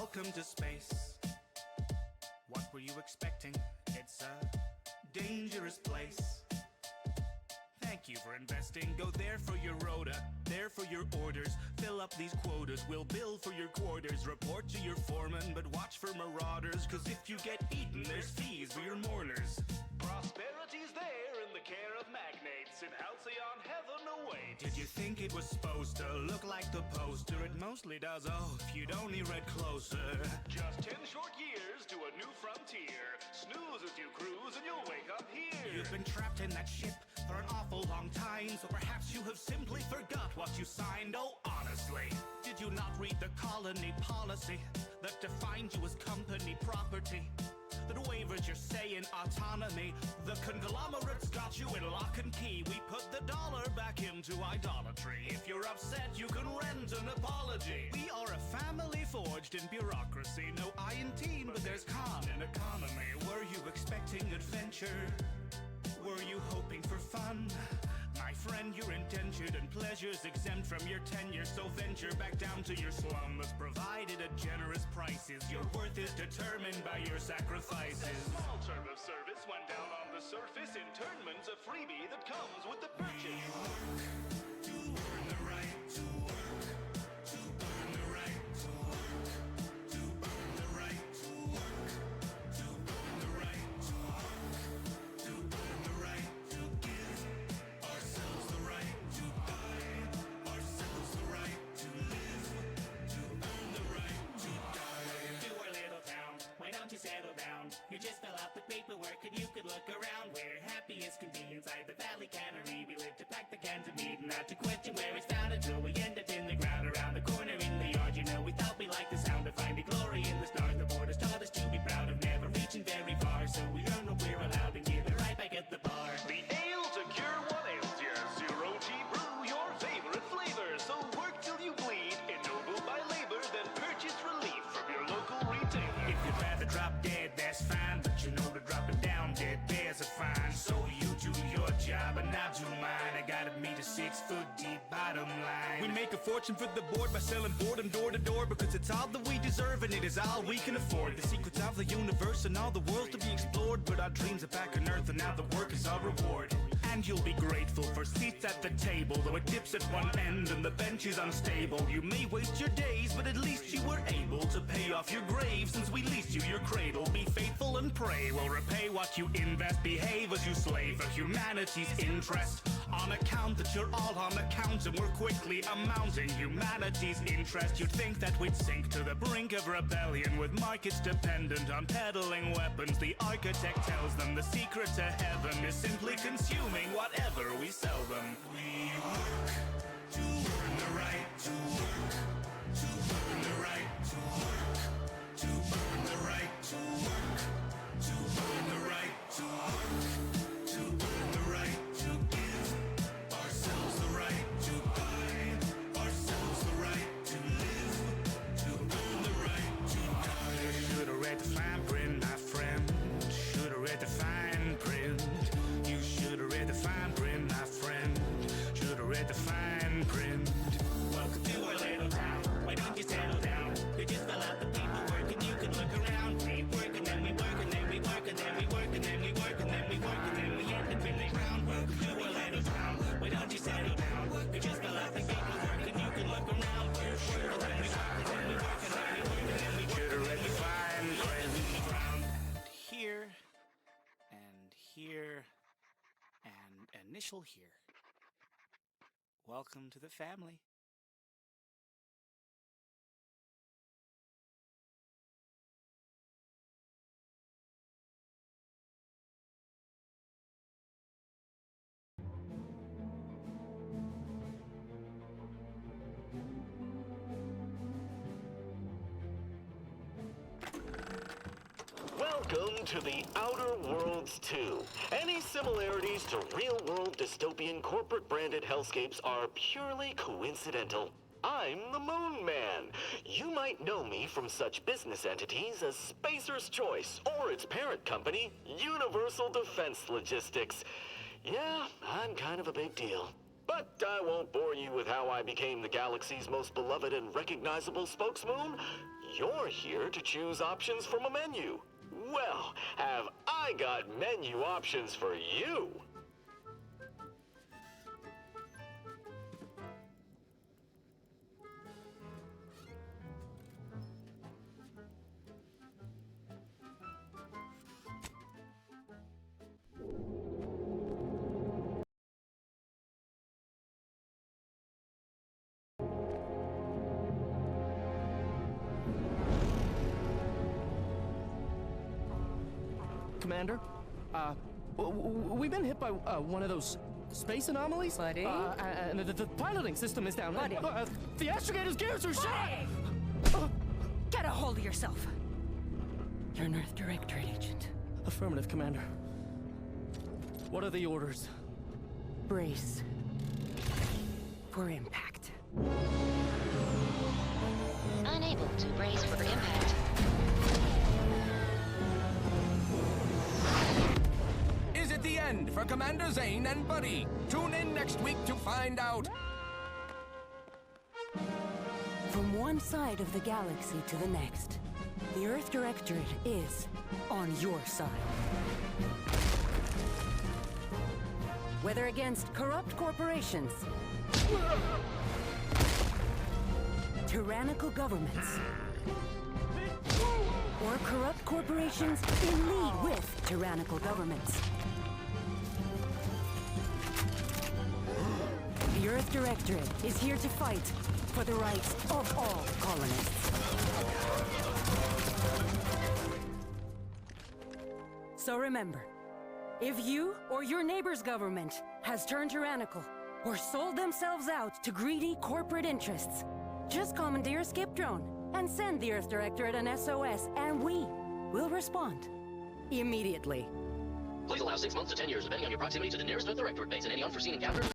Welcome to space. What were you expecting? It's a dangerous place. Thank you for investing. Go there for your rota, there for your orders. Fill up these quotas, we'll bill for your quarters. Report to your foreman, but watch for marauders. Cause if you get eaten, there's fees for your mourners. Prosperity's there in the care of magnates. In Halcion, heaven awaits. Did you think it was supposed to look like the poster? It mostly does, oh, if you'd only read closer. Just 10 short years to a new frontier. Snooze as you cruise and you'll wake up here. You've been trapped in that ship for an awful long time, so perhaps you have simply forgot what you signed. Oh, honestly, did you not read the colony policy that defined you as company property? That wavers your say in autonomy. The conglomerates got you in lock and key. We put the dollar back into idolatry. If you're upset, you can rent an apology. We are a family forged in bureaucracy. No I in teen, but there's con in economy. Were you expecting adventure? Were you hoping for fun? My friend, you're indentured and pleasures exempt from your tenure. So venture back down to your slum that's provided at generous prices. Your worth is determined by your sacrifices. A small term of service went down on the surface. Internment's a freebie that comes with the purchase. To earn the right to work. To earn the right to work. To earn the right to work. To earn the right to work. To earn the right to give ourselves the right to die. Ourselves the right to live. To earn the right to die. To our little town, why don't you settle down? You just fill out the paperwork and you could look around. We're happy as can be inside the valley cannery. We live to pack the cans of meat and not to question where it's found until we end up in the ground around the corner in the yard. You know, we thought we liked the sound of finding glory in the stars. The borders taught us to be proud of never reaching very far. So we earn what we're allowed and give it right back at the bar. The ale to cure what ails you. Zero G brew, your favorite flavor. So work till you bleed, ennobled by labor, then purchase relief from your local retailer. If you'd rather drop dead, that's fine, but you know that dropping down dead bears a fine. So you do your job and I'll do mine. I gotta meet a 6 foot deep bottom line. We make a fortune for the board by selling boredom door to door, because it's all that we deserve and it is all we can afford. The secrets of the universe and all the world to be explored, but our dreams are back on earth and now the work is our reward. And you'll be grateful for seats at the table, though it dips at one end and the bench is unstable. You may waste your days, but at least you were able to pay off your grave since we leased you your cradle. Be faithful and pray we'll repay what you invest. Behave as you slave for humanity's interest. On account that you're all on account and we're quickly amounting humanity's interest. You'd think that we'd sink to the brink of rebellion with markets dependent on peddling weapons. The architect tells them the secret to heaven is simply consuming whatever we sell them. We work to earn the right to work. To earn the right to work. To earn the right to work. To earn the right to work. To earn the right to give ourselves the right to buy. Ourselves the right to live. To earn the right to die. Should've read the fine print, my friend. Should've read the fine print. You should've read the fine print, my friend. Should've read the fine print. Welcome to our little town. Why don't you settle down? You just fill out the paperwork and you can look around. We work and then we work and then we work and then we work and then we work and then we work and then we end up in the ground. Welcome to our little town. Why don't you settle down? You just fill out the paperwork and you can look around. We work and then we work and then we work and then we work and then we work. Should've read the fine print. And here and here and initial here. Welcome to the family. Welcome to the Outer Worlds 2. Any similarities to real-world dystopian corporate-branded hellscapes are purely coincidental. I'm the Moon Man. You might know me from such business entities as Spacer's Choice or its parent company, Universal Defense Logistics. Yeah, I'm kind of a big deal. But I won't bore you with how I became the galaxy's most beloved and recognizable spokesmoon. you're here to choose options from a menu. Well, have I got menu options for you? Commander, we've been hit by one of those space anomalies. Buddy? And the piloting system is down. Buddy? The astrogator's gears are shot! Get a hold of yourself! You're an Earth Directorate agent. Affirmative, Commander. What are the orders? Brace for impact. Unable to brace for impact. Is it the end for Commander Zane and Buddy? Tune in next week to find out. From one side of the galaxy to the next, the Earth Directorate is on your side. Whether against corrupt corporations, tyrannical governments, or corrupt corporations in league with tyrannical governments, the Earth Directorate is here to fight for the rights of all colonists. So remember, if you or your neighbor's government has turned tyrannical or sold themselves out to greedy corporate interests, just commandeer a skip drone and send the Earth Directorate an SOS, and we will respond immediately. Please allow 6 months to 10 years, depending on your proximity to the nearest Earth Directorate base and any unforeseen encounters.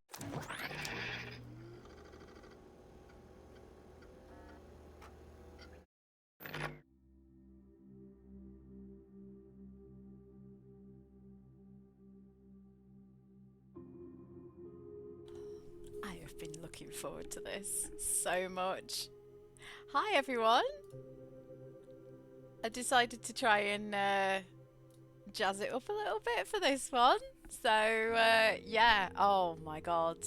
I have been looking forward to this so much. Hi everyone! I decided to try and jazz it up a little bit for this one. So yeah, oh my god.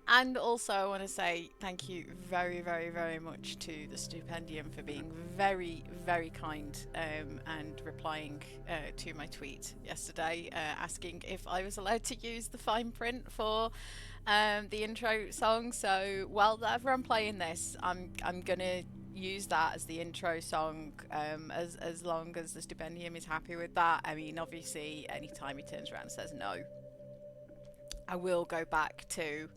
And also I want to say thank you very, very, very much to the Stipendium for being very, very kind and replying to my tweet yesterday asking if I was allowed to use the fine print for the intro song. So while I'm playing this, I'm gonna use that as the intro song as long as the Stipendium is happy with that. I mean, obviously anytime he turns around and says no, I will go back to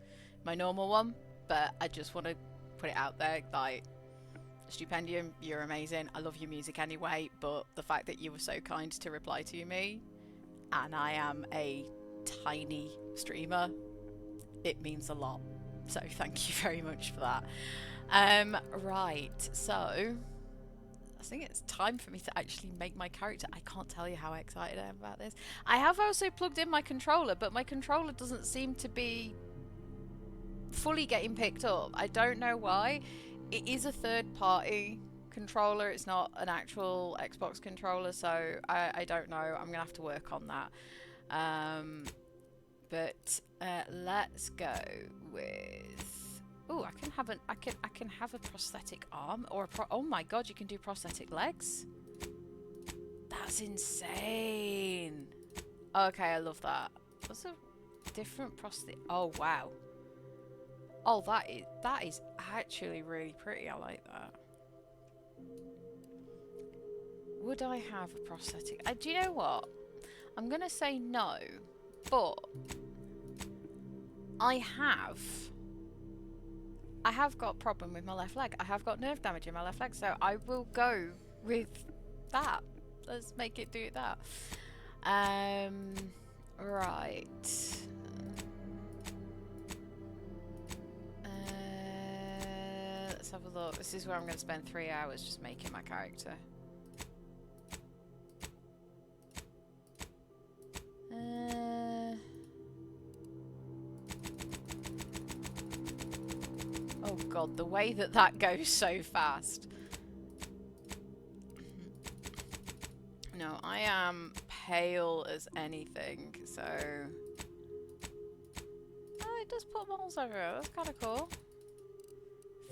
my normal one, but I just want to put it out there, like, Stipendium, you're amazing, I love your music anyway, but the fact that you were so kind to reply to me, and I am a tiny streamer, it means a lot, so thank you very much for that. Right, so I think it's time for me to actually make my character. I can't tell you how excited I am about this. I have also plugged in my controller, but my controller doesn't seem to be fully getting picked up. I don't know why. It is a third-party controller, it's not an actual Xbox controller, so I don't know. I'm gonna have to work on that. But let's go with, oh, I can have a prosthetic arm, or oh my god, you can do prosthetic legs. That's insane. Okay, I love that. What's a different prosthetic? Oh wow. Oh, that is actually really pretty. I like that. Would I have a prosthetic? Do you know what? I'm gonna say no, but I have got a problem with my left leg. I have got nerve damage in my left leg, so I will go with that. Let's make it do that. Right. Let's have a look. This is where I'm going to spend 3 hours just making my character. Oh Oh god, the way that that goes so fast. No, I am pale as anything, so... Oh, it does put moles everywhere. That's kind of cool.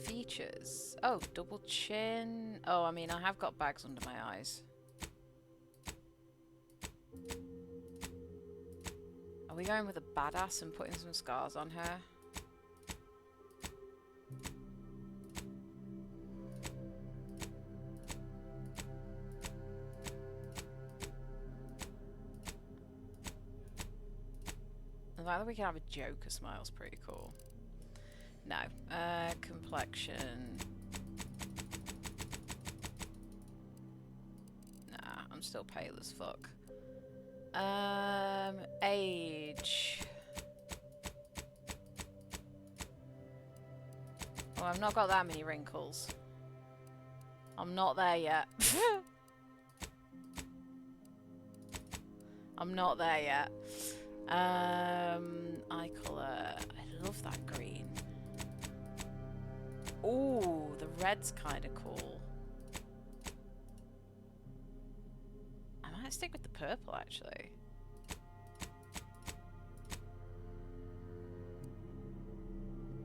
Features. Oh, double chin. Oh, I mean, I have got bags under my eyes. Are we going with a badass and putting some scars on her? The fact that we can have a Joker smile's pretty cool. No. Complexion. Nah, I'm still pale as fuck. Age. Oh, I've not got that many wrinkles. I'm not there yet. I'm not there yet. Eye colour. I love that green. Ooh, the red's kind of cool. I might stick with the purple actually.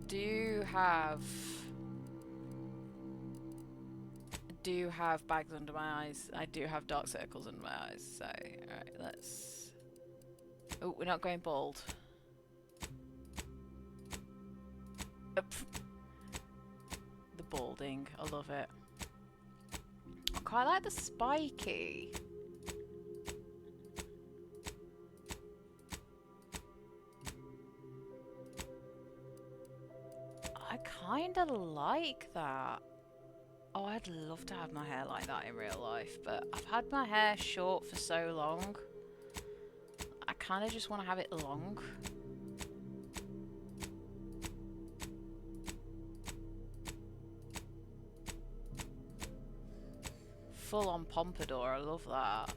Do have bags under my eyes. I do have dark circles under my eyes. So, alright, let's... Oh, we're not going bald. The balding. I love it. I quite like the spiky. I kind of like that. Oh, I'd love to have my hair like that in real life, but I've had my hair short for so long. I kind of just want to have it long. Full on pompadour, I love that.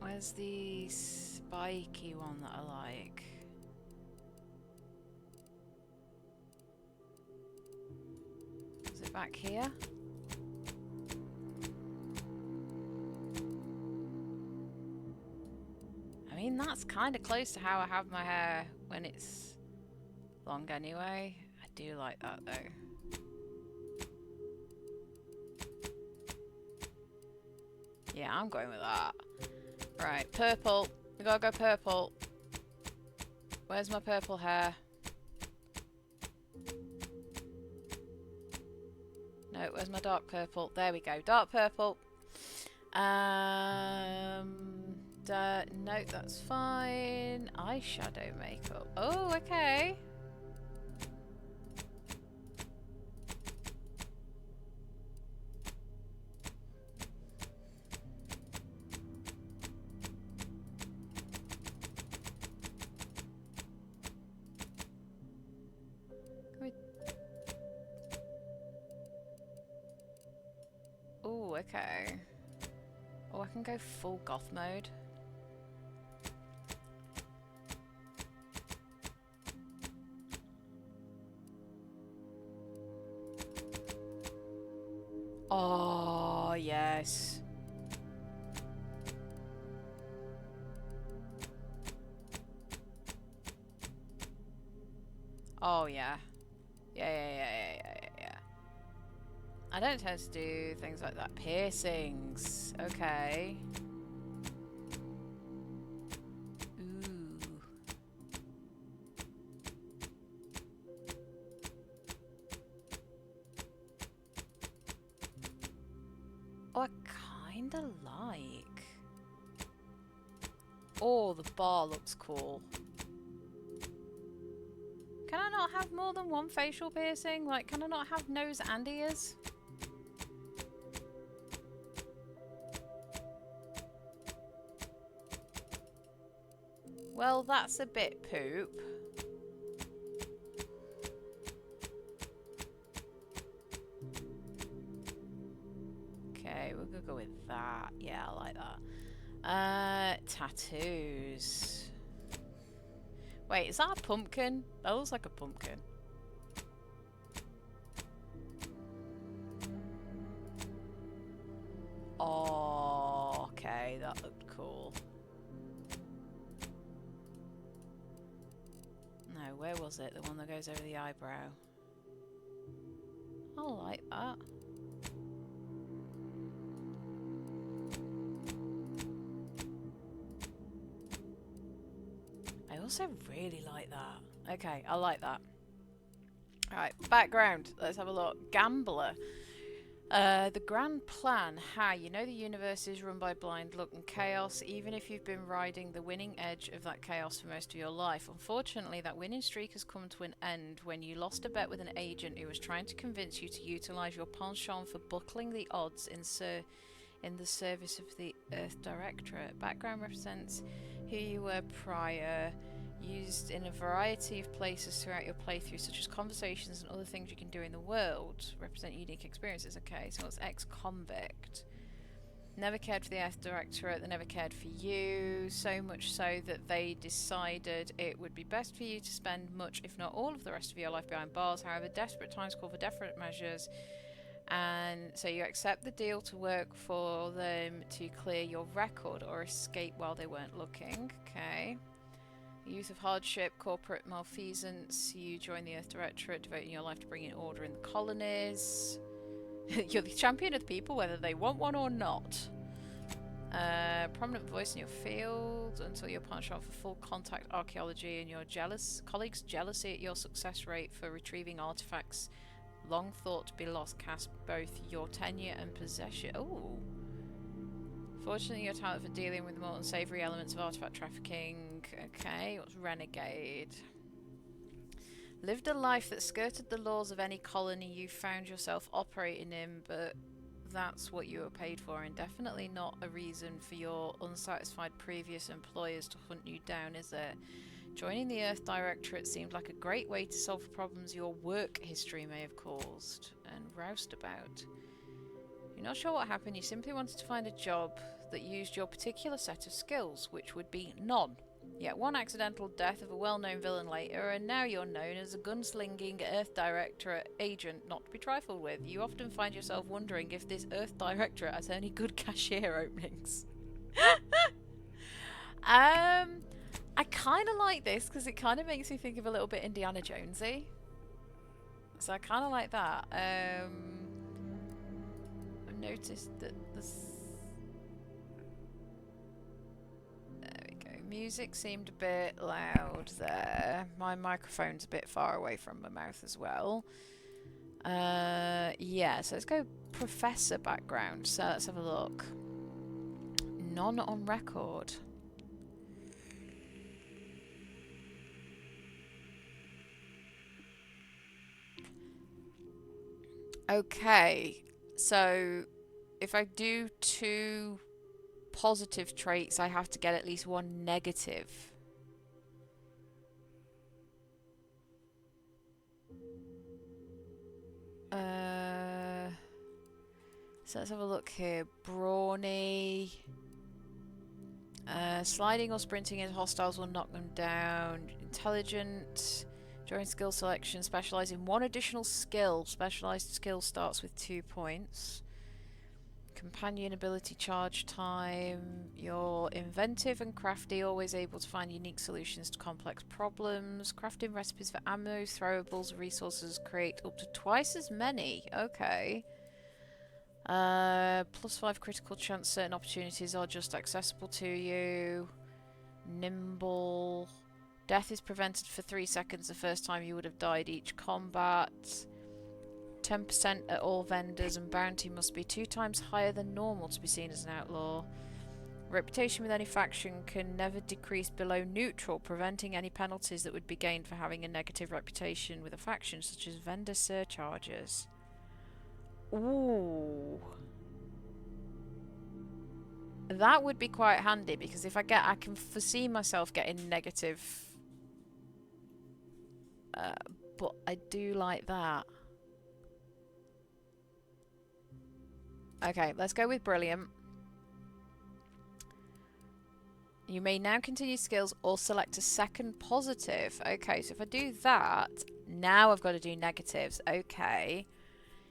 Where's the spiky one that I like? Is it back here? I mean, that's kind of close to how I have my hair when it's long anyway. I do like that though. Yeah, I'm going with that. Right, purple. We gotta go purple. Where's my purple hair? No, where's my dark purple? There we go, dark purple. No, that's fine. Eyeshadow makeup. Oh, okay. Oh, okay. Oh, I can go full goth mode. Oh, yes. Oh, yeah. Yeah. I don't tend to do things like that. Piercings. Okay. Ooh. Oh, I kinda like. Oh, the bar looks cool. Can I not have more than one facial piercing? Like, can I not have nose and ears? Well, that's a bit poop. Okay, we'll go with that. Yeah, I like that. Tattoos. Wait, is that a pumpkin? That looks like a pumpkin. Oh, okay, that looked cool. No, where was it? The one that goes over the eyebrow. I like that. I also really like that. Okay, I like that. Alright, background. Let's have a look. Gambler. The grand plan. You know the universe is run by blind luck and chaos, even if you've been riding the winning edge of that chaos for most of your life. Unfortunately, that winning streak has come to an end when you lost a bet with an agent who was trying to convince you to utilize your penchant for buckling the odds in the service of the Earth Directorate. Background represents who you were prior, used in a variety of places throughout your playthrough, such as conversations and other things you can do in the world. Represent unique experiences. Okay, so it's ex-convict. Never cared for the Earth Directorate, they never cared for you, so much so that they decided it would be best for you to spend much, if not all, of the rest of your life behind bars. However, desperate times call for desperate measures, and so you accept the deal to work for them to clear your record or escape while they weren't looking. Okay. Youth of hardship, corporate malfeasance. You join the Earth Directorate, devoting your life to bringing order in the colonies. You're the champion of the people, whether they want one or not. Prominent voice in your field until you're punched off for full contact archaeology, and your colleagues' jealousy at your success rate for retrieving artifacts long thought to be lost cast both your tenure and possession. Oh. Fortunately, your talent for dealing with the more unsavory elements of artifact trafficking. Okay, what's renegade? Lived a life that skirted the laws of any colony you found yourself operating in, but that's what you were paid for, and definitely not a reason for your unsatisfied previous employers to hunt you down, is it? Joining the Earth Directorate seemed like a great way to solve the problems your work history may have caused and roused about. You're not sure what happened, you simply wanted to find a job that used your particular set of skills, which would be none. Yet one accidental death of a well-known villain later, and now you're known as a gunslinging Earth Directorate agent not to be trifled with. You often find yourself wondering if this Earth Directorate has any good cashier openings. I kind of like this because it kind of makes me think of a little bit Indiana Jonesy. So I kind of like that. I've noticed that this. There we go. Music seemed a bit loud there. My microphone's a bit far away from my mouth as well. Yeah, so let's go professor background. So let's have a look. None on record. Okay, so if I do 2 positive traits, I have to get at least 1 negative. So let's have a look here. Brawny. Sliding or sprinting into hostiles will knock them down. Intelligent. During skill selection, specialise in 1 additional skill. Specialised skill starts with 2 points. Companion ability charge time. You're inventive and crafty, always able to find unique solutions to complex problems. Crafting recipes for ammo, throwables, resources, create up to twice as many. Okay. +5 critical chance, certain opportunities are just accessible to you. Nimble. Death is prevented for 3 seconds the first time you would have died each combat. 10% at all vendors, and bounty must be 2 times higher than normal to be seen as an outlaw. Reputation with any faction can never decrease below neutral, preventing any penalties that would be gained for having a negative reputation with a faction, such as vendor surcharges. Ooh. That would be quite handy, because if I can foresee myself getting negative. But I do like that. Okay, let's go with brilliant. You may now continue skills or select a second positive. Okay, so if I do that, now I've got to do negatives. Okay.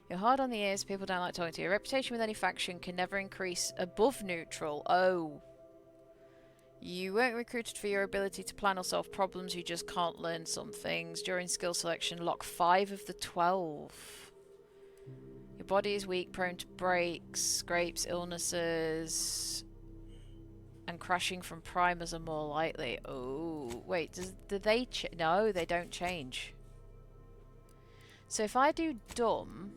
You're hard on the ears, people don't like talking to you. Your reputation with any faction can never increase above neutral. Oh. You weren't recruited for your ability to plan or solve problems, you just can't learn some things. During skill selection, lock 5 of the 12. Your body is weak, prone to breaks, scrapes, illnesses, and crashing from primers are more likely. Oh, wait, do they no, they don't change. So if I do dumb,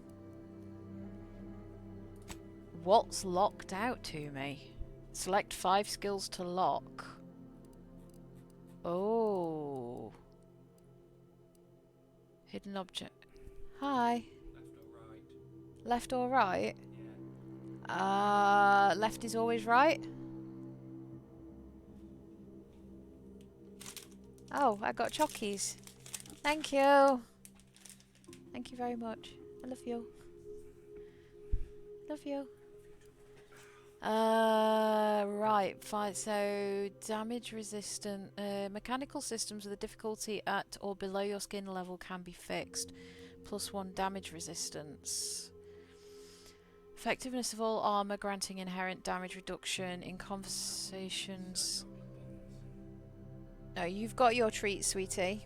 what's locked out to me? Select 5 skills to lock. Oh. Hidden object. Hi. Left or right? Left is always right. Oh, I got chockies. Thank you. Thank you very much. I love you. Love you. Right, fine. So, damage resistant. Mechanical systems with a difficulty at or below your skin level can be fixed. +1 damage resistance. Effectiveness of all armor, granting inherent damage reduction in conversations. No, you've got your treat, sweetie.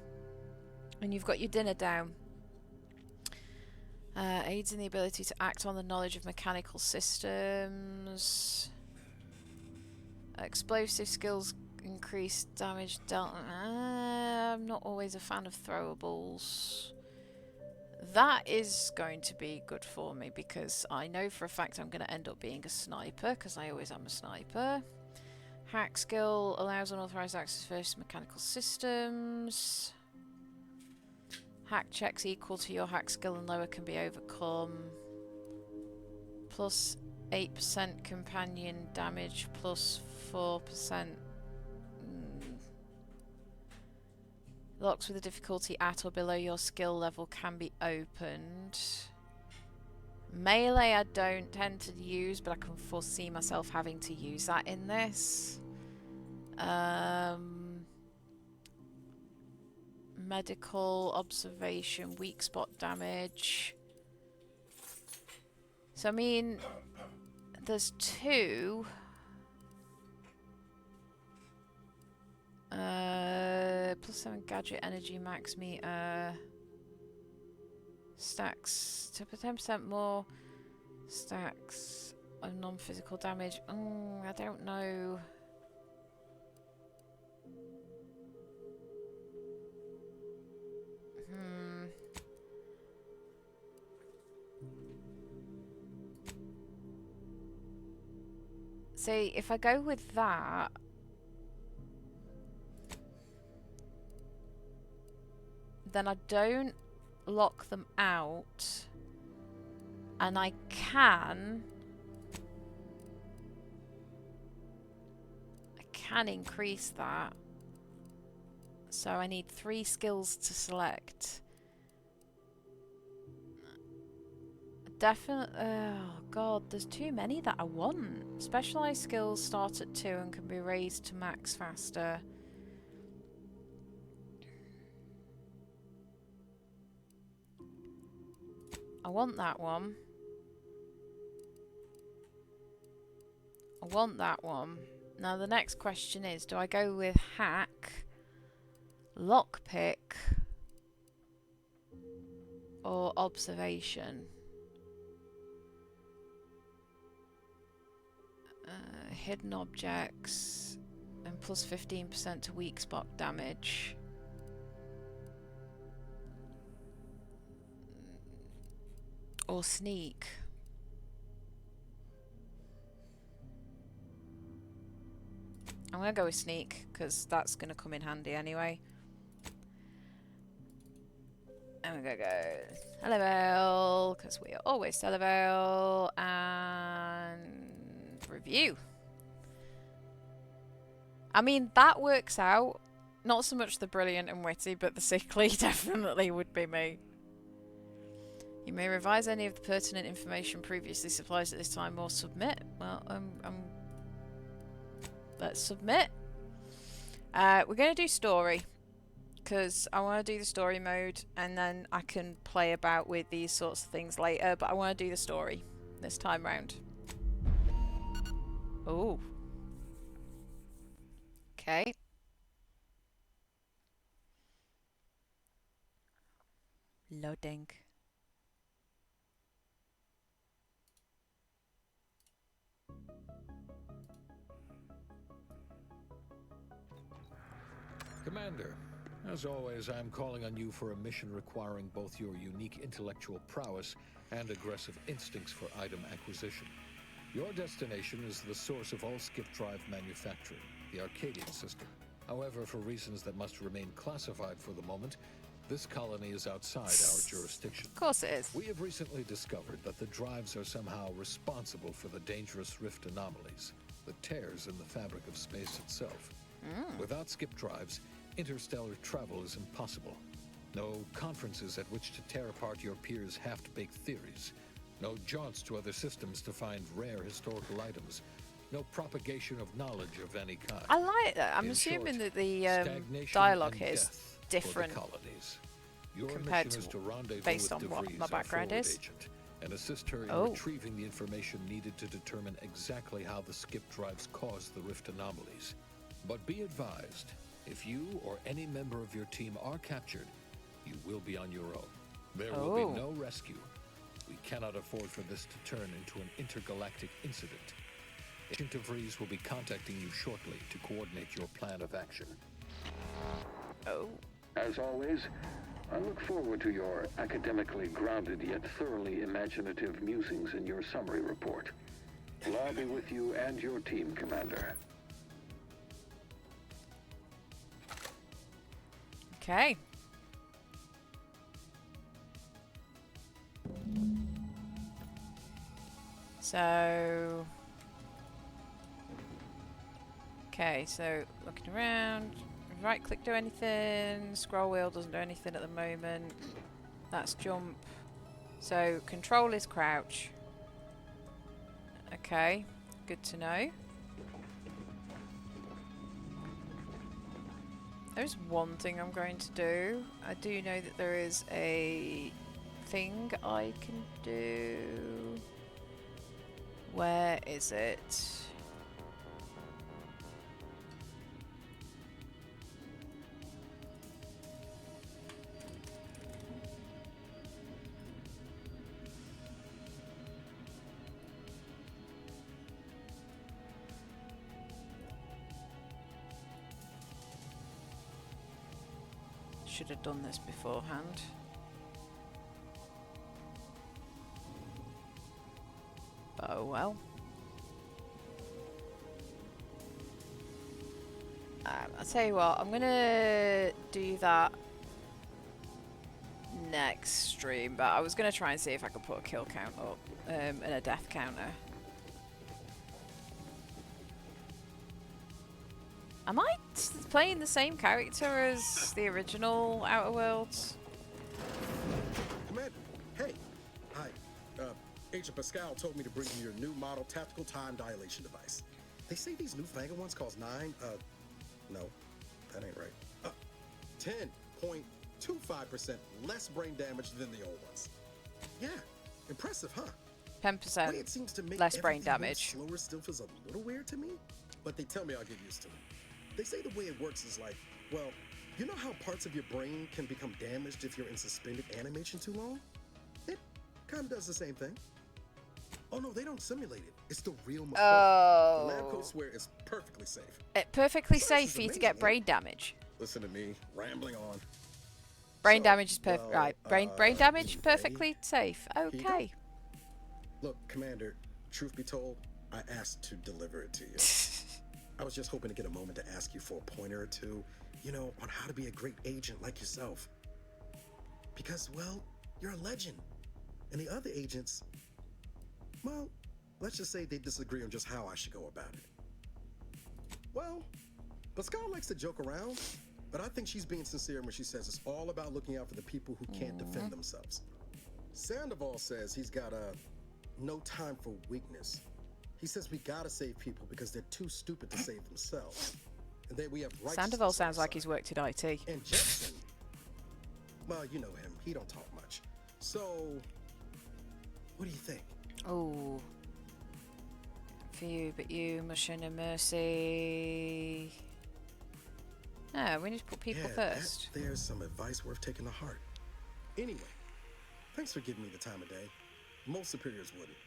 And you've got your dinner down. Aids in the ability to act on the knowledge of mechanical systems. Explosive skills increase damage dealt. I'm not always a fan of throwables. That is going to be good for me because I know for a fact I'm going to end up being a sniper because I always am a sniper. Hack skill allows unauthorized access to mechanical systems. Hack checks equal to your hack skill and lower can be overcome. Plus 8% companion damage, plus 4%. Locks with a difficulty at or below your skill level can be opened. Melee I don't tend to use, but I can foresee myself having to use that in this. Medical, observation, weak spot damage. So I mean, there's 2. +7 gadget energy max meter. Stacks to 10% more stacks of non-physical damage. I don't know. See, if I go with that, then I don't lock them out, and I can increase that. So I need 3 skills to select. Definitely. Oh god, there's too many that I want. Specialized skills start at 2 and can be raised to max faster. I want that one. I want that one. Now the next question is, do I go with hack, lockpick, or observation? Hidden objects and plus 15% to weak spot damage. Or sneak. I'm gonna go with sneak because that's gonna come in handy anyway. And we're gonna go level because we are always level and review. I mean, that works out. Not so much the brilliant and witty, but the sickly definitely would be me. You may revise any of the pertinent information previously supplied at this time or submit. Well, let's submit. We're going to do story, because I want to do the story mode, and then I can play about with these sorts of things later, but I want to do the story this time round. Oh. Okay. Loading. Commander, as always, I'm calling on you for a mission requiring both your unique intellectual prowess and aggressive instincts for item acquisition. Your destination is the source of all skip drive manufacturing, the Arcadian system. However, for reasons that must remain classified for the moment, this colony is outside our jurisdiction. Of course it is. We have recently discovered that the drives are somehow responsible for the dangerous rift anomalies, the tears in the fabric of space itself. Without skip drives, interstellar travel is impossible. No conferences at which to tear apart your peers' half-baked theories. No jaunts to other systems to find rare historical items. No propagation of knowledge of any kind. I like that. I'm In assuming short, that the stagnation dialogue and here is death for different the colonies. Your compared mission is to to rendezvous based with on what DeVries, my our background forward is. agent, and assist her in Oh. retrieving the information needed to determine exactly how the skip drives cause the rift anomalies. But be advised, if you or any member of your team are captured, you will be on your own. There will Oh. be no rescue. We cannot afford for this to turn into an intergalactic incident. Agent DeVries will be contacting you shortly to coordinate your plan of action. Oh. As always, I look forward to your academically grounded yet thoroughly imaginative musings in your summary report. I'll be with you and your team, Commander. Okay. So... Okay, so looking around, right click do anything, scroll wheel doesn't do anything at the moment, that's jump, so control is crouch. Okay, good to know. There's one thing I'm going to do. I do know that there is a thing I can do. Where is it? Should have done this beforehand. Oh well. I'll tell you what, I'm gonna do that next stream, but I was gonna try and see if I could put a kill count up and a death counter. Am I playing the same character as the original Outer Worlds? Commander, hey. Hi. Agent Pascal told me to bring you your new model tactical time dilation device. They say these newfangled ones cost no, that ain't right. 10.25% less brain damage than the old ones. Yeah, impressive, huh? 10% Way it seems to make less brain everything move damage. slower still feels a little weird to me, but they tell me I'll get used to it. They say the way it works is like, well, you know how parts of your brain can become damaged if you're in suspended animation too long? It kind of does the same thing. Oh no, they don't simulate it. It's the real machine. Oh. The lab coats swear it's perfectly safe. Perfectly Science safe is for you to amazing, get yeah. brain damage. Listen to me, rambling on. Brain So, damage is perfect. well, Right. Brain damage, anyway, perfectly safe. here you go. Okay. Look, Commander, truth be told, I asked to deliver it to you. I was just hoping to get a moment to ask you for a pointer or two, you know, on how to be a great agent like yourself. Because, well, you're a legend. And the other agents, well, let's just say they disagree on just how I should go about it. Well, Pascal likes to joke around, but I think she's being sincere when she says it's all about looking out for the people who can't defend themselves. Sandoval says he's got no time for weakness. He says we gotta save people because they're too stupid to save themselves. And then we have righteousness. Sandoval sounds like he's worked at IT. And Jetson, well, you know him. He don't talk much. So, what do you think? Oh. For you, but you, must show no mercy. No, we need to put people first. There's some advice worth taking to heart. Anyway, thanks for giving me the time of day. Most superiors wouldn't.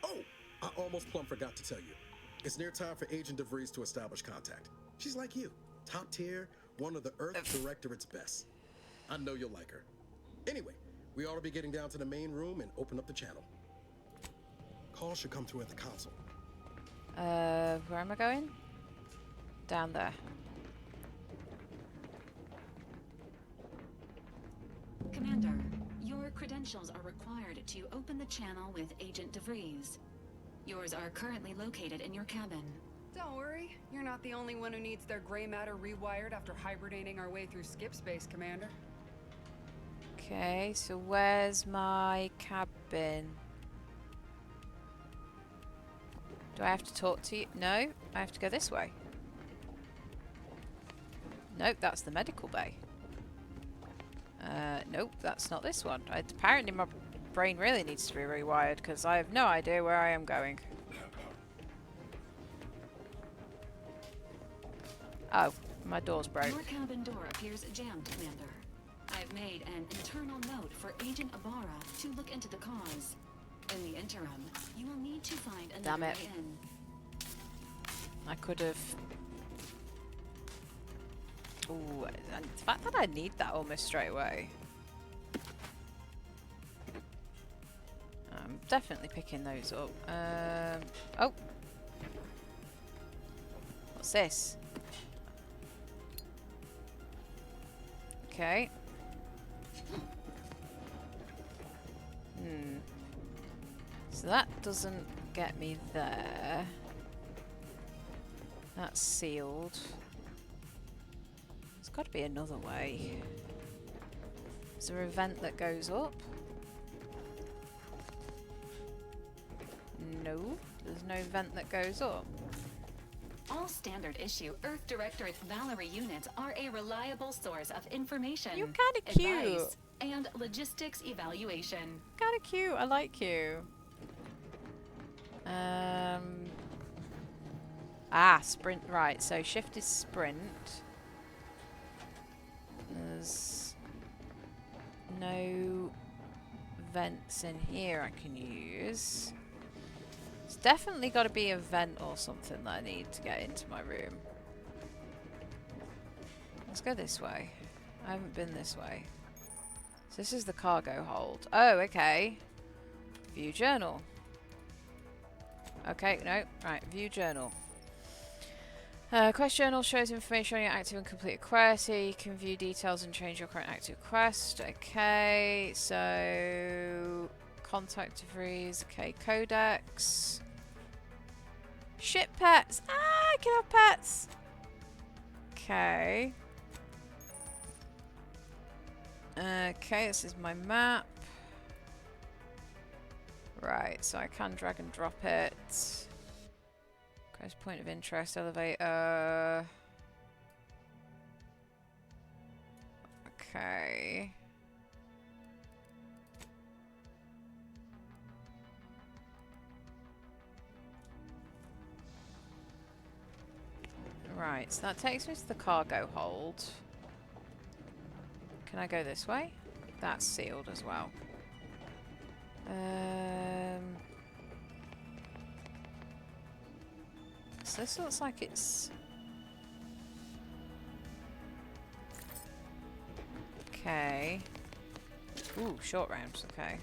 Oh, I almost plumb forgot to tell you. It's near time for Agent DeVries to establish contact. She's like you, top tier, one of the Earth Directorate's best. I know you'll like her. Anyway, we ought to be getting down to the main room and open up the channel. Call should come through at the console. Where am I going? Down there. Commander, your credentials are required to open the channel with Agent DeVries. Yours are currently located in your cabin. Don't worry, you're not the only one who needs their gray matter rewired after hibernating our way through skip space, Commander. Okay, so where's my cabin? Do I have to talk to you? No, I have to go this way. Nope, that's the medical bay. Nope, that's not this one. Apparently my brain really needs to be rewired because I have no idea where I am going. Oh, my door's broke. Your cabin door appears jammed, Commander. I've made an internal note for Agent Ibarra to look into the cause. In the interim, you will need to find another way in. I could have... Ooh, and the fact that I need that almost straight away. I'm definitely picking those up. Oh! What's this? Okay. So that doesn't get me there. That's sealed. There's got to be another way. Is there a vent that goes up? No, there's no vent that goes up. All standard issue Earth Directorate Valerie units are a reliable source of information. You're kind of cute. Advice, and logistics evaluation. Kind of cute. I like you. Sprint. Right. So shift is sprint. There's no vents in here I can use. There's definitely got to be a vent or something that I need to get into my room. Let's go this way. I haven't been this way. So this is the cargo hold. Oh, okay. View journal. Okay, no. Right, view journal. Quest journal shows information on your active and completed quest. Here you can view details and change your current active quest. Okay, so... Contact DeVries. Okay, codex. Ship pets! Ah, I can have pets! Okay. Okay, this is my map. Right, so I can drag and drop it. Quest point of interest, elevator. Okay. Right, so that takes me to the cargo hold. Can I go this way? That's sealed as well. So this looks like it's... Okay. Ooh, short rounds, okay.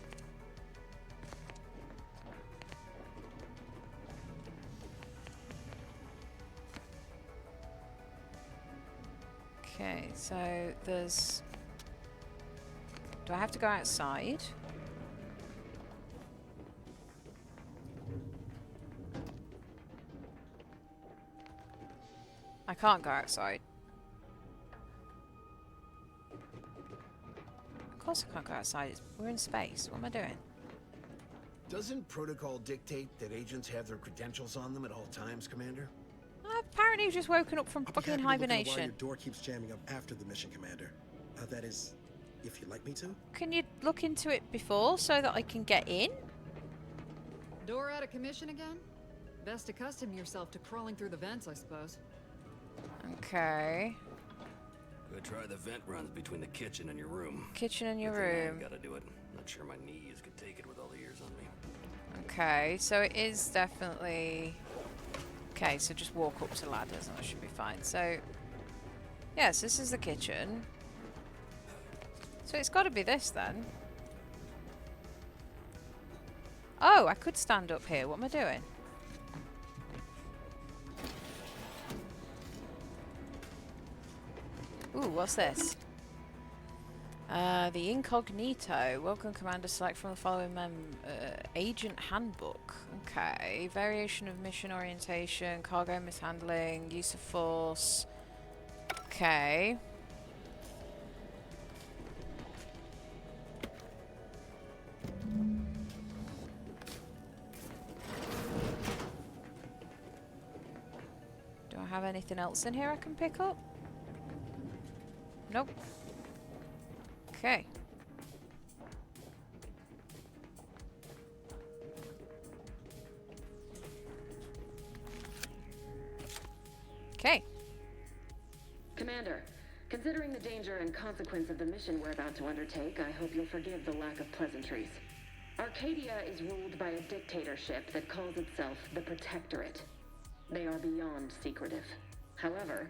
Okay, so there's... Do I have to go outside? I can't go outside. Of course I can't go outside. We're in space. What am I doing? Doesn't protocol dictate that agents have their credentials on them at all times, Commander? Apparently you've just woken up from I'll be fucking happy to look into why hibernation. your door keeps jamming up after the mission, Commander. That is, if you'd like me to. Can you look into it before so that I can get in? Door out of commission again? Best accustom yourself to crawling through the vents, I suppose. Okay. Go try the vent runs between the kitchen and your room. Kitchen and your Good thing I room. gotta do it. Not sure my knees could take it with all the years on me. Okay, so it is definitely... Okay, so just walk up to ladders and that should be fine. So, yes, this is the kitchen. So it's got to be this then. Oh, I could stand up here. What am I doing? Ooh, what's this? The Incognito. Welcome, Commander. Select from the following Agent Handbook. Okay. Variation of mission orientation, cargo mishandling, use of force. Okay. Do I have anything else in here I can pick up? Nope. Okay. Okay. Commander, considering the danger and consequence of the mission we're about to undertake, I hope you'll forgive the lack of pleasantries. Arcadia is ruled by a dictatorship that calls itself the Protectorate. They are beyond secretive. However,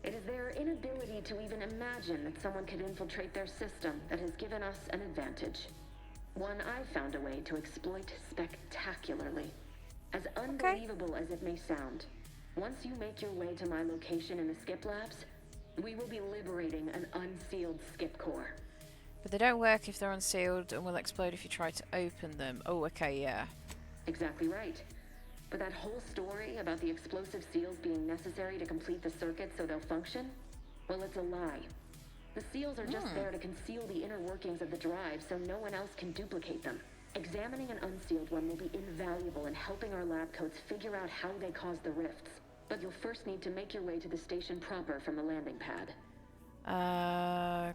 it is their inability to even imagine that someone could infiltrate their system that has given us an advantage. One I've found a way to exploit spectacularly. As unbelievable as it may sound, once you make your way to my location in the Skip Labs, we will be liberating an unsealed Skip core. But they don't work if they're unsealed and will explode if you try to open them. Oh, okay, yeah. Exactly right. But that whole story about the explosive seals being necessary to complete the circuit so they'll function? Well, it's a lie. The seals are just there to conceal the inner workings of the drive so no one else can duplicate them. Examining an unsealed one will be invaluable in helping our lab coats figure out how they cause the rifts. But you'll first need to make your way to the station proper from the landing pad.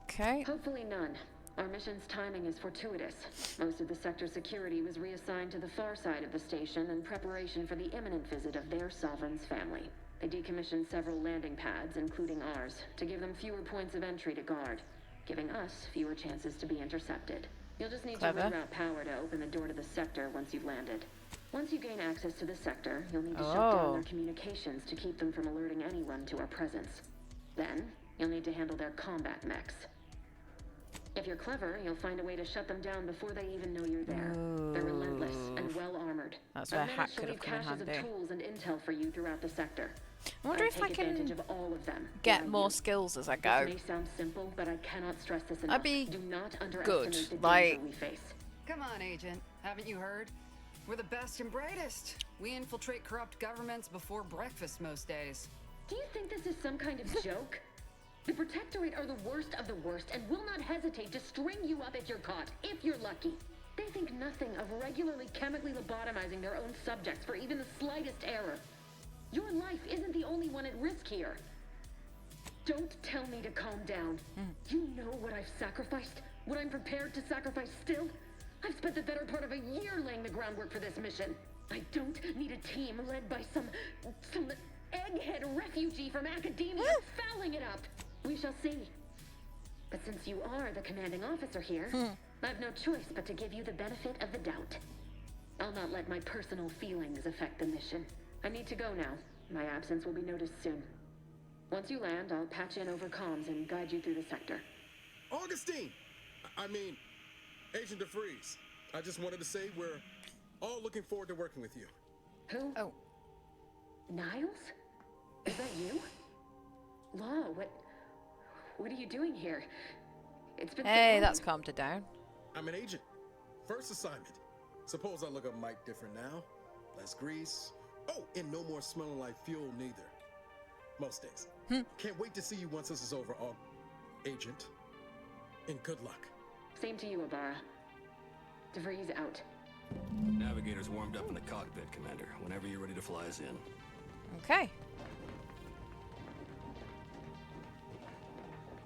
Okay. Hopefully none. Our mission's timing is fortuitous. Most of the sector's security was reassigned to the far side of the station in preparation for the imminent visit of their sovereign's family. They decommissioned several landing pads, including ours, to give them fewer points of entry to guard, giving us fewer chances to be intercepted. You'll just need to reroute power to open the door to the sector once you've landed. Once you gain access to the sector, you'll need to shut down their communications to keep them from alerting anyone to our presence. Then, you'll need to handle their combat mechs. If you're clever, you'll find a way to shut them down before they even know you're there. They're relentless and well-armored. That's where a hack could have leave come in caches of handy. tools and intel for you throughout the sector. I wonder if I can get more skills as I go. This may sound simple, but I cannot stress this enough. That'd be Do not good. underestimate the Like, danger we face. Come on, Agent. Haven't you heard? We're the best and brightest. We infiltrate corrupt governments before breakfast most days. Do you think this is some kind of joke? The Protectorate are the worst of the worst and will not hesitate to string you up if you're caught, if you're lucky. They think nothing of regularly chemically lobotomizing their own subjects for even the slightest error. Your life isn't the only one at risk here. Don't tell me to calm down. You know what I've sacrificed? What I'm prepared to sacrifice still? I've spent the better part of a year laying the groundwork for this mission. I don't need a team led by some egghead refugee from academia fouling it up. We shall see. But since you are the commanding officer here, I have no choice but to give you the benefit of the doubt. I'll not let my personal feelings affect the mission. I need to go now. My absence will be noticed soon. Once you land, I'll patch in over comms and guide you through the sector. Augustine! Agent DeFreeze. I just wanted to say we're all looking forward to working with you. Who? Oh. Niles? Is that you? Law, what are you doing here? It's been so Hey, long. that's calmed her down. I'm an agent. First assignment. Suppose I look a mite different now. Less grease. Oh, and no more smelling like fuel neither. Most days. Can't wait to see you once this is over, Agent. And good luck. Same to you, Ibarra. DeVries out. Navigator's warmed up in the cockpit, Commander. Whenever you're ready to fly us in. Okay.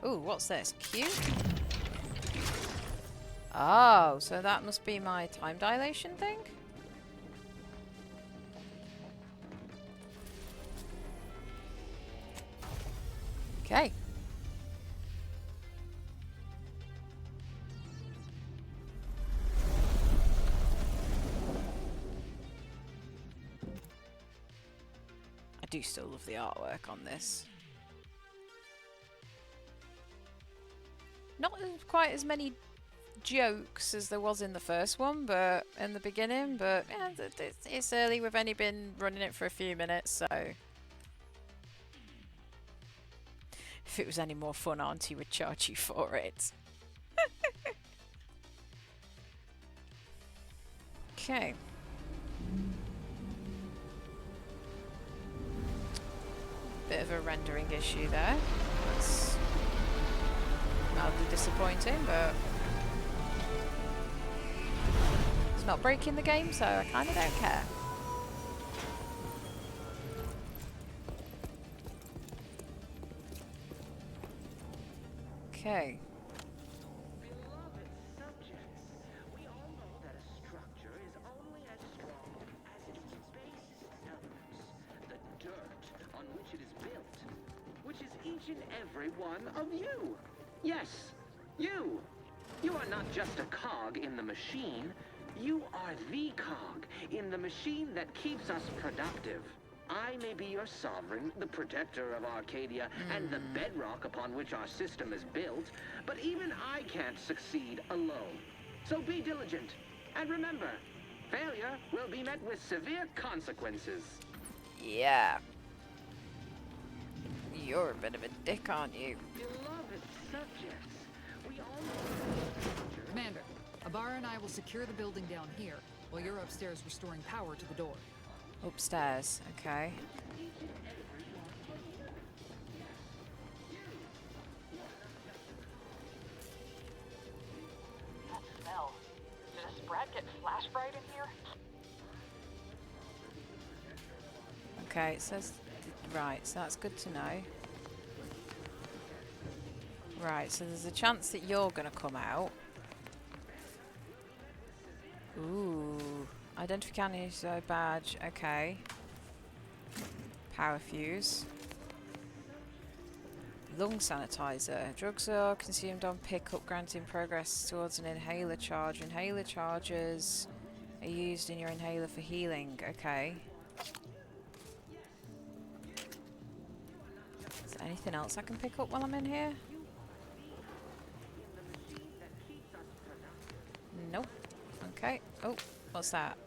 Ooh, what's this? Q? Oh, so that must be my time dilation thing? Okay. I do still love the artwork on this. Not quite as many jokes as there was in the first one, but in the beginning, but yeah, it's early. We've only been running it for a few minutes, so if it was any more fun, Auntie would charge you for it. Okay. Bit of a rendering issue there. That's mildly disappointing, but it's not breaking the game, so I kind of don't care. Okay. Beloved subjects, we all know that a structure is only as strong as its base elements, the dirt on which it is built, which is each and every one of you. Yes, you. You are not just a cog in the machine. You are the cog in the machine that keeps us productive. I may be your sovereign, the protector of Arcadia, and the bedrock upon which our system is built, but even I can't succeed alone. So be diligent, and remember, failure will be met with severe consequences. Yeah. You're a bit of a dick, aren't you? Beloved subjects, we all know... Commander, Ibarra and I will secure the building down here, while you're upstairs restoring power to the door. Upstairs, okay. That smell. Did a Sprat get flash fried in here? Okay, it says... Right, so that's good to know. Right, so there's a chance that you're going to come out. Ooh. Identification badge, okay. Power fuse. Lung sanitizer. Drugs are consumed on pickup, granting progress towards an inhaler charge. Inhaler charges are used in your inhaler for healing, okay. Is there anything else I can pick up while I'm in here? Nope. Okay. Oh, what's that?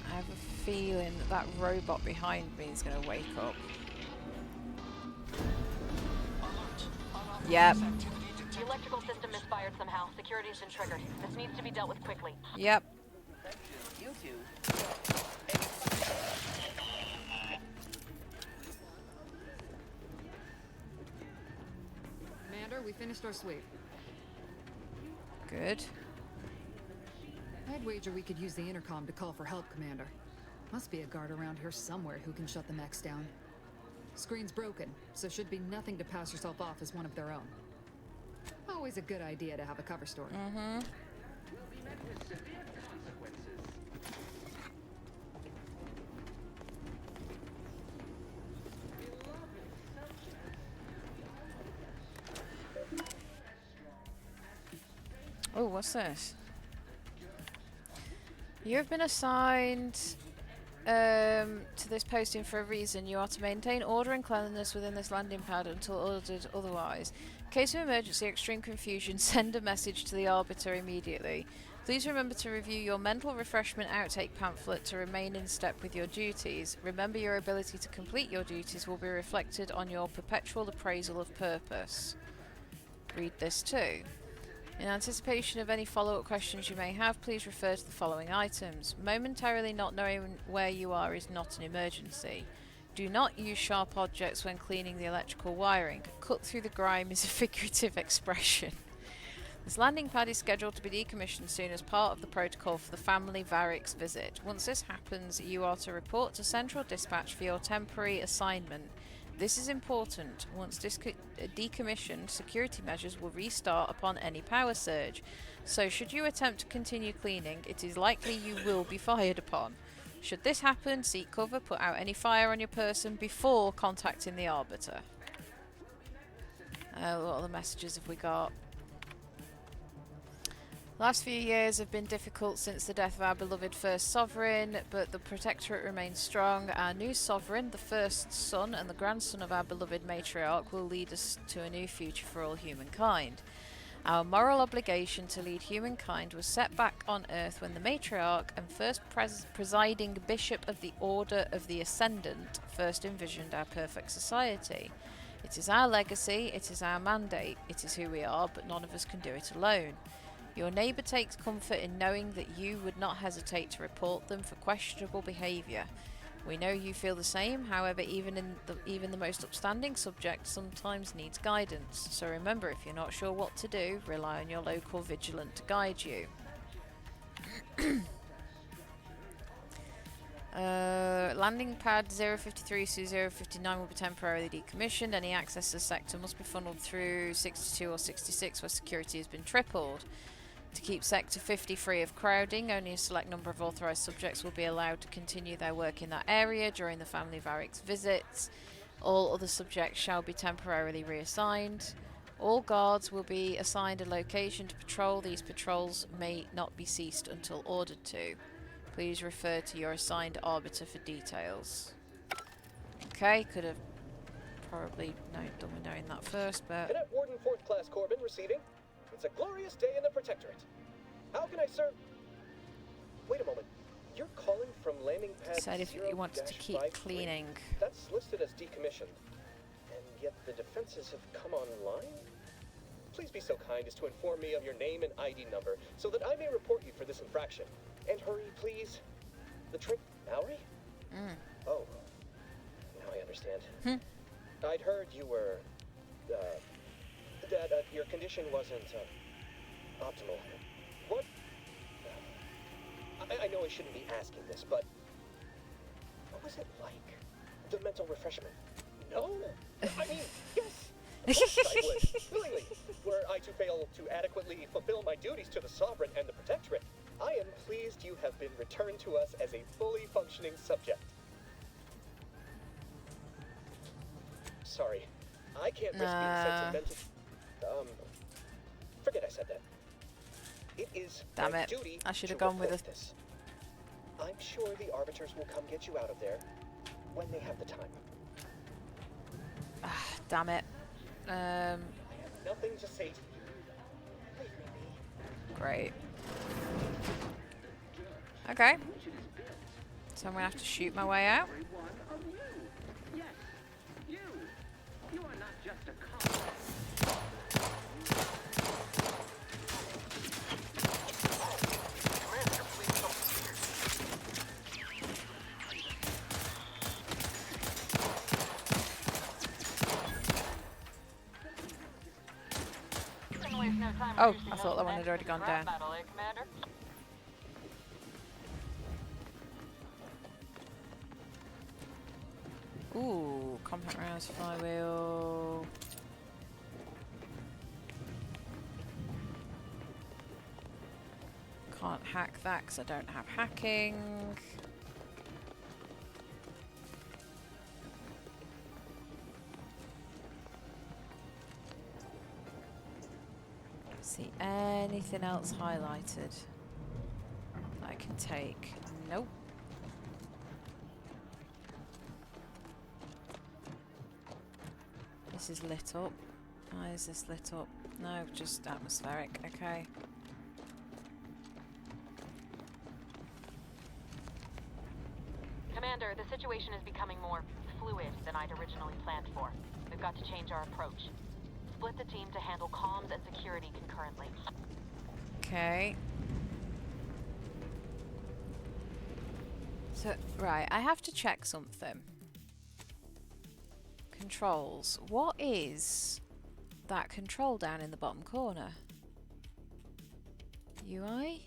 I have a feeling that that robot behind me is going to wake up. Yep. The electrical system misfired somehow. Security's been triggered. This needs to be dealt with quickly. Yep. You two. Commander, we finished our sweep. Good. I'd wager we could use the intercom to call for help, Commander. Must be a guard around here somewhere who can shut the mechs down. Screen's broken, so should be nothing to pass yourself off as one of their own. Always a good idea to have a cover story. Mm-hmm. Will be met with severe consequences. Oh, what's this? You have been assigned to this posting for a reason. You are to maintain order and cleanliness within this landing pad until ordered otherwise. In case of emergency, extreme confusion, send a message to the Arbiter immediately. Please remember to review your mental refreshment outtake pamphlet to remain in step with your duties. Remember, your ability to complete your duties will be reflected on your perpetual appraisal of purpose. Read this too. In anticipation of any follow-up questions you may have, please refer to the following items. Momentarily not knowing where you are is not an emergency. Do not use sharp objects when cleaning the electrical wiring. Cut through the grime is a figurative expression. This landing pad is scheduled to be decommissioned soon as part of the protocol for the family Varric's visit. Once this happens, you are to report to Central Dispatch for your temporary assignment. This is important. Once decommissioned, security measures will restart upon any power surge. So should you attempt to continue cleaning, it is likely you will be fired upon. Should this happen, seek cover, put out any fire on your person before contacting the Arbiter. What other messages have we got? The last few years have been difficult since the death of our beloved first sovereign, but the Protectorate remains strong. Our new sovereign, the first son and the grandson of our beloved matriarch, will lead us to a new future for all humankind. Our moral obligation to lead humankind was set back on Earth when the matriarch and first presiding bishop of the Order of the Ascendant first envisioned our perfect society. It is our legacy, it is our mandate, it is who we are, but none of us can do it alone. Your neighbour takes comfort in knowing that you would not hesitate to report them for questionable behaviour. We know you feel the same, however, even the most upstanding subject sometimes needs guidance. So remember, if you're not sure what to do, rely on your local vigilant to guide you. Landing pad 053 to 059 will be temporarily decommissioned. Any access to the sector must be funneled through 62 or 66 where security has been tripled. To keep Sector 50 free of crowding, only a select number of authorised subjects will be allowed to continue their work in that area during the family Varric's visits. All other subjects shall be temporarily reassigned. All guards will be assigned a location to patrol. These patrols may not be ceased until ordered to. Please refer to your assigned arbiter for details. Okay, could have probably done with knowing that first, but... Cadet Warden 4th Class Corbin receiving. It's a glorious day in the Protectorate. How can I serve? Wait a moment. You're calling from landing pad 0-5? Said if you wanted to keep cleaning. That's listed as decommissioned. And yet the defenses have come online? Please be so kind as to inform me of your name and ID number so that I may report you for this infraction. And hurry, please. The trick... Mallory? Oh. Now I understand. I'd heard you were... that your condition wasn't optimal. What? I know I shouldn't be asking this, but what was it like? The mental refreshment? No. I mean, yes. Of course I would. Willingly. Were I to fail to adequately fulfill my duties to the Sovereign and the Protectorate, I am pleased you have been returned to us as a fully functioning subject. Sorry, I can't risk being sentimental. Forget I said that. It is my duty I should have to gone with report this. I'm sure the Arbiters will come get you out of there when they have the time. Damn it. I have nothing to say to you. Leave me be. Great. Okay. So I'm gonna have to shoot my way out. Yes, you. You are not just a cop. Oh, I thought that one had already gone down. Ooh, compact rounds, flywheel. Can't hack that because I don't have hacking. See anything else highlighted that I can take? Nope. This is lit up. Why is this lit up? No, just atmospheric. Okay. Commander, the situation is becoming more fluid than I'd originally planned for. We've got to change our approach. split the team to handle comms and security concurrently. Okay. So, right, I have to check something. Controls. What is that control down in the bottom corner? UI?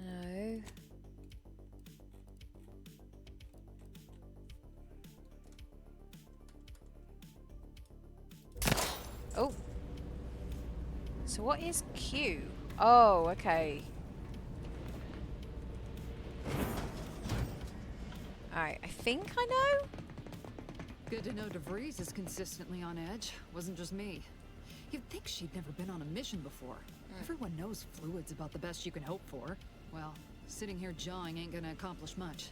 No. Oh. So what is Q? Oh, okay. Alright, I think I know. Good to know DeVries is consistently on edge. Wasn't just me. You'd think she'd never been on a mission before. Everyone knows fluid's about the best you can hope for. Well, sitting here jawing ain't gonna accomplish much.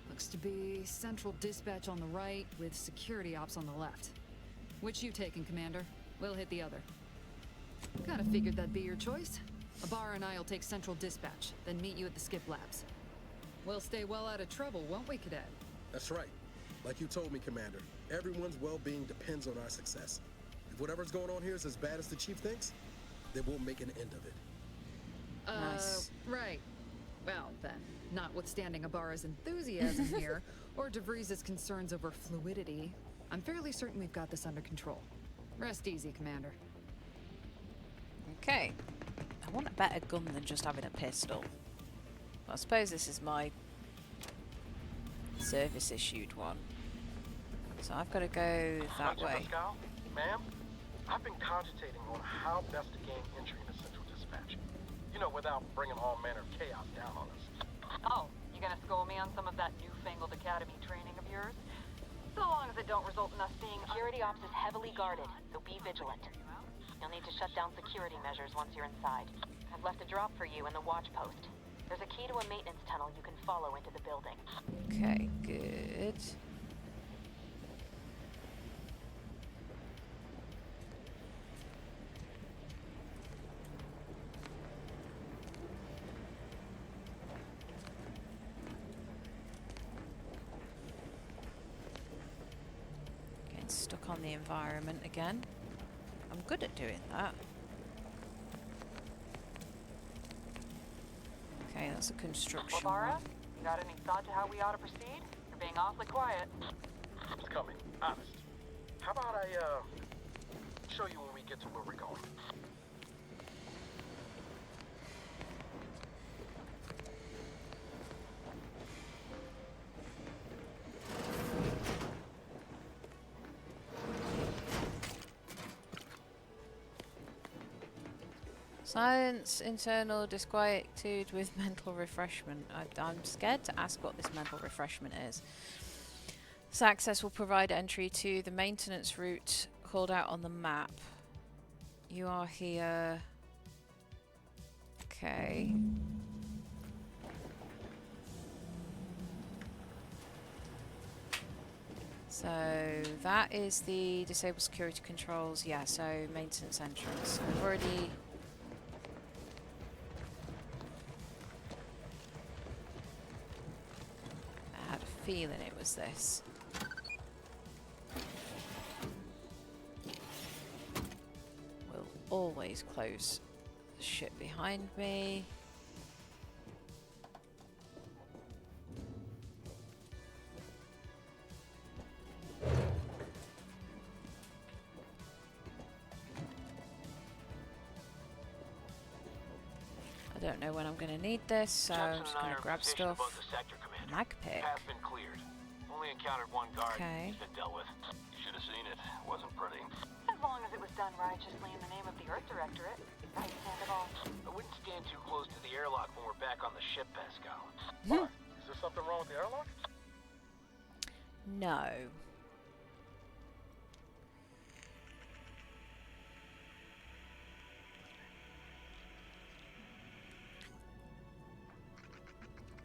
Looks to be central dispatch on the right with security ops on the left. Which you taking, Commander? We'll hit the other. Kinda figured that'd be your choice. Ibarra and I'll take central dispatch, then meet you at the skip labs. We'll stay well out of trouble, won't we, Cadet? That's right. Like you told me, Commander, everyone's well-being depends on our success. If whatever's going on here is as bad as the Chief thinks, then we'll make an end of it. Nice. Right. Well, then, notwithstanding Ibarra's enthusiasm here, or DeVries' concerns over fluidity, I'm fairly certain we've got this under control. Rest easy, Commander. Okay. I want a better gun than just having a pistol. I suppose this is my service issued one. So I've got to go that way. Pascal, ma'am, I've been cogitating on how best to gain entry into Central Dispatch. You know, without bringing all manner of chaos down on us. Oh, you gonna school me on some of that newfangled academy training of yours? So long as it don't result in us being... Security ops is heavily guarded, so be vigilant. You'll need to shut down security measures once you're inside. I've left a drop for you in the watch post. There's a key to a maintenance tunnel you can follow into the building. Okay, good. Getting stuck on the environment again. I'm good at doing that. Okay, that's a construction Ibarra, one. you got any thought to how we ought to proceed? You're being awfully quiet. It's coming, honest. How about I, show you when we get to where we're going? Science, internal disquietude with mental refreshment. I'm scared to ask what this mental refreshment is. This access will provide entry to the maintenance route called out on the map. You are here. Okay. So that is the disable security controls. Yeah, so maintenance entrance. I've already... I had a feeling it was this. We'll always close the shit behind me. I don't know when I'm going to need this, so I'm just going to grab stuff. Mag pick. Path been cleared. Only encountered one guard. Okay. He's been dealt with. You should have seen it. Wasn't pretty. As long as it was done righteously in the name of the Earth Directorate, right hand of all. I wouldn't stand too close to the airlock when we're back on the ship, Pascal. What? Is there something wrong with the airlock? No.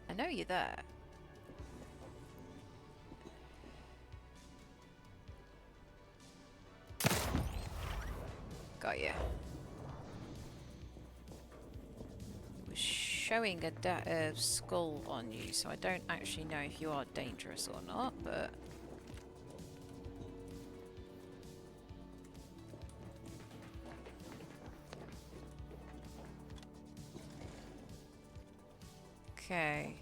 I know you're there. Got you. It was showing a skull on you, so I don't actually know if you are dangerous or not, but... Okay.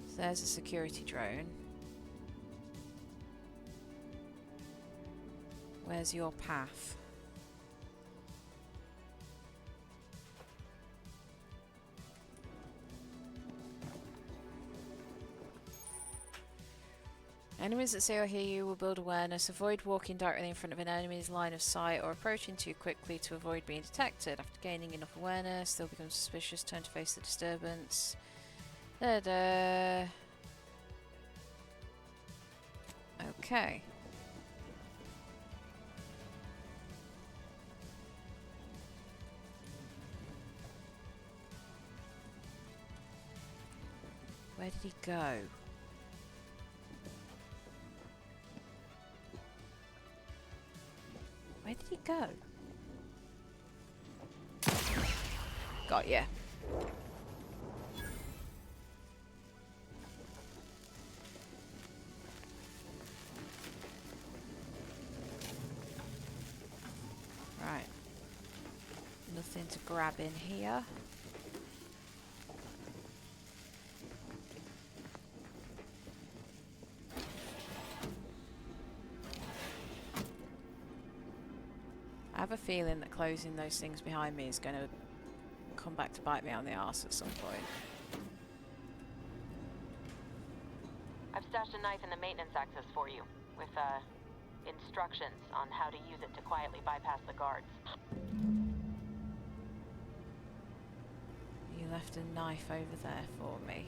So there's a security drone. Where's your path? Enemies that see or hear you will build awareness. Avoid walking directly in front of an enemy's line of sight or approaching too quickly to avoid being detected. After gaining enough awareness, they'll become suspicious, turn to face the disturbance. Da-da. Okay. Where did he go? Where did he go? Got ya. Right. Nothing to grab in here. I have a feeling that closing those things behind me is going to come back to bite me on the arse at some point. I've stashed a knife in the maintenance access for you, with instructions on how to use it to quietly bypass the guards. You left a knife over there for me.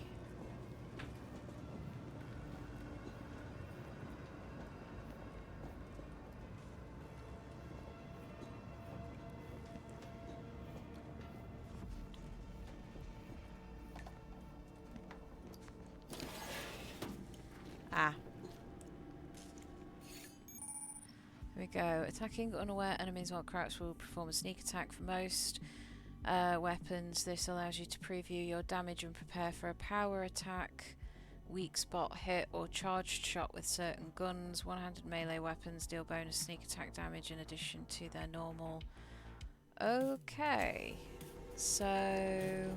Ah. Here we go. Attacking unaware enemies while crouched will perform a sneak attack for most weapons. This allows you to preview your damage and prepare for a power attack, weak spot hit, or charged shot with certain guns. One-handed melee weapons deal bonus sneak attack damage in addition to their normal. Okay. So...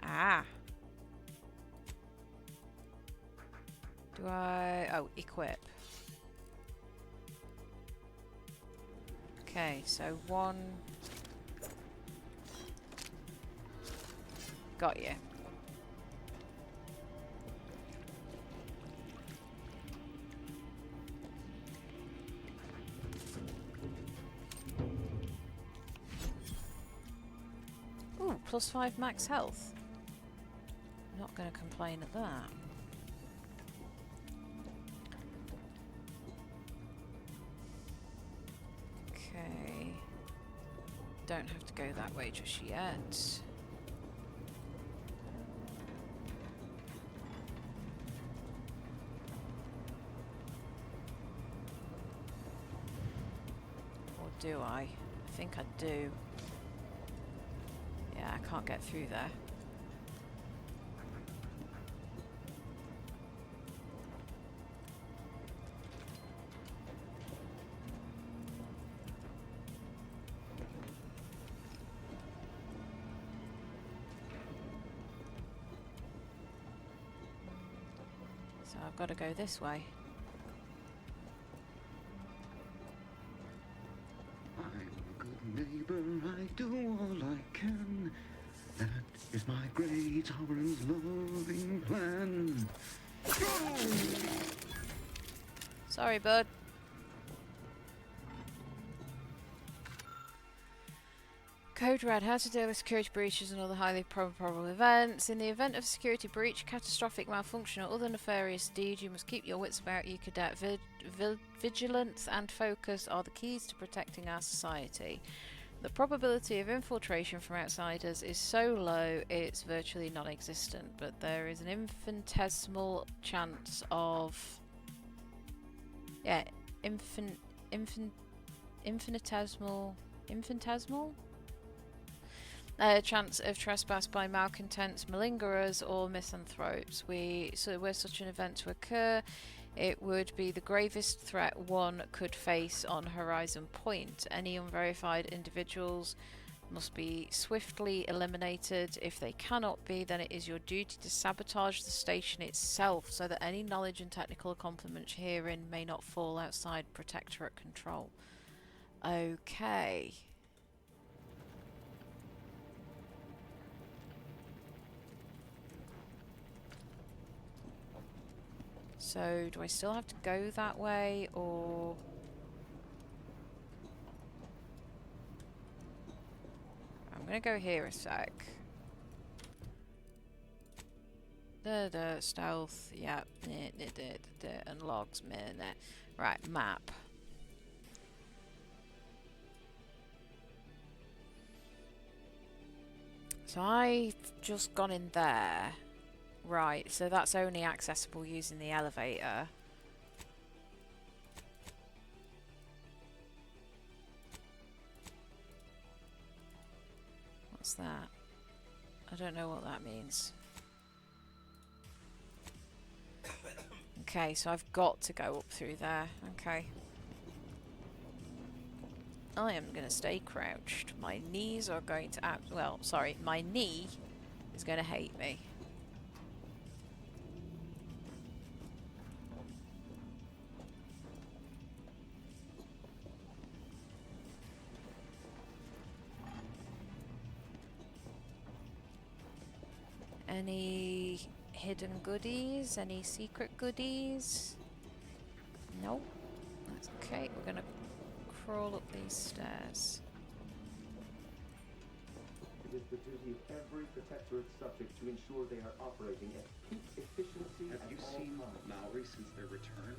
Ah. Do I... Oh, equip. Okay, so one... Got you. Ooh, +5 max health. Not going to complain at that. Okay. Don't have to go that way just yet. Or do I? I think I do. Yeah, I can't get through there. So I've got to go this way. I'm a good neighbor, I do all I can. That is my great sovereign's loving plan. Sorry, bud. Code Red, how to deal with security breaches and other highly probable events. In the event of a security breach, catastrophic malfunction, or other nefarious deed, you must keep your wits about you, cadet. Vigilance and focus are the keys to protecting our society. The probability of infiltration from outsiders is so low it's virtually non-existent, but there is an infinitesimal chance of... Yeah, infinitesimal chance of trespass by malcontents, malingerers, or misanthropes. So were such an event to occur, it would be the gravest threat one could face on Horizon Point. Any unverified individuals must be swiftly eliminated. If they cannot be, then it is your duty to sabotage the station itself so that any knowledge and technical accomplishments herein may not fall outside Protectorate control. Okay. So, do I still have to go that way, or... I'm gonna go here a sec. Stealth, yep. And logs, right, map. So I've just gone in there. Right, so that's only accessible using the elevator. What's that? I don't know what that means. Okay, so I've got to go up through there. Okay. I am going to stay crouched. My knees are going to act... Well, sorry. My knee is going to hate me. Any hidden goodies? Any secret goodies? Nope. That's okay. We're going to crawl up these stairs. It is the duty of every Protectorate subject to ensure they are operating at peak efficiency. Have you seen Maori since their return?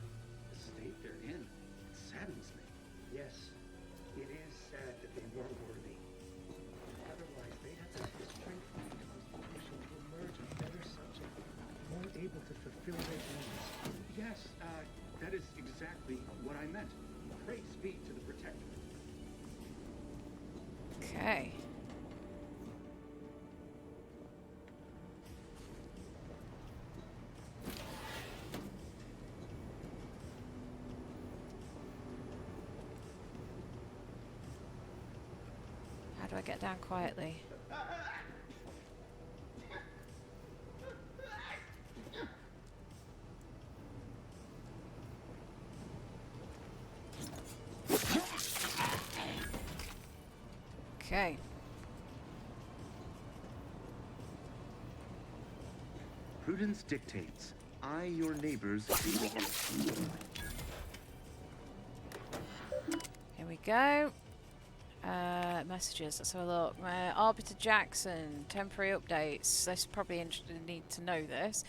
The state they're in, it saddens me. Yes, it is sad that they weren't worthy. Otherwise, they'd have the strength of the Constitution to emerge a better subject, more able to fulfill their duties. Yes, that is exactly what I meant. Praise be to the Protector. Okay. How do I get down quietly? Okay. Prudence dictates. I, your neighbors... Here we go. Messages. Let's have a look. Arbiter Jackson. Temporary updates. This is probably interesting. Need to know this.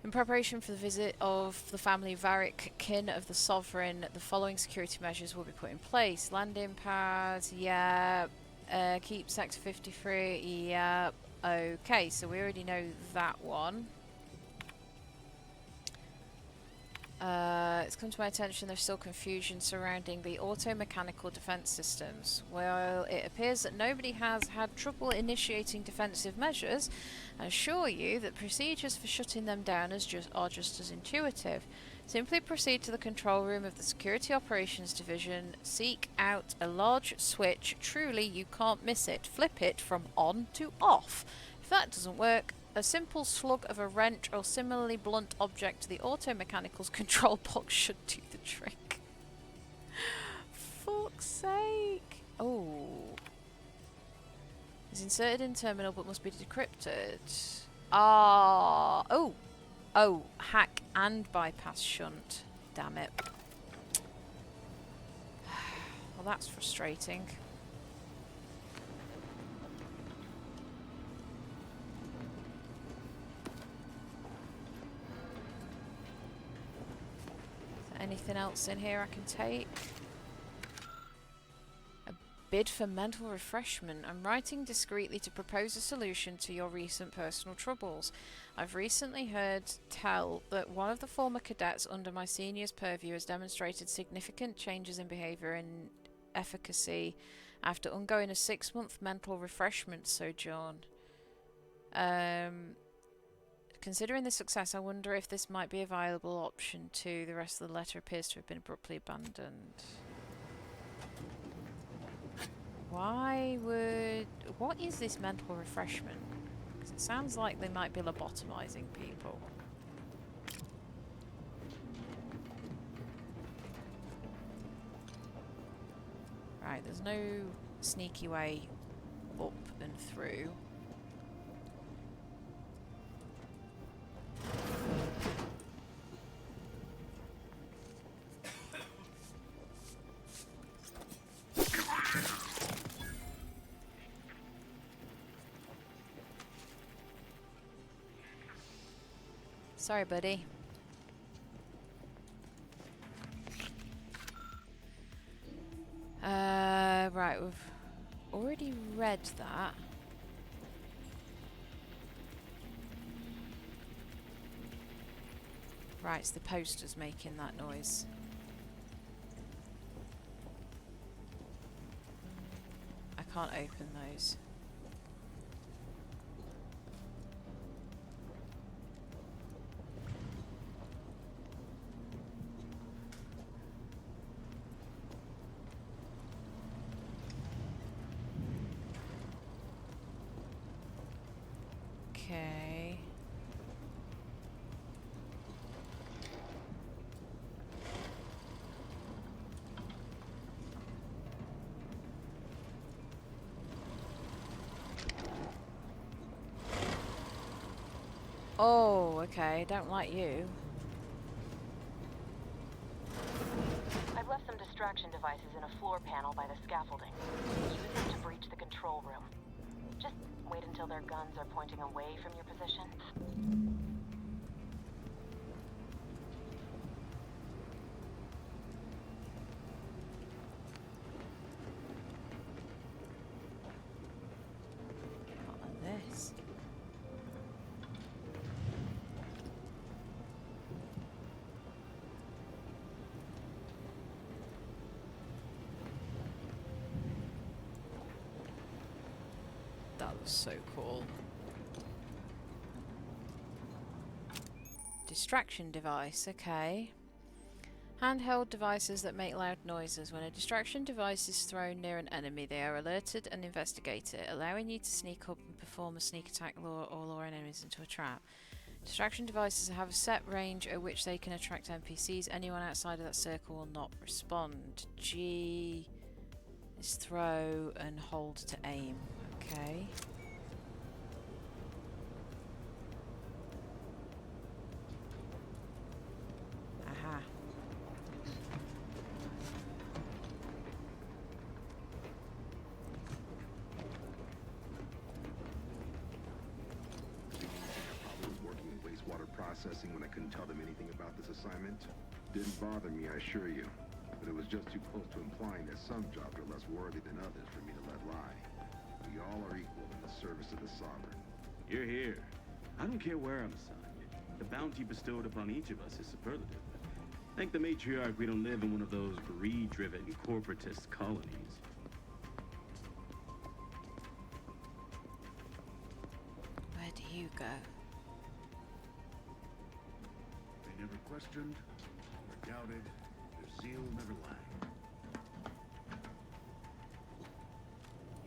In preparation for the visit of the family Varric, kin of the Sovereign, the following security measures will be put in place. Landing pads. Yeah. Keep Sector 53. Yeah. Okay. So we already know that one. It's come to my attention there's still confusion surrounding the auto-mechanical defense systems. Well, it appears that nobody has had trouble initiating defensive measures. I assure you that procedures for shutting them down are just as intuitive. Simply proceed to the control room of the Security Operations Division, seek out a large switch, truly you can't miss it, flip it from on to off. If that doesn't work, a simple slug of a wrench or similarly blunt object to the auto-mechanical's control box should do the trick. Fuck's sake. Oh. It's inserted in terminal but must be decrypted. Ah. Oh. Oh. Hack and bypass shunt. Damn it. Well, that's frustrating. Anything else in here I can take? A bid for mental refreshment. I'm writing discreetly to propose a solution to your recent personal troubles. I've recently heard tell that one of the former cadets under my senior's purview has demonstrated significant changes in behaviour and efficacy after undergoing a 6-month mental refreshment sojourn. Considering the success, I wonder if this might be a viable option too. The rest of the letter appears to have been abruptly abandoned. Why would... What is this mental refreshment? Because it sounds like they might be lobotomizing people. Right, there's no sneaky way up and through. Sorry, buddy. Right, we've already read that. Right, it's the posters making that noise. I can't open those. Okay. Oh, okay. Don't like you. I've left some distraction devices in a floor panel by the scaffolding. Use them to breach the control room. Just wait until their guns are pointing away from your position. What are this? That was so cool. Distraction device, okay. Handheld devices that make loud noises. When a distraction device is thrown near an enemy, they are alerted and investigate it, allowing you to sneak up and perform a sneak attack or lure enemies into a trap. Distraction devices have a set range at which they can attract NPCs. Anyone outside of that circle will not respond. G is throw and hold to aim. Okay. Aha. Working in wastewater processing when I couldn't tell them anything about this assignment. Didn't bother me, I assure you. But it was just too close to implying that some jobs are less worthy than others for me to let lie. We all are equal in the service of the Sovereign. You're here. I don't care where I'm assigned. The bounty bestowed upon each of us is superlative. Thank the matriarch we don't live in one of those greed-driven corporatist colonies. Where do you go? They never questioned or doubted. Their zeal never lagged.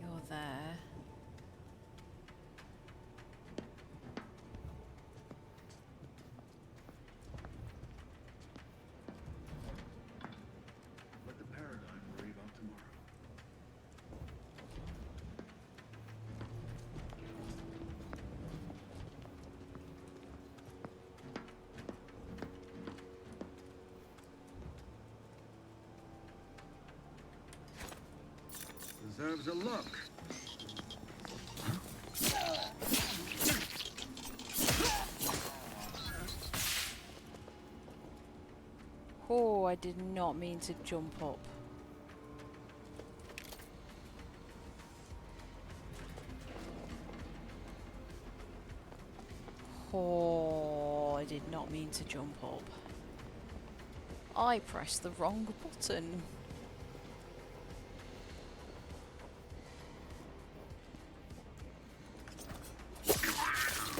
You're there. Let the paradigm worry about tomorrow. Deserves a look. Oh, I did not mean to jump up. Oh, I did not mean to jump up. I pressed the wrong button.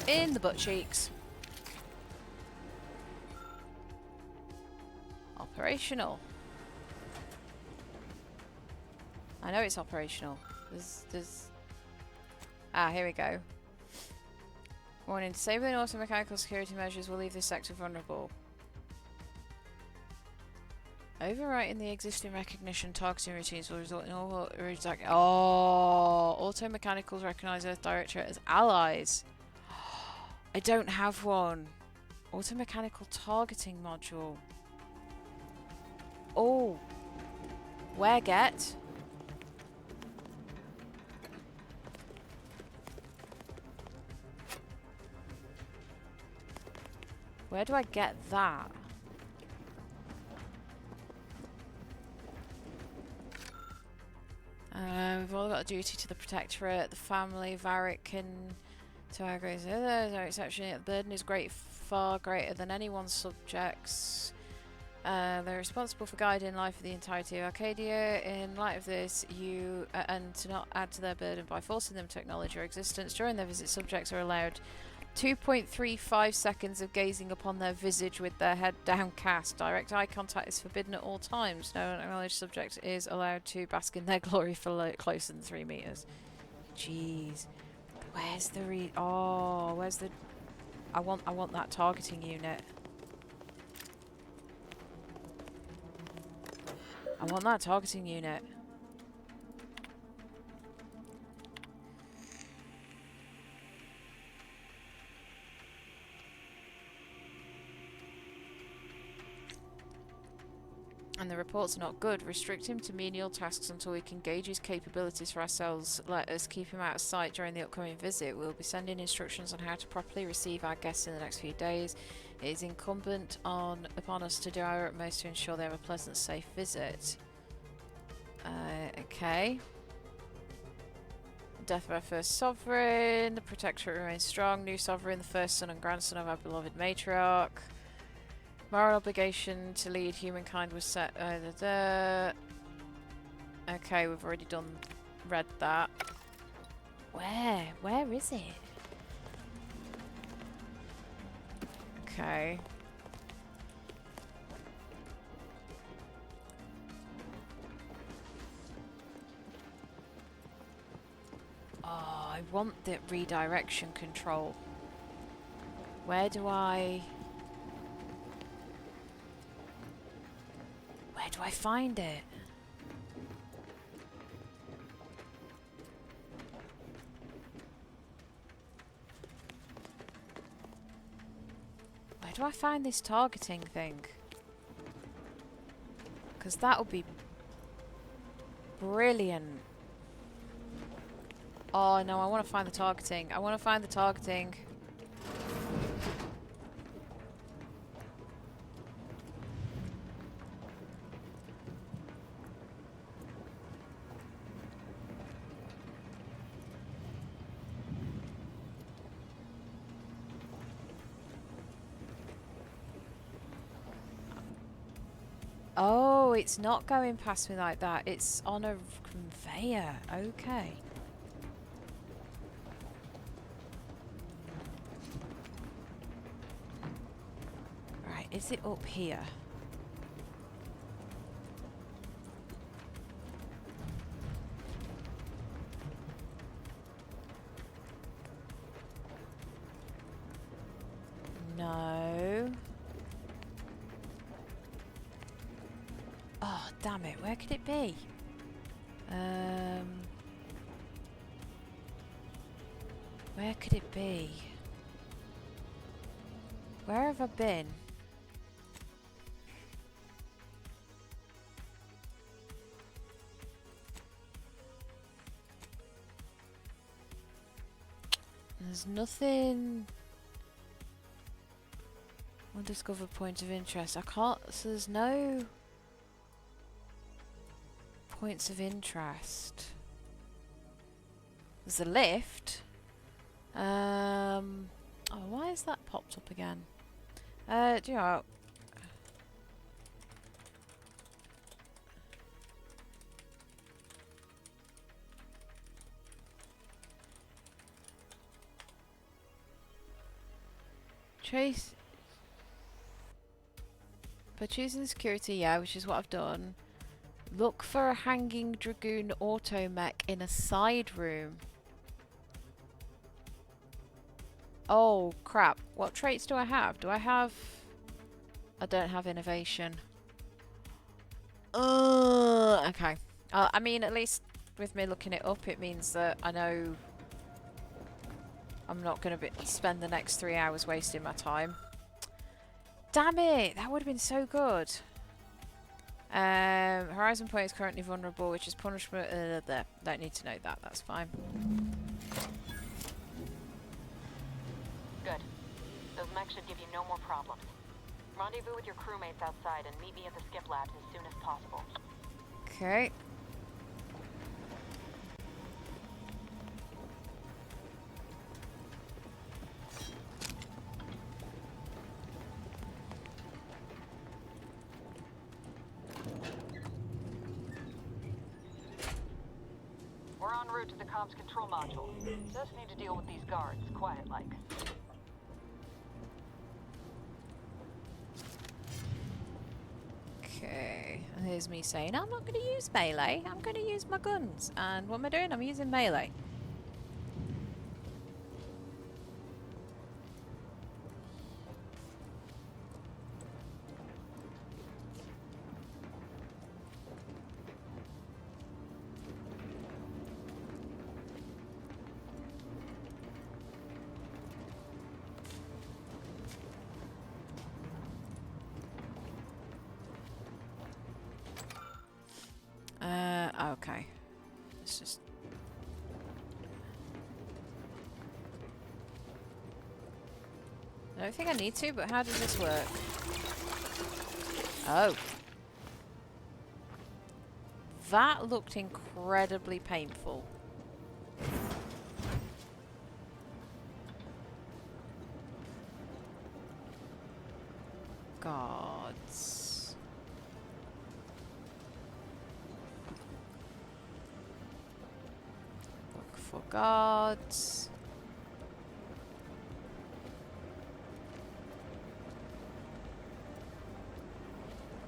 In the butt cheeks. Operational. I know it's operational. There's... Ah, here we go. Warning, disabling auto-mechanical security measures will leave this sector vulnerable. Overwriting the existing recognition targeting routines will result in all... auto-mechanicals recognize Earth Directorate as allies. I don't have one. Auto-mechanical targeting module. Oh. Where get? Where do I get that? We've all got a duty to the Protectorate, the family, Varric, and to our great no exception. The burden is far greater than anyone's subjects. They're responsible for guiding life of the entirety of Arcadia. In light of this, and to not add to their burden by forcing them to acknowledge your existence during their visit, subjects are allowed 2.35 seconds of gazing upon their visage with their head downcast. Direct eye contact is forbidden at all times. No unacknowledged subject is allowed to bask in their glory for closer than 3 meters. Jeez. Where's the where's the... I want that targeting unit. I want that targeting unit. And the reports are not good. Restrict him to menial tasks until we can gauge his capabilities for ourselves. Let us keep him out of sight during the upcoming visit. We'll be sending instructions on how to properly receive our guests in the next few days. It is incumbent upon us to do our utmost to ensure they have a pleasant, safe visit. Okay. Death of our first sovereign. The Protectorate remains strong. New sovereign, the first son and grandson of our beloved matriarch. Moral obligation to lead humankind was set. Okay, we've already read that. Where? Where is it? Okay. Oh, I want the redirection control. Where do I find it? Where do I find this targeting thing? Because that would be brilliant. Oh no, I want to find the targeting. I want to find the targeting. Oh, it's not going past me like that. It's on a conveyor. Okay. Right, is it up here? No. Oh, damn it. Where could it be? Where could it be? Where have I been? There's nothing... Undiscovered point of interest. I can't... So there's no... points of interest. There's a lift. Oh, why has that popped up again? Do you know... Trace... By choosing the security, yeah, which is what I've done. Look for a hanging dragoon automech in a side room. Oh crap, what traits do I have? I don't have innovation. Okay. I mean, at least with me looking it up, it means that I know I'm not going to spend the next 3 hours wasting my time. Damn it! That would have been so good. Horizon Point is currently vulnerable, which is punishment. Don't need to know that. That's fine. Good. Those mechs should give you no more problems. Rendezvous with your crewmates outside and meet me at the skip labs as soon as possible. Okay. We're en route to the comms control module. Just need to deal with these guards, quiet-like. Okay. And here's me saying, I'm not going to use melee. I'm going to use my guns. And what am I doing? I'm using melee. Okay. It's just... I don't think I need to, but how does this work? Oh. That looked incredibly painful. Gods. Look for gods.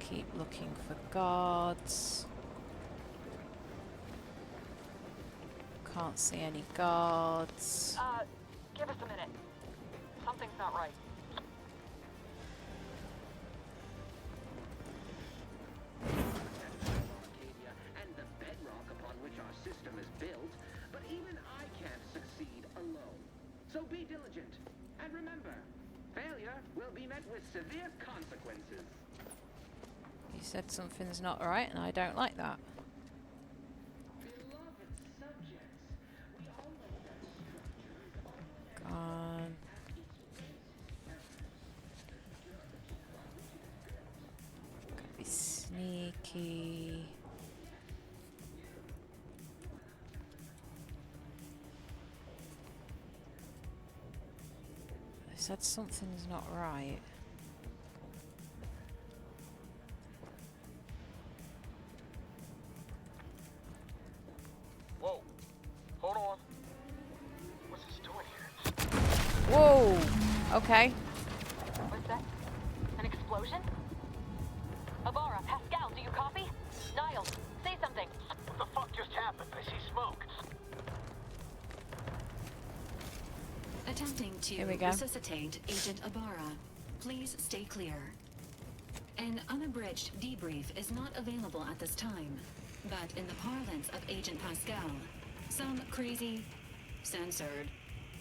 Keep looking for guards. Can't see any guards. Give us a minute. Something's not right. Arcadia and the bedrock upon which our system is built, but even I can't succeed alone. So be diligent, and remember, failure will be met with severe consequences. You said something's not right, and I don't like that. Beloved subjects, we all know that structure is only Gone. Gotta be sneaky. I said something's not right. Whoa. Hold on. What's this doing here? Whoa! Okay. What's that? An explosion? Avara, Pascal, do you copy? Niles, say something. What the fuck just happened? I see smoke. Attempting to Here we go. resuscitate Agent Ibarra. Please stay clear. An unabridged debrief is not available at this time, but in the parlance of Agent Pascal, some crazy, censored,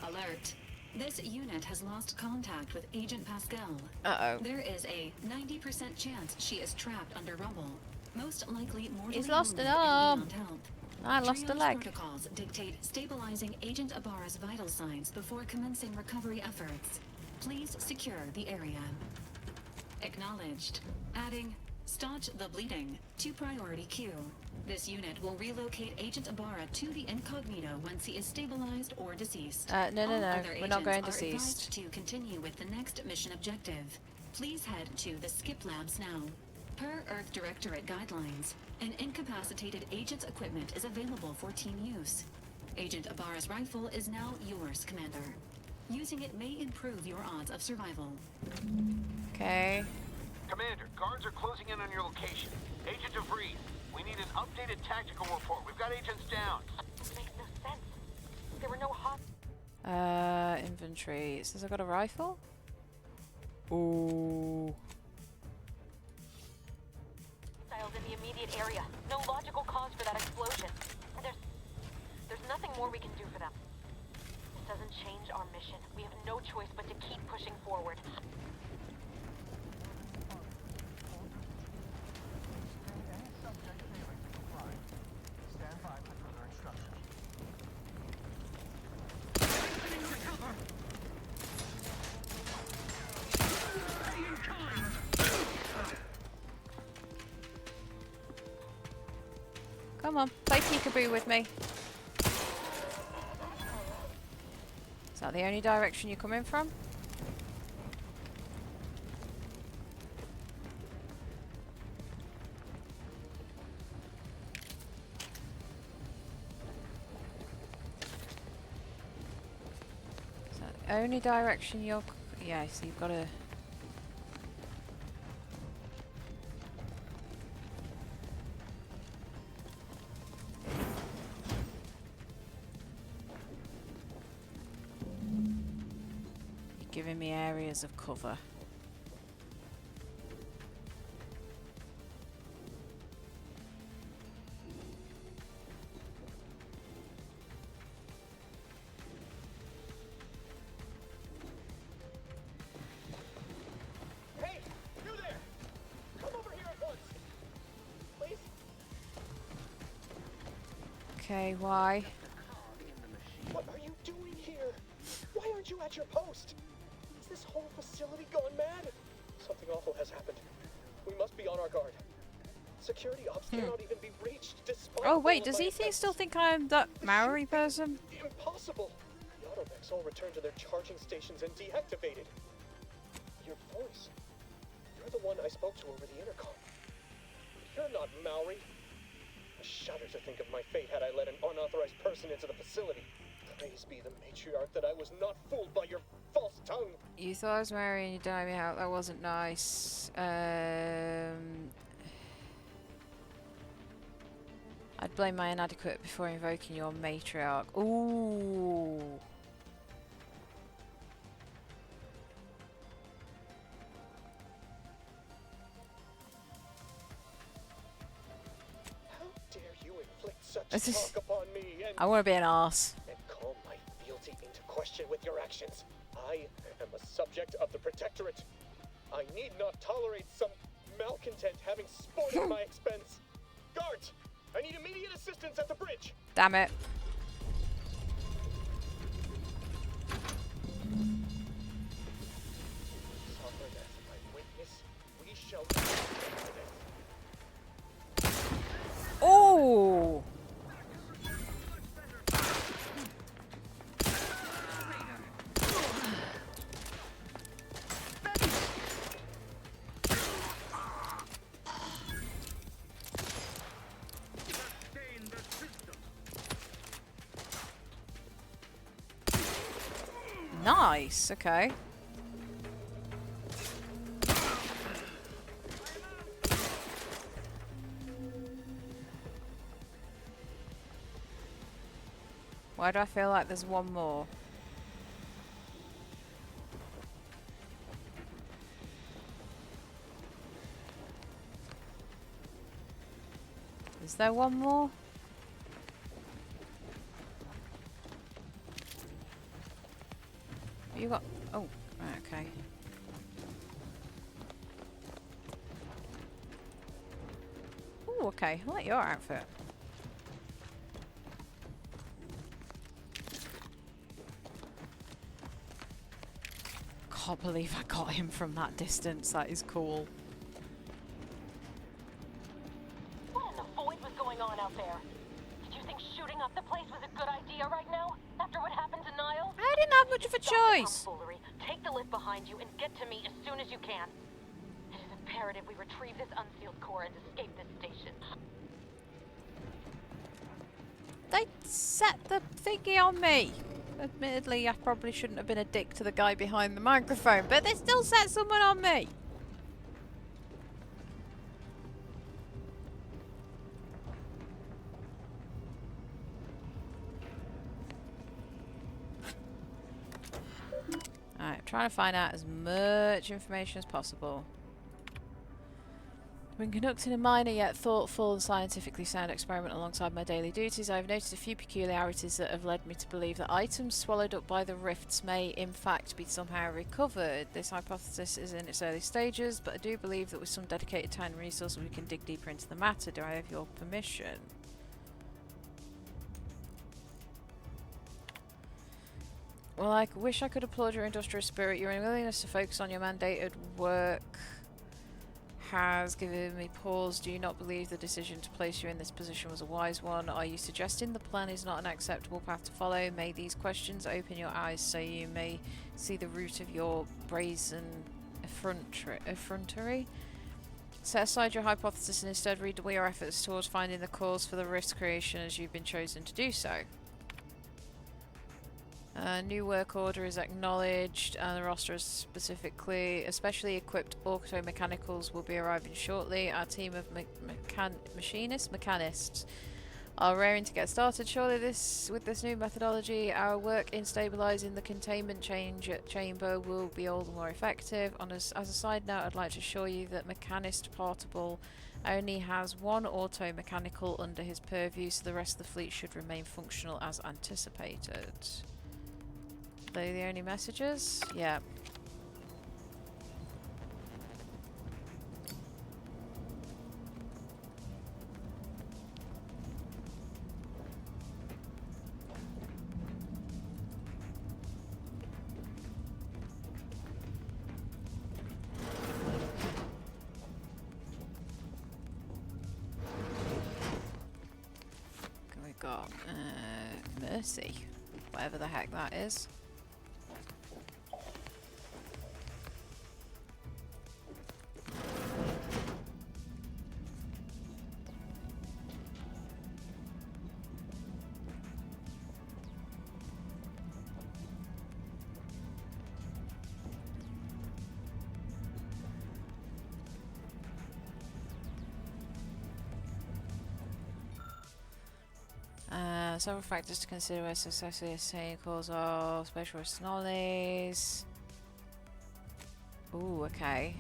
alert. This unit has lost contact with Agent Pascal. Uh-oh. There is a 90% chance she is trapped under rubble. Most likely mortally He's lost wounded an arm. and beyond help. I lost a Triage leg. protocols dictate stabilizing Agent Ibarra's vital signs before commencing recovery efforts. Please secure the area. Acknowledged. Adding, staunch the bleeding to priority queue. This unit will relocate Agent Ibarra to the incognito once he is stabilized or deceased. No, All other we're not going agents are deceased. advised to continue with the next mission objective. Please head to the skip labs now. Per Earth Directorate guidelines, an incapacitated agent's equipment is available for team use. Agent Ibarra's rifle is now yours, Commander. Using it may improve your odds of survival. Okay. Commander, guards are closing in on your location. Agent DeVries, We need an updated tactical report. We've got agents down. This makes no sense. There were no hot Inventory. It says I got a rifle? Ooh. hostiles in the immediate area. No logical cause for that explosion. There's nothing more we can do for them. This doesn't change our mission. We have no choice but to keep pushing forward. Come on, play peekaboo with me. Is that the only direction you're coming from? Is that the only direction you're... Yeah, so you've got to... Giving me areas of cover. Hey, you there! Come over here at once, please. Okay, why? What are you doing here? Why aren't you at your post? Is this whole facility gone mad? Something awful has happened. We must be on our guard. Security ops cannot even be reached despite... Oh wait, does he still think I'm that Maori person? Impossible! The automechs all returned to their charging stations and deactivated. Your voice. You're the one I spoke to over the intercom. You're not Maori. I shudder to think of my fate had I let an unauthorized person into the facility. Praise be the matriarch that I was not fooled by your false tongue. You thought I was Maori and you died me out. That wasn't nice. I'd blame my inadequate before invoking your matriarch. Ooh. How dare you inflict such talk upon me and... I want to be an arse. And call my fealty into question with your actions. I am a subject of the Protectorate. I need not tolerate some malcontent having sport at my expense. Guards, I need immediate assistance at the bridge. Damn it. Sovereign as my witness, we shall... Oh! Nice, okay. Why do I feel like there's one more? Is there one more? You got... Oh, right, okay. Oh, okay. I like your outfit. Can't believe I got him from that distance. That is cool. What in the void was going on out there? Did you think shooting up the place was a good idea right now? After what happened to Niles? I didn't have much of a choice. Tomfoolery. Take the lift behind you and get to me as soon as you can. It is imperative we retrieve this unsealed core and escape this station. They set the thingy on me. Admittedly, I probably shouldn't have been a dick to the guy behind the microphone, but they still set someone on me. trying to find out as much information as possible. When conducting a minor yet thoughtful and scientifically sound experiment alongside my daily duties, I have noticed a few peculiarities that have led me to believe that items swallowed up by the rifts may in fact be somehow recovered. This hypothesis is in its early stages, but I do believe that with some dedicated time and resources we can dig deeper into the matter. Do I have your permission? Well, I wish I could applaud your industrious spirit. Your willingness to focus on your mandated work has given me pause. Do you not believe the decision to place you in this position was a wise one? Are you suggesting the plan is not an acceptable path to follow? May these questions open your eyes so you may see the root of your brazen effrontery? Set aside your hypothesis and instead redouble your efforts towards finding the cause for the rift creation as you've been chosen to do so. New work order is acknowledged, and the roster is especially equipped auto-mechanicals will be arriving shortly. Our team of mechanists are raring to get started. Surely with this new methodology, our work in stabilizing the containment chamber will be all the more effective. As a side note, I'd like to assure you that Mechanist Portable only has one auto-mechanical under his purview, so the rest of the fleet should remain functional as anticipated. Are they the only messages? Yeah. We got Mercy, whatever the heck that is. Several factors to consider when successfully assessing cause of specialist anomalies. Ooh, okay.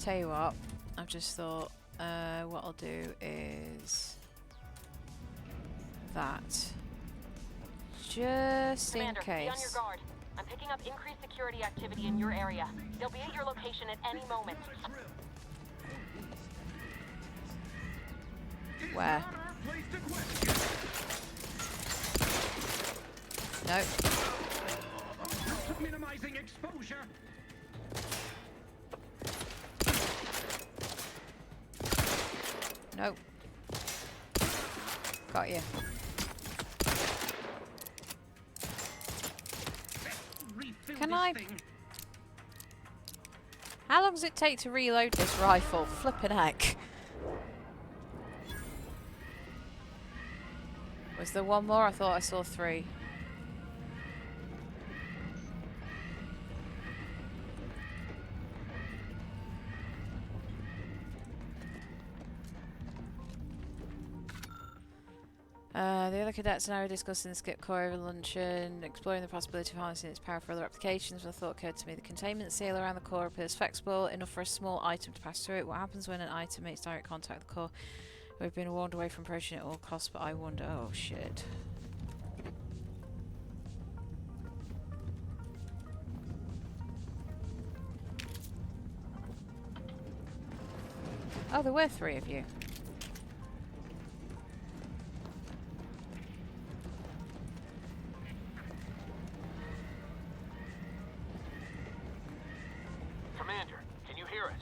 Tell you what, I've just thought what I'll do is that. Just Commander, in case. Be on your guard. I'm picking up increased security activity in your area. They'll be at your location at any moment. Where? No. Minimizing exposure. No. Got you. Can I? How long does it take to reload this rifle? Flippin' heck. Was there one more? I thought I saw 3. The other cadets and I were discussing the skip core over luncheon, exploring the possibility of harnessing its power for other applications. When a thought occurred to me, the containment seal around the core appears flexible enough for a small item to pass through it. What happens when an item makes direct contact with the core? We've been warned away from approaching it at all costs, but I wonder... Oh, shit. Oh, there were 3 of you. Commander, can you hear us?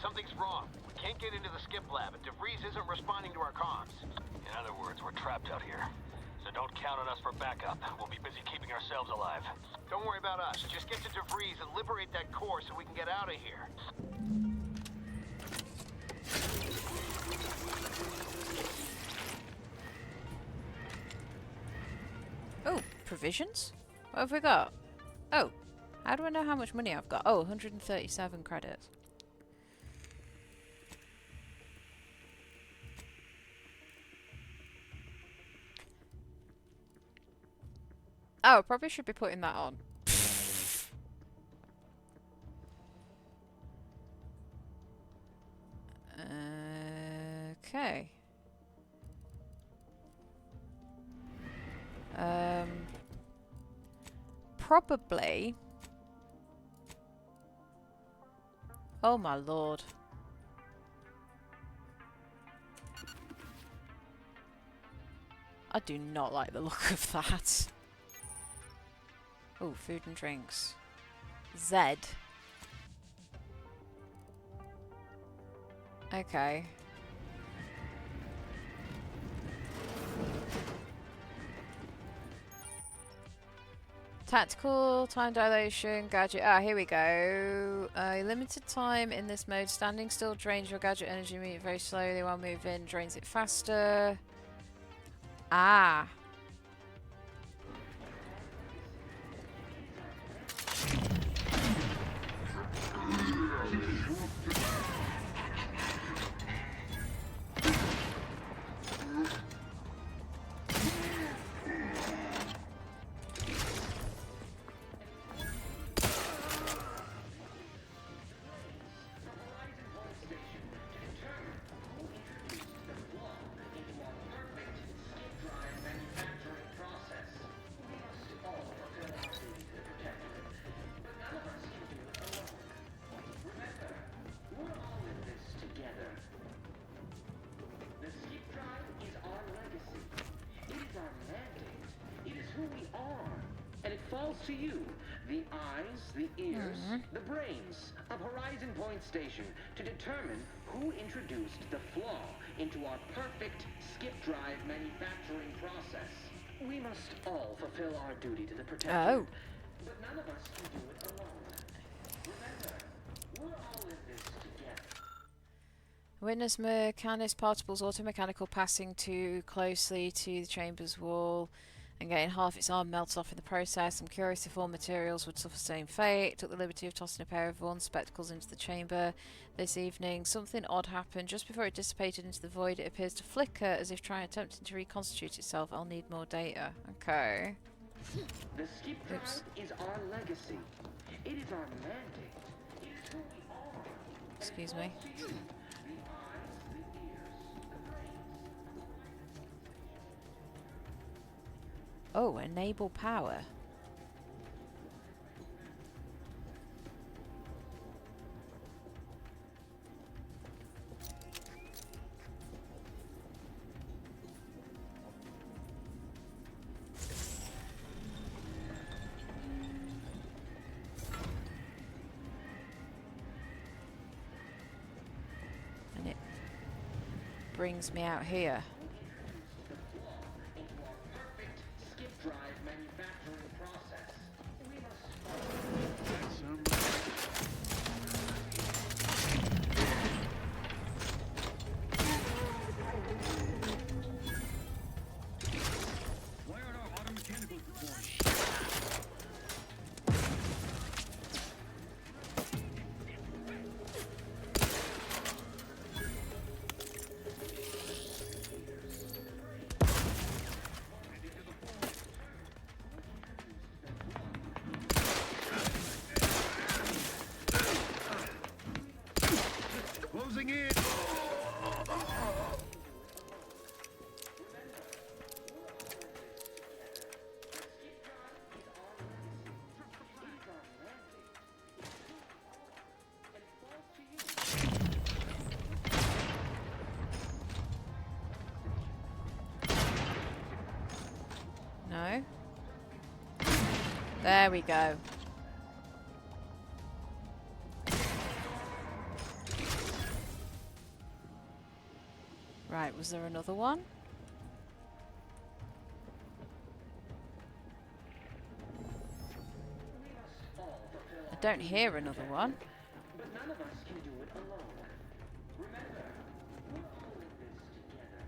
Something's wrong. We can't get into the skip lab, and DeVries isn't responding to our comms. In other words, we're trapped out here. So don't count on us for backup. We'll be busy keeping ourselves alive. Don't worry about us. Just get to DeVries and liberate that core so we can get out of here. Oh, provisions? What have we got? Oh, how do I know how much money I've got? Oh, 137 credits. Oh, I probably should be putting that on. Okay. Probably. Oh my lord. I do not like the look of that. Oh, food and drinks. Z. Okay. Tactical, time dilation, gadget. Ah, here we go. Limited time in this mode. Standing still drains your gadget energy moving very slowly while moving. Drains it faster. Ah. To you, the eyes, the ears, the brains of Horizon Point Station to determine who introduced the flaw into our perfect skip drive manufacturing process. We must all fulfill our duty to the Protectorate, but none of us can do it alone. Remember, we're all in this together. Witness mechanist particles automechanical passing too closely to the chamber's wall and getting half its arm melted off in the process. I'm curious if all materials would suffer the same fate. Took the liberty of tossing a pair of Vaughn's spectacles into the chamber this evening. Something odd happened. Just before it dissipated into the void, it appears to flicker as if attempting to reconstitute itself. I'll need more data. Okay. The skip drive is our legacy. It is our mandate. It is who we are. Excuse me. Oh, enable power. And it brings me out here. Closing in. No. There we go. Right, was there another one? I don't hear another one. But none of us can do it alone. Remember, we're all in this together.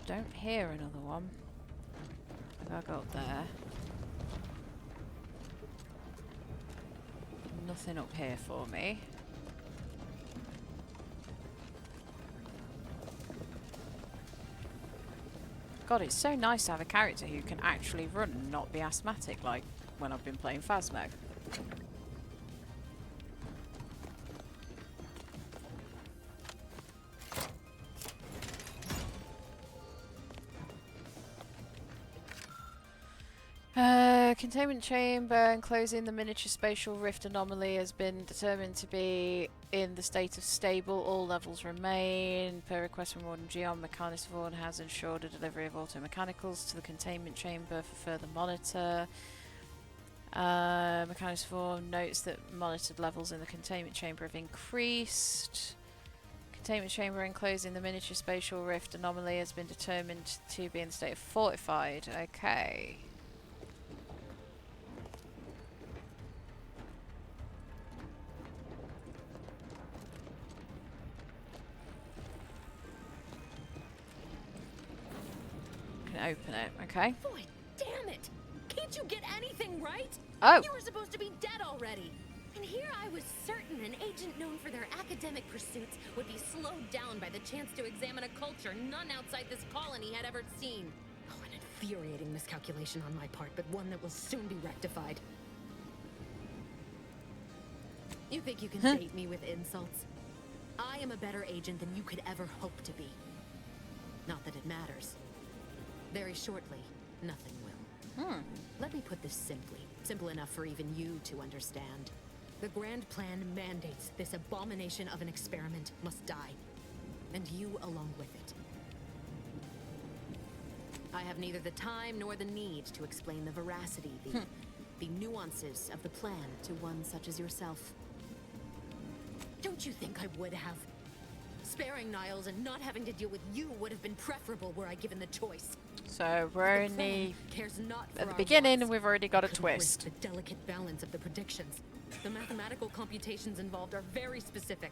don't hear another one. I gotta go up there. Nothing up here for me. God, it's so nice to have a character who can actually run and not be asthmatic like when I've been playing Phasmo. Containment chamber enclosing the miniature spatial rift anomaly has been determined to be in the state of stable. All levels remain. Per request from Warden Gion, Mechanist Vaughan has ensured a delivery of auto-mechanicals to the containment chamber for further monitor. Mechanist Vaughan notes that monitored levels in the containment chamber have increased. Containment chamber enclosing the miniature spatial rift anomaly has been determined to be in the state of fortified. Okay. Open it, okay. Boy, damn it! Can't you get anything right? Oh. You were supposed to be dead already. And here I was certain an agent known for their academic pursuits would be slowed down by the chance to examine a culture none outside this colony had ever seen. Oh, an infuriating miscalculation on my part, but one that will soon be rectified. You think you can bait me with insults? I am a better agent than you could ever hope to be. Not that it matters. Very shortly, nothing will. Let me put this simply. Simple enough for even you to understand. The grand plan mandates this abomination of an experiment must die. And you along with it. I have neither the time nor the need to explain the veracity, the nuances of the plan to one such as yourself. Don't you think I would have? Sparing Niles and not having to deal with you would have been preferable were I given the choice. So we're only cares not at for the our beginning wants. and we've already got a Couldn't twist. risk the delicate balance of the predictions. The mathematical computations involved are very specific.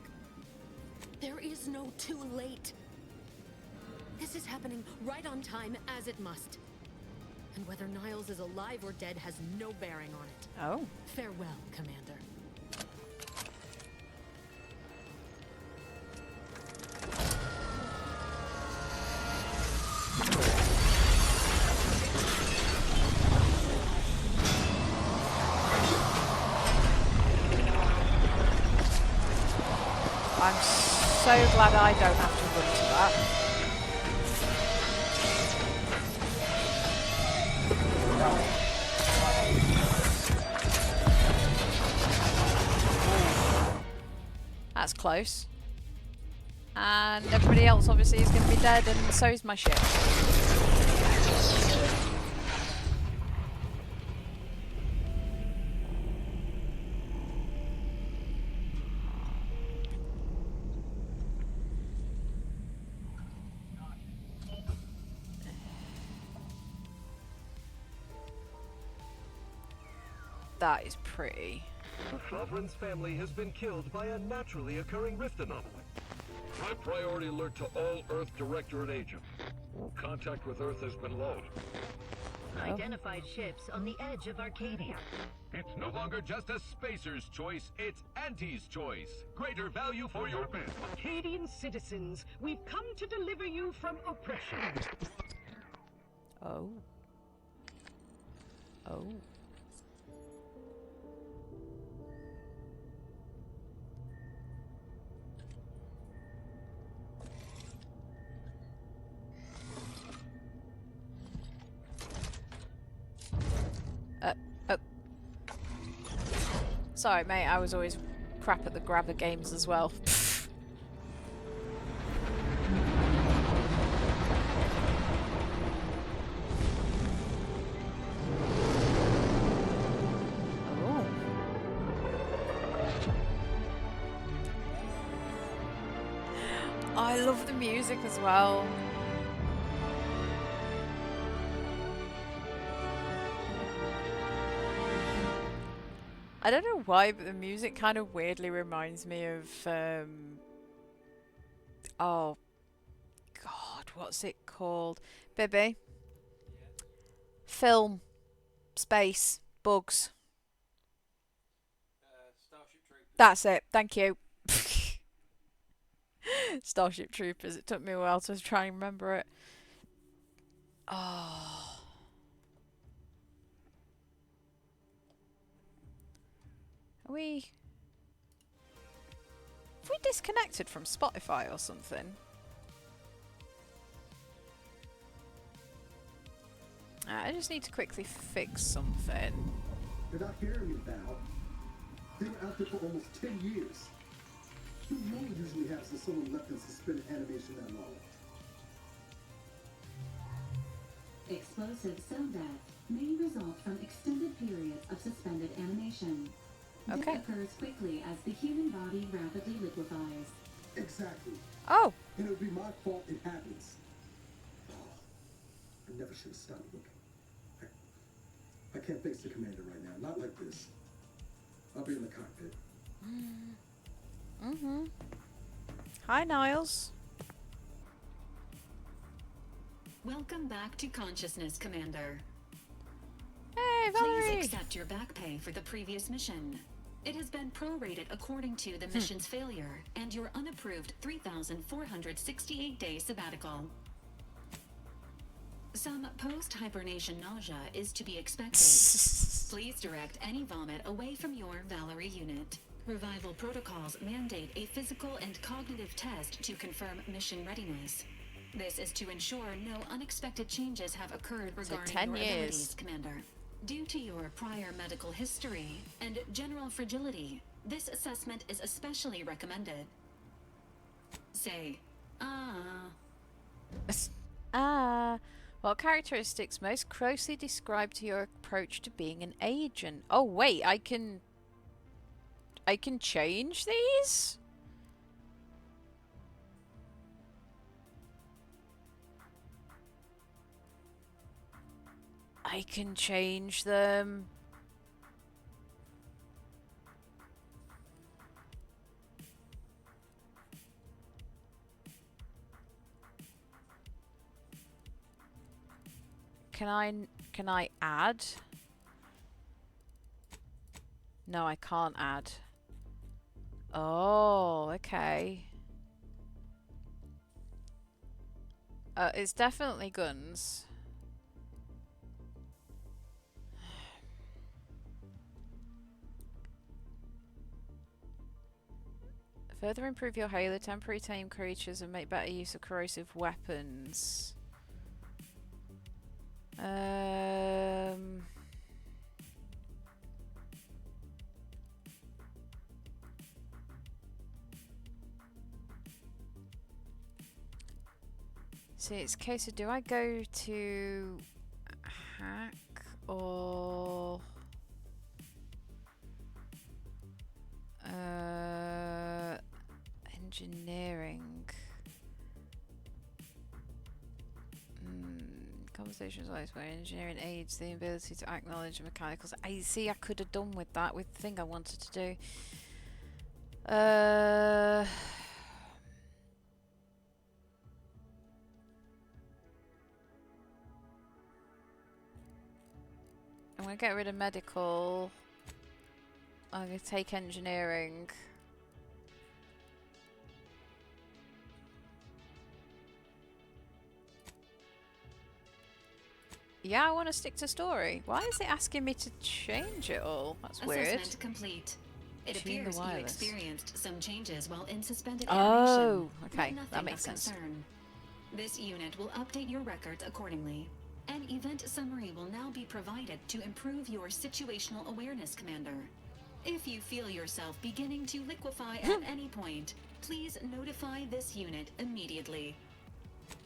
There is no too late. This is happening right on time as it must. And whether Niles is alive or dead has no bearing on it. Oh. Farewell, Commander. I'm so glad I don't have to run to that. That's close. And everybody else obviously is going to be dead, and so is my ship. That is pretty. The Sovereign's family has been killed by a naturally occurring rift anomaly. High priority alert to all Earth Directorate agents. Contact with Earth has been low. Identified ships on the edge of Arcadia. It's no longer just a spacer's choice, it's Auntie's choice. Greater value for your men. Arcadian citizens, we've come to deliver you from oppression. Oh. Oh. Oh. Sorry, mate, I was always crap at the grabber games as well. Oh. I love the music as well. I don't know why, but the music kind of weirdly reminds me of, oh, God, what's it called? Bibby. Film. Space. Bugs. That's it. Thank you. Starship Troopers. It took me a while to try and remember it. Oh. Are we... Have we disconnected from Spotify or something? I just need to quickly fix something. They're not hearing me, Val. They were out there for almost 10 years. Too long usually happens when someone left in suspended animation that long. Explosive cell death may result from extended periods of suspended animation. Okay. This occurs quickly as the human body rapidly liquefies. Exactly. Oh. And it would be my fault it happens. I never should have stopped looking. I can't face the commander right now. Not like this. I'll be in the cockpit. Mm-hmm. Hi, Niles. Welcome back to consciousness, Commander. Hey, Valerie! Please accept your back pay for the previous mission. It has been prorated according to the mission's failure and your unapproved 3,468-day sabbatical. Some post-hibernation nausea is to be expected. Please direct any vomit away from your Valerie unit. Revival protocols mandate a physical and cognitive test to confirm mission readiness. This is to ensure no unexpected changes have occurred regarding your abilities, Commander. Due to your prior medical history and general fragility, this assessment is especially recommended. Say, What characteristics most closely describe to your approach to being an agent? Oh wait, I can change these? I can change them. Can I add? No, I can't add. Oh, okay. It's definitely guns. Further improve your halo, temporary tame creatures, and make better use of corrosive weapons. See, it's a case of do I go to hack or engineering? Conversations like where engineering aids the ability to acknowledge mechanicals. I see. I could have done with that with the thing I wanted to do. I'm gonna get rid of medical. I'm gonna take engineering. Yeah, I want to stick to story. Why is it asking me to change it all? That's weird. Assessment complete. It appears you experienced some changes while in suspended animation. Oh, okay. But That makes sense. Concern. This unit will update your records accordingly. An event summary will now be provided to improve your situational awareness, Commander. If you feel yourself beginning to liquefy at any point, please notify this unit immediately.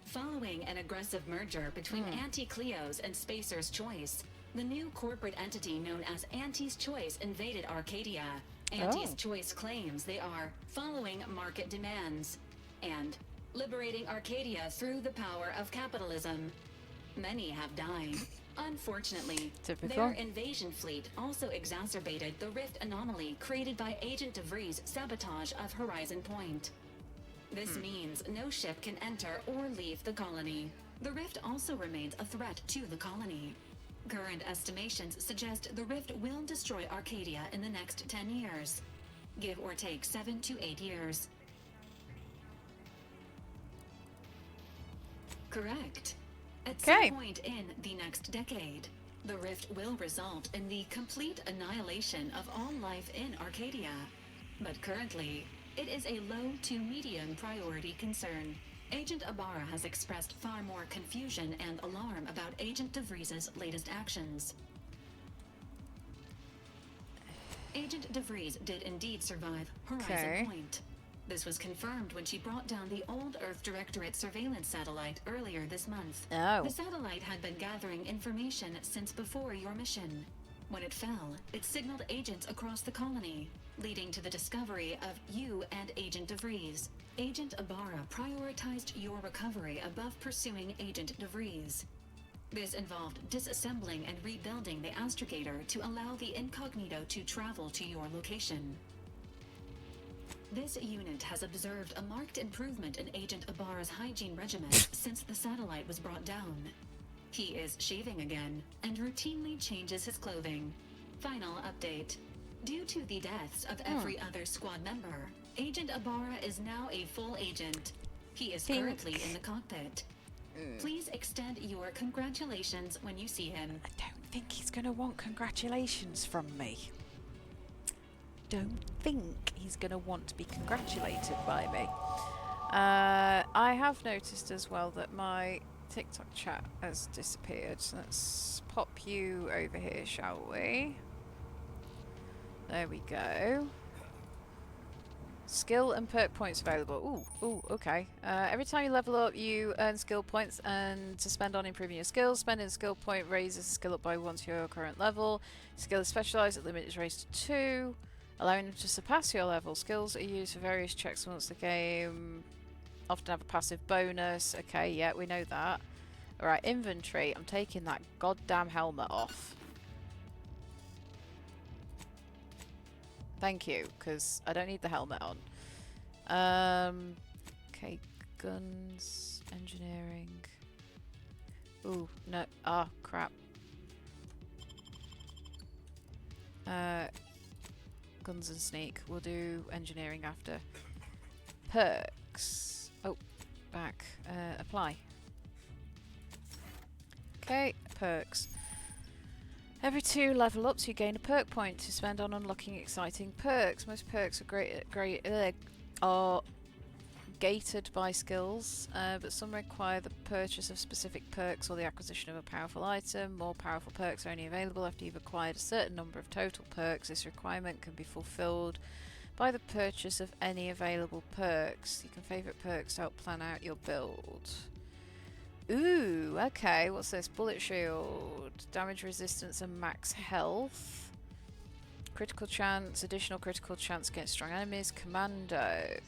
Following an aggressive merger between Auntie Cleo's and Spacer's Choice, the new corporate entity known as Auntie's Choice invaded Arcadia. Auntie's Choice claims they are following market demands and liberating Arcadia through the power of capitalism. Many have died. Unfortunately, their invasion fleet also exacerbated the rift anomaly created by Agent DeVries' sabotage of Horizon Point. This means no ship can enter or leave the colony. The rift also remains a threat to the colony. Current estimations suggest the rift will destroy Arcadia in the next 10 years. Give or take 7 to 8 years. Correct. At some point in the next decade, the rift will result in the complete annihilation of all life in Arcadia. But currently, it is a low to medium priority concern. Agent Ibarra has expressed far more confusion and alarm about Agent DeVries' latest actions. Agent DeVries did indeed survive Horizon Point. This was confirmed when she brought down the old Earth Directorate surveillance satellite earlier this month. The satellite had been gathering information since before your mission. When it fell, it signaled agents across the colony, leading to the discovery of you and Agent DeVries. Agent Ibarra prioritized your recovery above pursuing Agent DeVries. This involved disassembling and rebuilding the astrogator to allow the incognito to travel to your location. This unit has observed a marked improvement in Agent Ibarra's hygiene regimen since the satellite was brought down. He is shaving again and routinely changes his clothing. Final update. Due to the deaths of every other squad member, Agent Ibarra is now a full agent. He is currently in the cockpit. Please extend your congratulations when you see him. I don't think he's going to want congratulations from me. Don't think he's going to want to be congratulated by me. I have noticed as well that my TikTok chat has disappeared. So let's pop you over here, shall we? There we go. Skill and perk points available. Ooh, okay. Every time you level up, you earn skill points, and to spend on improving your skills, spending a skill point raises the skill up by 1 to your current level. Skill is specialized, the limit is raised to 2, allowing them to surpass your level. Skills are used for various checks once the game, often have a passive bonus. Okay, yeah, we know that. Alright, inventory. I'm taking that goddamn helmet off. Thank you, because I don't need the helmet on. Okay, guns, engineering. Ooh, no. Ah, crap. Guns and sneak. We'll do engineering after. Perks. Oh, back. Apply. Okay, perks. Every 2 level ups, you gain a perk point to spend on unlocking exciting perks. Most perks are gated by skills, but some require the purchase of specific perks or the acquisition of a powerful item. More powerful perks are only available after you've acquired a certain number of total perks. This requirement can be fulfilled by the purchase of any available perks. You can favourite perks to help plan out your build. Ooh, okay, what's this? Bullet shield, damage resistance and max health. Critical chance, additional critical chance against strong enemies. Commando.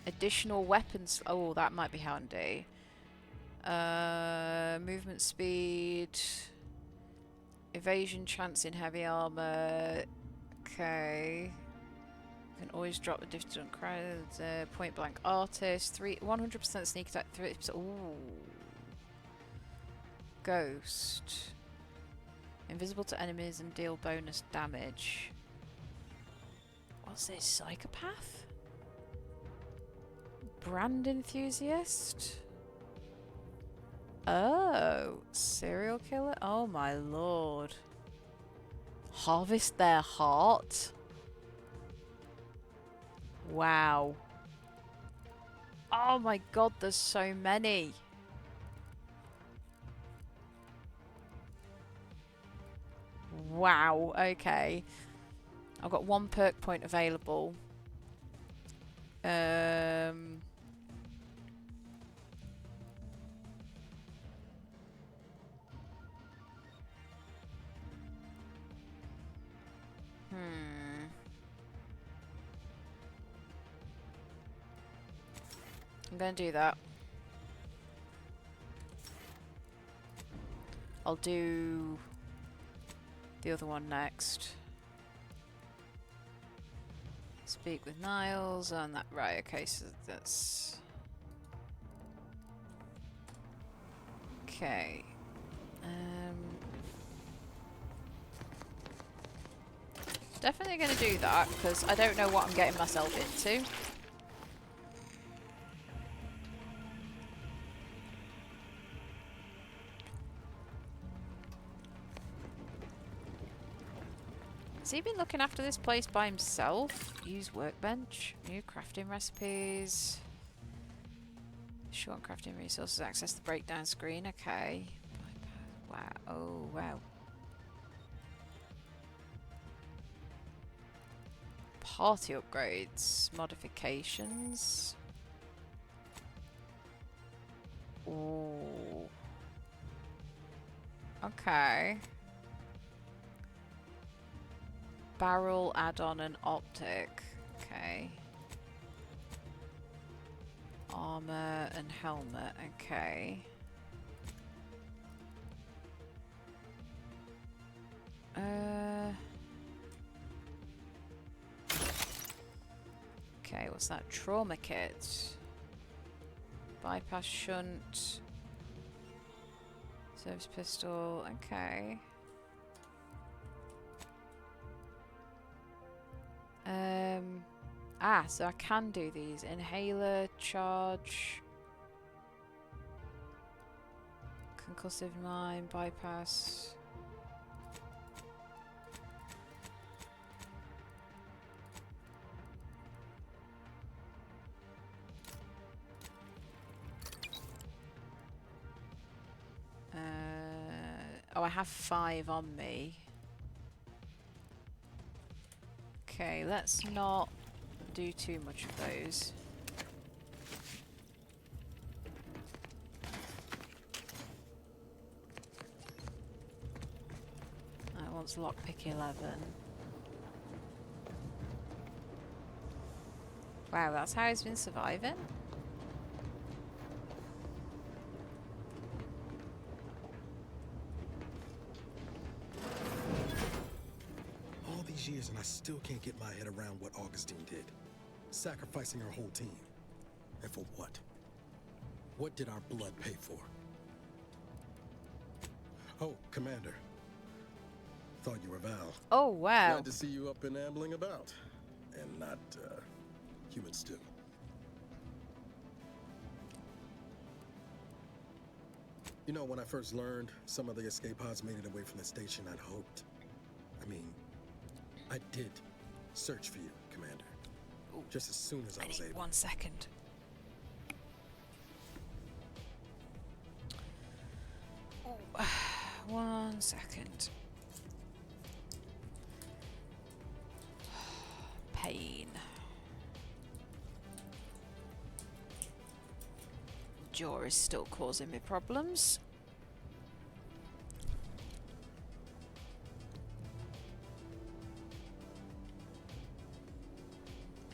Additional weapons. Oh, that might be handy. Movement speed. Evasion chance in heavy armor. Okay. Can always drop the different crowds. Point blank artist. 100% sneak attack. 3%. Ooh. Ghost. Invisible to enemies and deal bonus damage. What's this? Psychopath? Brand enthusiast? Oh, serial killer? Oh my lord. Harvest their heart? Wow. Oh my god, there's so many. Wow, okay. I've got 1 perk point available. I'm gonna do that. I'll do the other one next. It's Speak with Niles on that. Right, okay, so that's... Okay. Definitely going to do that, because I don't know what I'm getting myself into. Has he been looking after this place by himself? Use workbench. New crafting recipes. Short crafting resources. Access the breakdown screen. Okay. Wow. Oh, wow. Party upgrades. Modifications. Ooh. Okay. Barrel add-on and optic. Okay. Armor and helmet. Okay. Okay, what's that? Trauma kit. Bypass shunt. Service pistol. Okay. So I can do these. Inhaler, charge, concussive mine, bypass. Oh, I have 5 on me. Okay, let's not do too much of those. I want lockpick 11. Wow, that's how he's been surviving? All these years and I still can't get my head around what Augustine did. Sacrificing her whole team. And for what? What did our blood pay for? Oh, Commander. Thought you were Val. Oh, wow. Glad to see you up and ambling about. And not, human stew. You know, when I first learned some of the escape pods made it away from the station, I'd hoped. I mean, I did search for you, Commander. Ooh, just as soon as I was able. 1 second. Ooh, 1 second. Pain. Jaw is still causing me problems.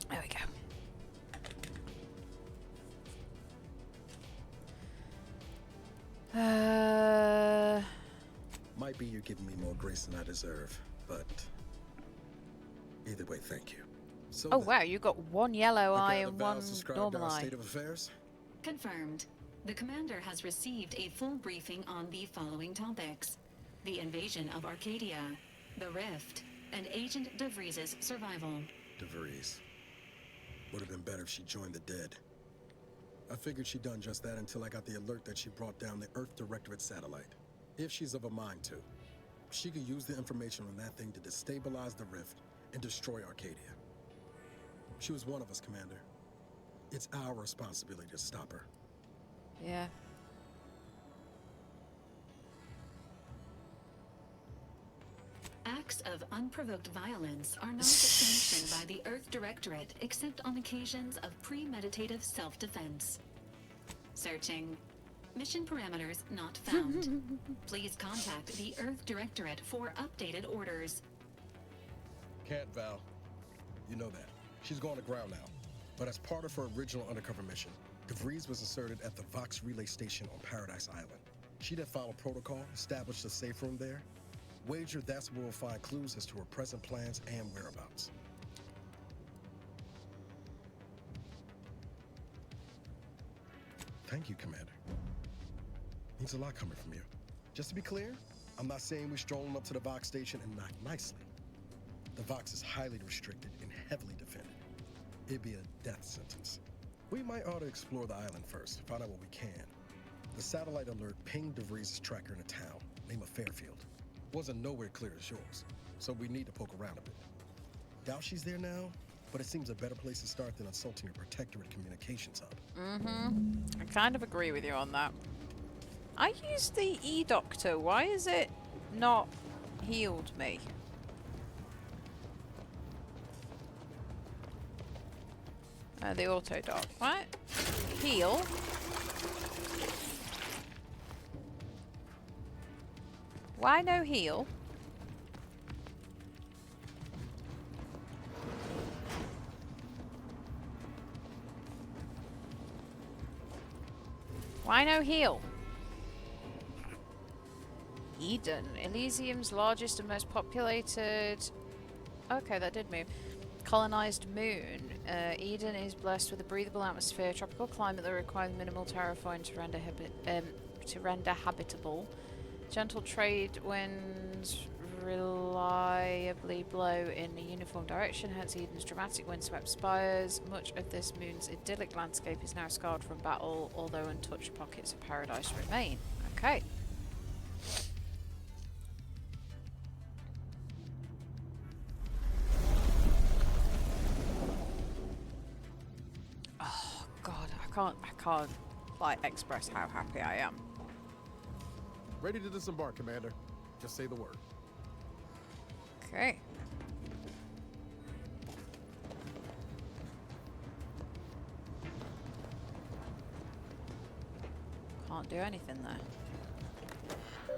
There we go. Might be you're giving me more grace than I deserve, but either way, thank you. So oh wow, you got 1 yellow eye and 1 normal eye. State of affairs? Confirmed. The commander has received a full briefing on the following topics: the invasion of Arcadia, the Rift, and Agent DeVries' survival. DeVries. Would have been better if she joined the dead. I figured she'd done just that until I got the alert that she brought down the Earth Directorate satellite. If she's of a mind to, she could use the information on that thing to destabilize the Rift and destroy Arcadia. She was one of us, Commander. It's our responsibility to stop her. Yeah. Acts of unprovoked violence are not sanctioned by the Earth Directorate except on occasions of premeditative self-defense. Searching. Mission parameters not found. Please contact the Earth Directorate for updated orders. Can't, Val. You know that. She's going to ground now. But as part of her original undercover mission, DeVries was inserted at the Vox Relay Station on Paradise Island. She'd have followed protocol, established a safe room there. Wager that's where we'll find clues as to her present plans and whereabouts. Thank you, Commander. Means a lot coming from you. Just to be clear, I'm not saying we're strolling up to the Vox station and knock nicely. The Vox is highly restricted and heavily defended. It'd be a death sentence. We might ought to explore the island first, find out what we can. The satellite alert pinged DeVries' tracker in a town, named Fairfield. Wasn't nowhere clear as yours, so we need to poke around a bit. Doubt she's there now, but it seems a better place to start than assaulting your Protectorate communications hub. I kind of agree with you on that. I used the E-Doctor. Why is it not healed me? The auto-doc. What? Heal? Why no heal? Why no heal? Eden, Elysium's largest and most populated... Okay, that did move. Colonized moon. Eden is blessed with a breathable atmosphere, tropical climate that requires minimal terraforming to render habitable. Gentle trade winds reliably blow in a uniform direction, hence Eden's dramatic windswept spires. Much of this moon's idyllic landscape is now scarred from battle, although untouched pockets of paradise remain. Okay. Oh god, I can't like express how happy I am. Ready to disembark, Commander. Just say the word. Okay. Can't do anything there.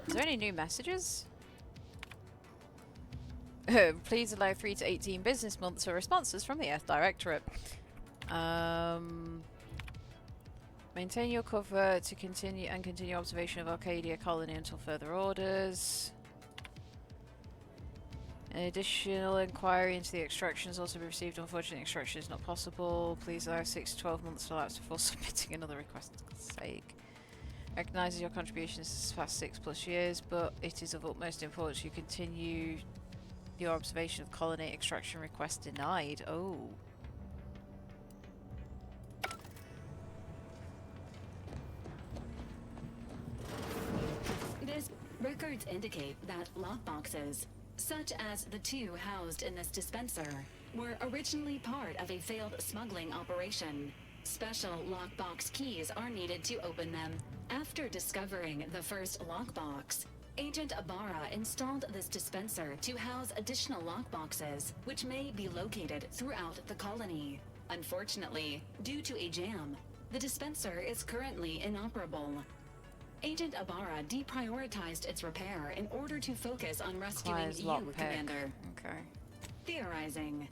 Is there any new messages? Please allow 3 to 18 business months for responses from the Earth Directorate. Maintain your cover to continue observation of Arcadia colony until further orders. An additional inquiry into the extraction has also been received. Unfortunately, extraction is not possible. Please allow 6 to 12 months to elapse before submitting another request, for God's sake. Recognises your contributions this past 6+ years, but it is of utmost importance you continue your observation of colony extraction request denied. Oh. Records indicate that lockboxes, such as the 2 housed in this dispenser, were originally part of a failed smuggling operation. Special lockbox keys are needed to open them. After discovering the first lockbox, Agent Ibarra installed this dispenser to house additional lockboxes, which may be located throughout the colony. Unfortunately, due to a jam, the dispenser is currently inoperable. Agent Ibarra deprioritized its repair in order to focus on rescuing you, Commander. Okay. Theorizing.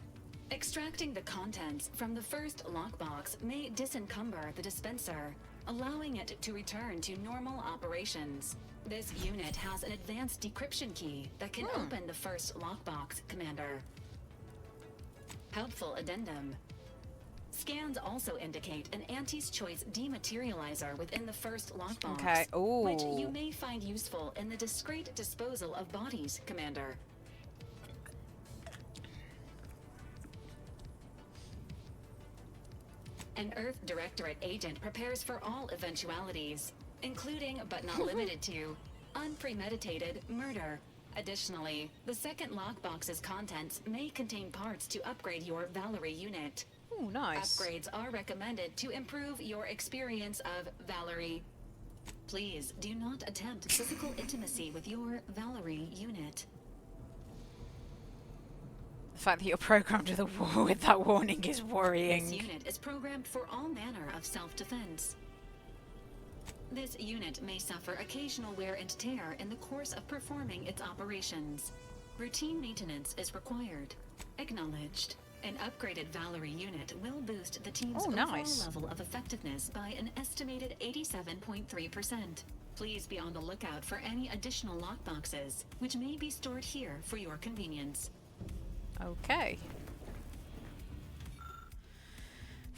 Extracting the contents from the first lockbox may disencumber the dispenser, allowing it to return to normal operations. This unit has an advanced decryption key that can open the first lockbox, Commander. Helpful addendum. Scans also indicate an Auntie's Choice dematerializer within the first lockbox, which you may find useful in the discreet disposal of bodies, Commander. An Earth Directorate agent prepares for all eventualities, including but not limited to unpremeditated murder. Additionally, the second lockbox's contents may contain parts to upgrade your Valerie unit. Ooh, nice. Upgrades are recommended to improve your experience of Valerie. Please do not attempt physical intimacy with your Valerie unit. The fact that you're programmed with that warning is worrying. This unit is programmed for all manner of self-defense. This unit may suffer occasional wear and tear in the course of performing its operations. Routine maintenance is required. Acknowledged. An upgraded Valerie unit will boost the team's overall level of effectiveness by an estimated 87.3%. Please be on the lookout for any additional lockboxes, which may be stored here for your convenience. Okay.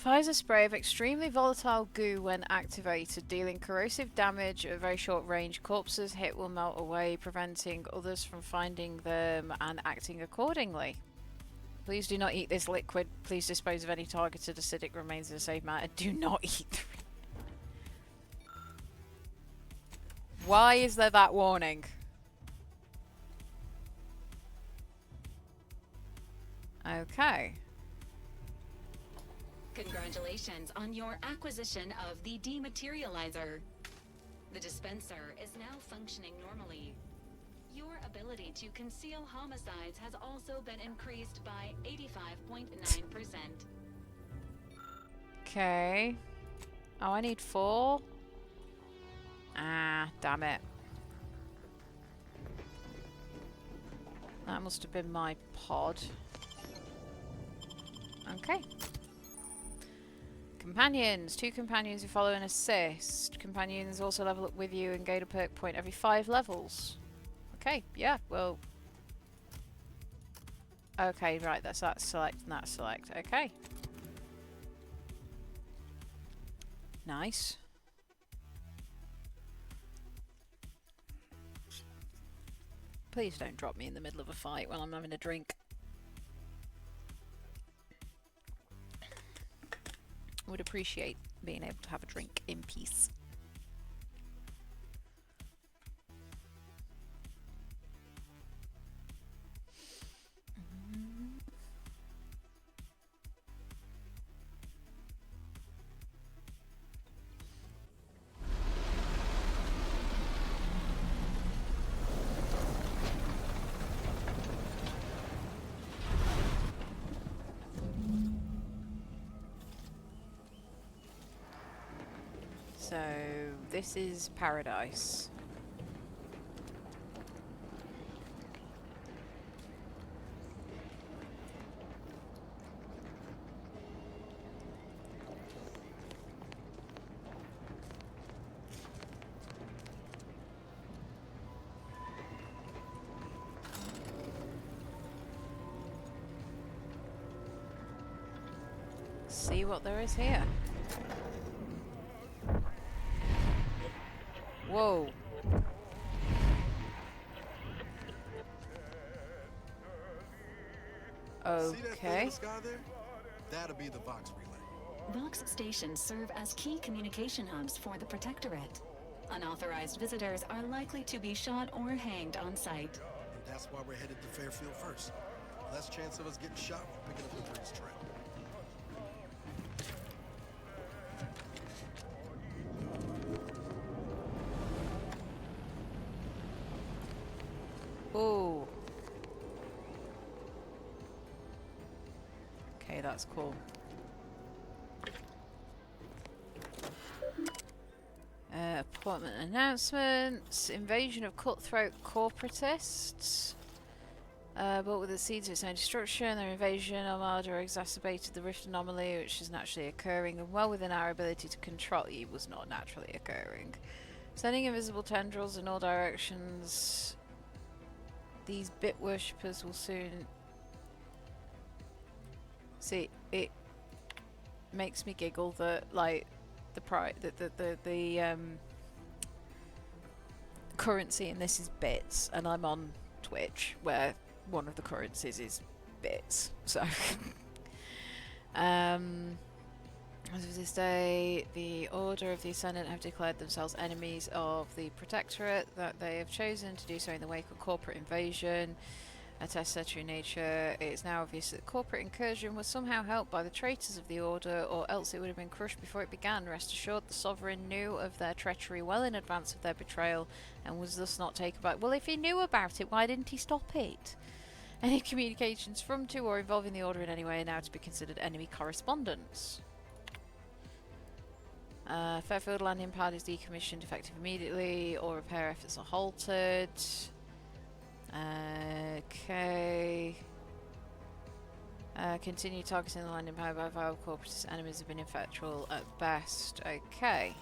Fires a spray of extremely volatile goo when activated, dealing corrosive damage at very short range. Corpses hit will melt away, preventing others from finding them and acting accordingly. Please do not eat this liquid. Please dispose of any targeted acidic remains in a safe manner. Do not eat the... Why is there that warning? Okay. Congratulations on your acquisition of the dematerializer. The dispenser is now functioning normally. Your ability to conceal homicides has also been increased by 85.9%. Okay. Oh, I need 4. Ah, damn it. That must have been my pod. Okay. Companions. 2 companions who follow and assist. Companions also level up with you and gain a perk point every 5 levels. Okay, yeah, well... Okay, right, that's that select and that select. Okay. Nice. Please don't drop me in the middle of a fight while I'm having a drink. I would appreciate being able to have a drink in peace. So, this is paradise. See what there is here. Whoa. Okay. See that thing in the sky there? That'll be the Vox relay. Vox stations serve as key communication hubs for the Protectorate. Unauthorized visitors are likely to be shot or hanged on sight. And that's why we're headed to Fairfield first. Less chance of us getting shot when picking up the Breeze trail. Oh. Okay, that's cool. Appointment announcements. Invasion of cutthroat corporatists. But with the seeds of its own destruction, their invasion armada exacerbated the rift anomaly, which is naturally occurring and well within our ability to control. It was not naturally occurring. Sending invisible tendrils in all directions. These bit worshippers will soon... See, it makes me giggle that, like, the currency in this is bits, and I'm on Twitch, where one of the currencies is bits, so... As of this day, the Order of the Ascendant have declared themselves enemies of the Protectorate, that they have chosen to do so in the wake of corporate invasion. Attests their true nature. It is now obvious that corporate incursion was somehow helped by the traitors of the Order, or else it would have been crushed before it began. Rest assured, the Sovereign knew of their treachery well in advance of their betrayal, and was thus not taken back. Well, if he knew about it, why didn't he stop it? Any communications from, to, or involving the Order in any way are now to be considered enemy correspondence. Fairfield landing pad is decommissioned effective immediately. All repair efforts are halted. Okay. Continue targeting the landing pad by vile corporate enemies have been effectual at best. Okay.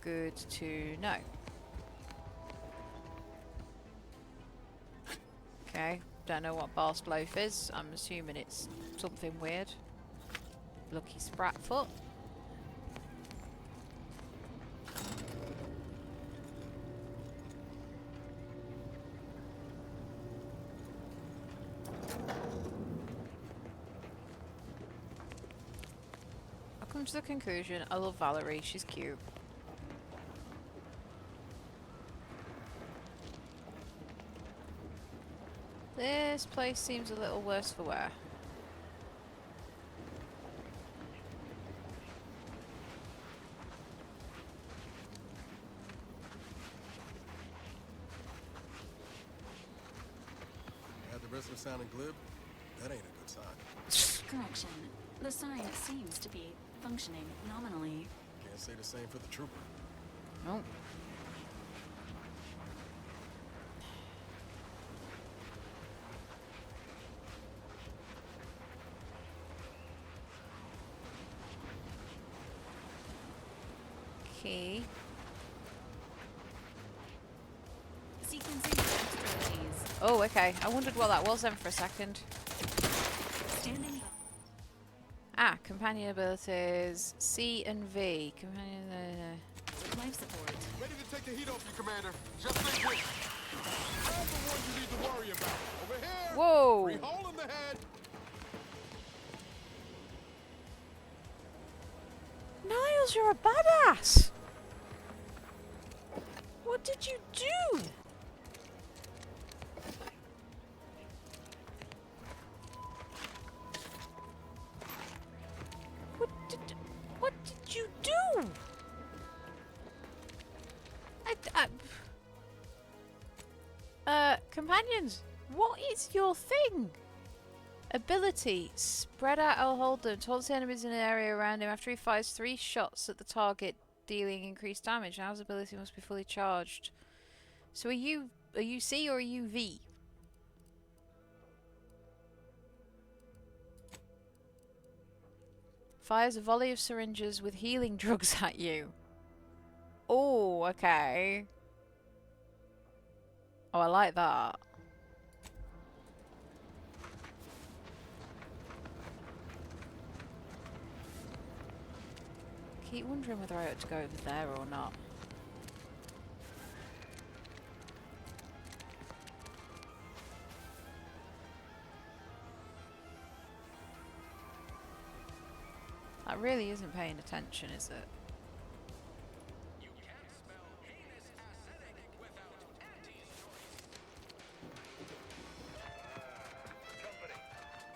Good to know. Okay. Don't know what Bar's loaf is. I'm assuming it's something weird. Lucky Spratfoot. I've come to the conclusion I love Valerie. She's cute. This place seems a little worse for wear. At the risk of sounding glib, that ain't a good sign. Correction. The sign seems to be functioning nominally. Can't say the same for the trooper. Nope. Okay. Sequencing expertise. Oh, okay. I wondered what that was then for a second. Standing. Ah, companion abilities C and V. Companion. Life support. Ready to take the heat off you, Commander. Just think which. I'm the one you need to worry about. Over here. Whoa. Free hole in the head. Niles, you're a badass. What did you do? What did you do? Companions, what is your thing? Ability, spread out or hold them, taunts the enemies in an area around him after he fires 3 shots at the target, dealing increased damage. Now his ability must be fully charged. So are you C or are you V? Fires a volley of syringes with healing drugs at you. Oh, okay. Oh, I like that. Keep wondering whether I ought to go over there or not. That really isn't paying attention, is it? You can't spell heinous aesthetic without Auntie's choice. Company.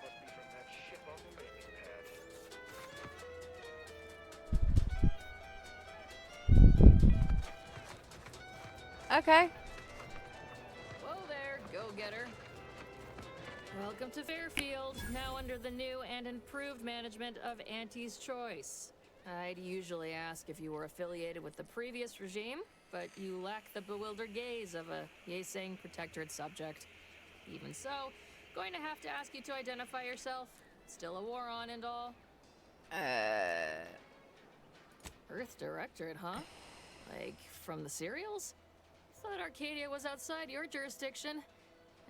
Must be from that ship on the landing pad. Okay. Whoa there, go-getter. Welcome to Fairfield, now under the new and improved management of Auntie's Choice. I'd usually ask if you were affiliated with the previous regime, but you lack the bewildered gaze of a yay-saying protectorate subject. Even so, going to have to ask you to identify yourself. Still a war on and all. Earth Directorate, huh? Like, from the serials? Thought Arcadia was outside your jurisdiction.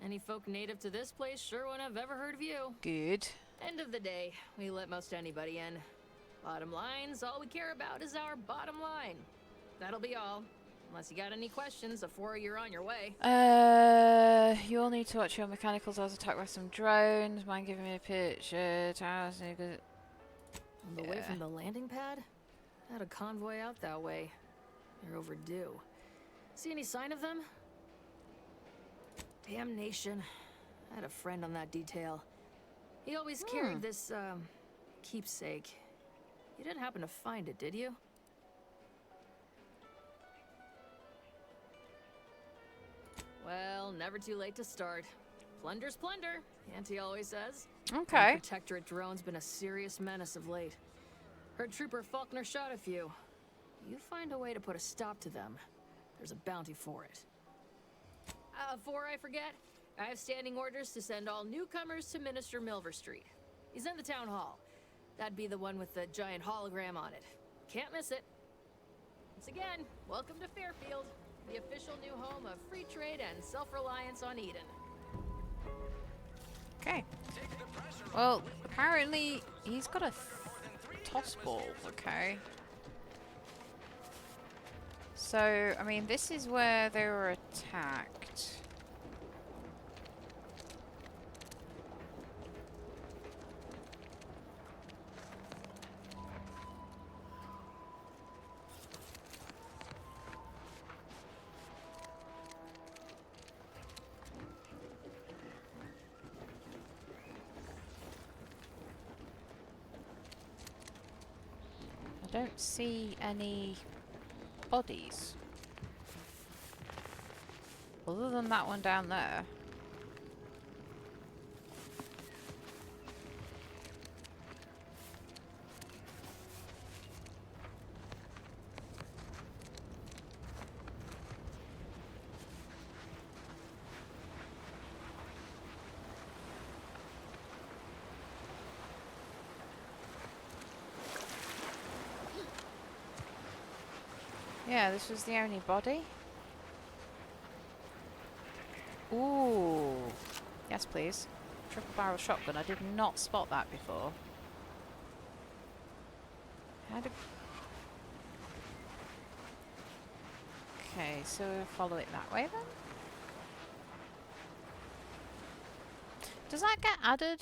Any folk native to this place sure wouldn't have ever heard of you. Good. End of the day, we let most anybody in. Bottom line's all we care about is our bottom line. That'll be all. Unless you got any questions before you're on your way. You'll need to watch your mechanicals. I was attacked by some drones. Mind giving me a picture? On the way from the landing pad? Had a convoy out that way. They're overdue. See any sign of them? Damnation. I had a friend on that detail. He always carried this, keepsake. You didn't happen to find it, did you? Well, never too late to start. Plunder's plunder, Auntie always says. Okay. And Protectorate drone's been a serious menace of late. Heard Trooper Faulkner shot a few. You find a way to put a stop to them, there's a bounty for it. Before I forget, I have standing orders to send all newcomers to Minister Milver Street. He's in the town hall. That'd be the one with the giant hologram on it. Can't miss it. Once again, welcome to Fairfield, the official new home of free trade and self-reliance on Eden. Okay. Well, apparently he's got a toss ball, okay. So, I mean, this is where they were attacked. I don't see any bodies. Other than that one down there. Yeah, this was the only body. Ooh. Yes, please. Triple barrel shotgun. I did not spot that before. How did... Okay, so we'll follow it that way then? Does that get added?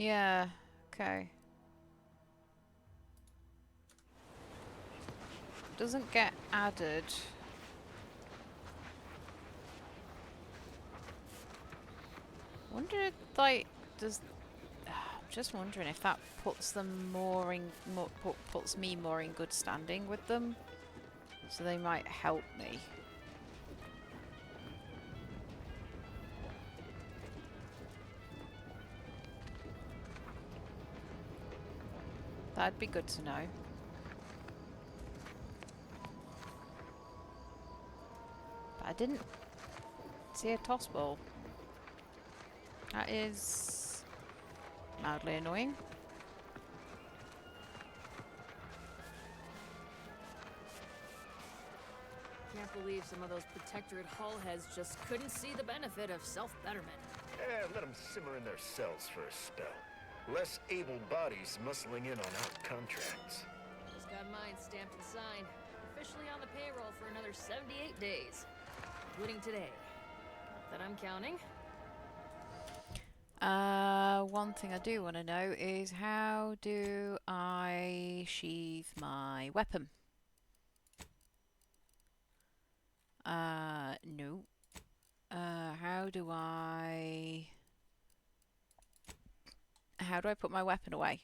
Yeah, okay. Doesn't get added. Wonder, like, does... I'm just wondering if that puts them more in... puts me more in good standing with them. So they might help me. That'd be good to know. But I didn't see a toss ball. That is mildly annoying. Can't believe some of those Protectorate hull heads just couldn't see the benefit of self-betterment. Let them simmer in their cells for a spell. Less able bodies muscling in on out contracts. Just got mine stamped and signed. Officially on the payroll for another 78 days. Including today. Not that I'm counting. One thing I do want to know is how do I sheath my weapon? No. How do I put my weapon away?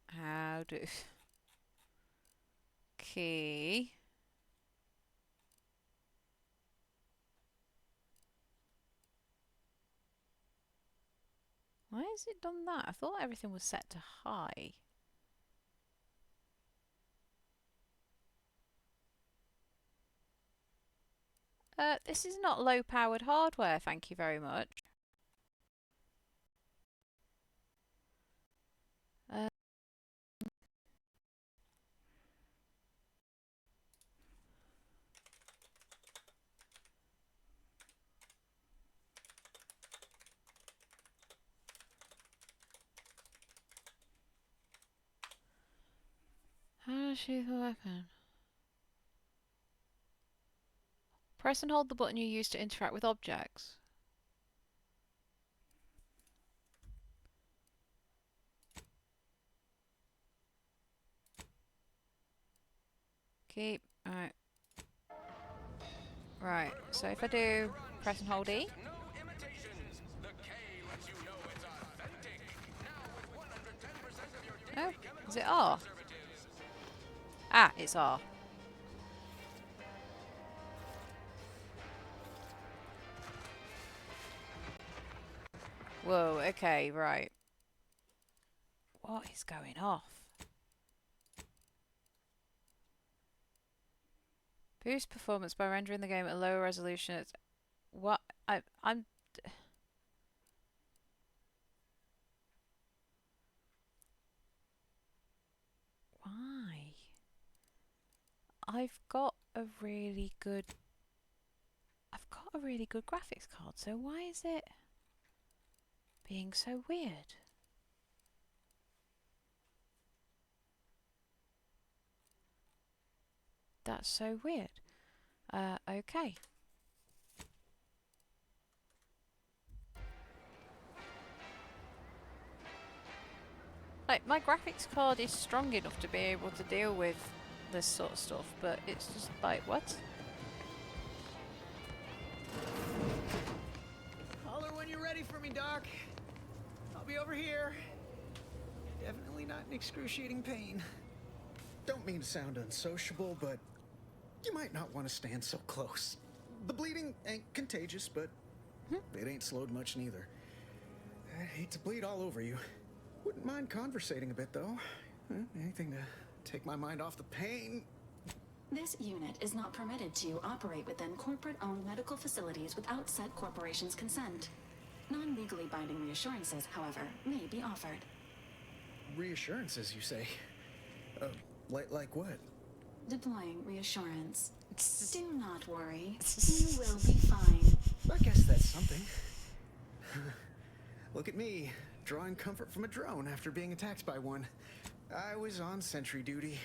How do... Key. Why has it done that? I thought everything was set to high. This is not low-powered hardware, thank you very much. How to sheath a weapon? Press and hold the button you use to interact with objects. Keep. Alright. Right, so if I do press and hold E. Oh, is it R? Ah, it's R. Whoa, okay, right. What is going off? Boost performance by rendering the game at a lower resolution. What? I'm... I've got a really good graphics card, so why is it being so weird? That's so weird. Okay. Like, my graphics card is strong enough to be able to deal with this sort of stuff, but it's just like, what? Holler when you're ready for me, Doc. I'll be over here. Definitely not in excruciating pain. Don't mean to sound unsociable, but you might not want to stand so close. The bleeding ain't contagious, but it ain't slowed much neither. I'd hate to bleed all over you. Wouldn't mind conversating a bit, though. Anything to take my mind off the pain. This unit is not permitted to operate within corporate-owned medical facilities without said corporation's consent. Non-legally binding reassurances, however, may be offered. Reassurances, you say? Like what? Deploying reassurance. Do not worry. You will be fine. I guess that's something. Look at me, drawing comfort from a drone after being attacked by one. I was on sentry duty,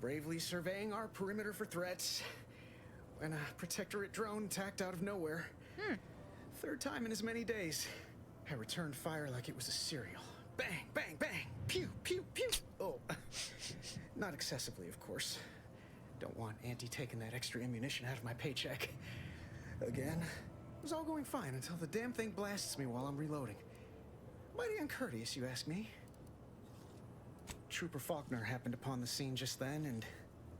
bravely surveying our perimeter for threats, when a protectorate drone attacked out of nowhere. Third time in as many days. I returned fire like it was a cereal. Bang, bang, bang! Pew, pew, pew! Oh, not excessively, of course. Don't want Auntie taking that extra ammunition out of my paycheck. Again, it was all going fine until the damn thing blasts me while I'm reloading. Mighty uncourteous, you ask me. Trooper Faulkner happened upon the scene just then and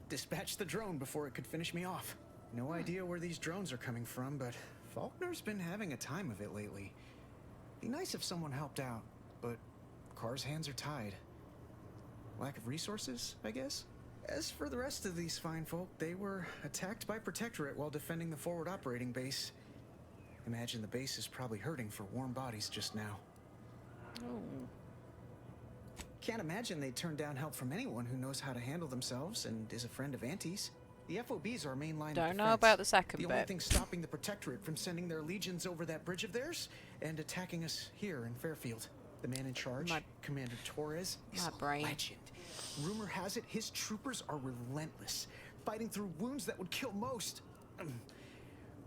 dispatched the drone before it could finish me off. No idea where these drones are coming from, but Faulkner's been having a time of it lately. Be nice if someone helped out, but Carr's hands are tied. Lack of resources, I guess? As for the rest of these fine folk, they were attacked by Protectorate while defending the forward operating base. Imagine the base is probably hurting for warm bodies just now. Can't imagine they'd turn down help from anyone who knows how to handle themselves and is a friend of Auntie's. The FOB's our main line of defense. Don't know about the second bit. bit. The only thing stopping the Protectorate from sending their legions over that bridge of theirs and attacking us here in Fairfield. The man in charge, Commander Torres, is a legend. Rumor has it his troopers are relentless, fighting through wounds that would kill most.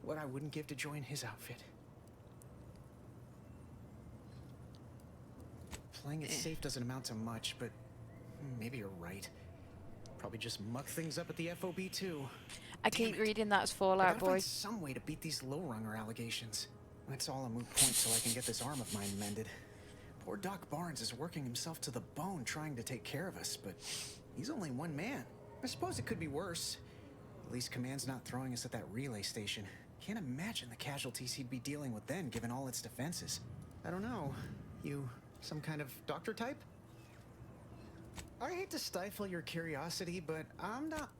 What I wouldn't give to join his outfit. Playing it safe doesn't amount to much, but maybe you're right. Probably just muck things up at the FOB too. I keep reading that's Fallout Boy. Find some way to beat these low-runger allegations. That's all a moot point so I can get this arm of mine mended. Poor Doc Barnes is working himself to the bone trying to take care of us, but he's only one man. I suppose it could be worse. At least Command's not throwing us at that relay station. Can't imagine the casualties he'd be dealing with then, given all its defenses. I don't know. You some kind of doctor type? I hate to stifle your curiosity, but I'm not...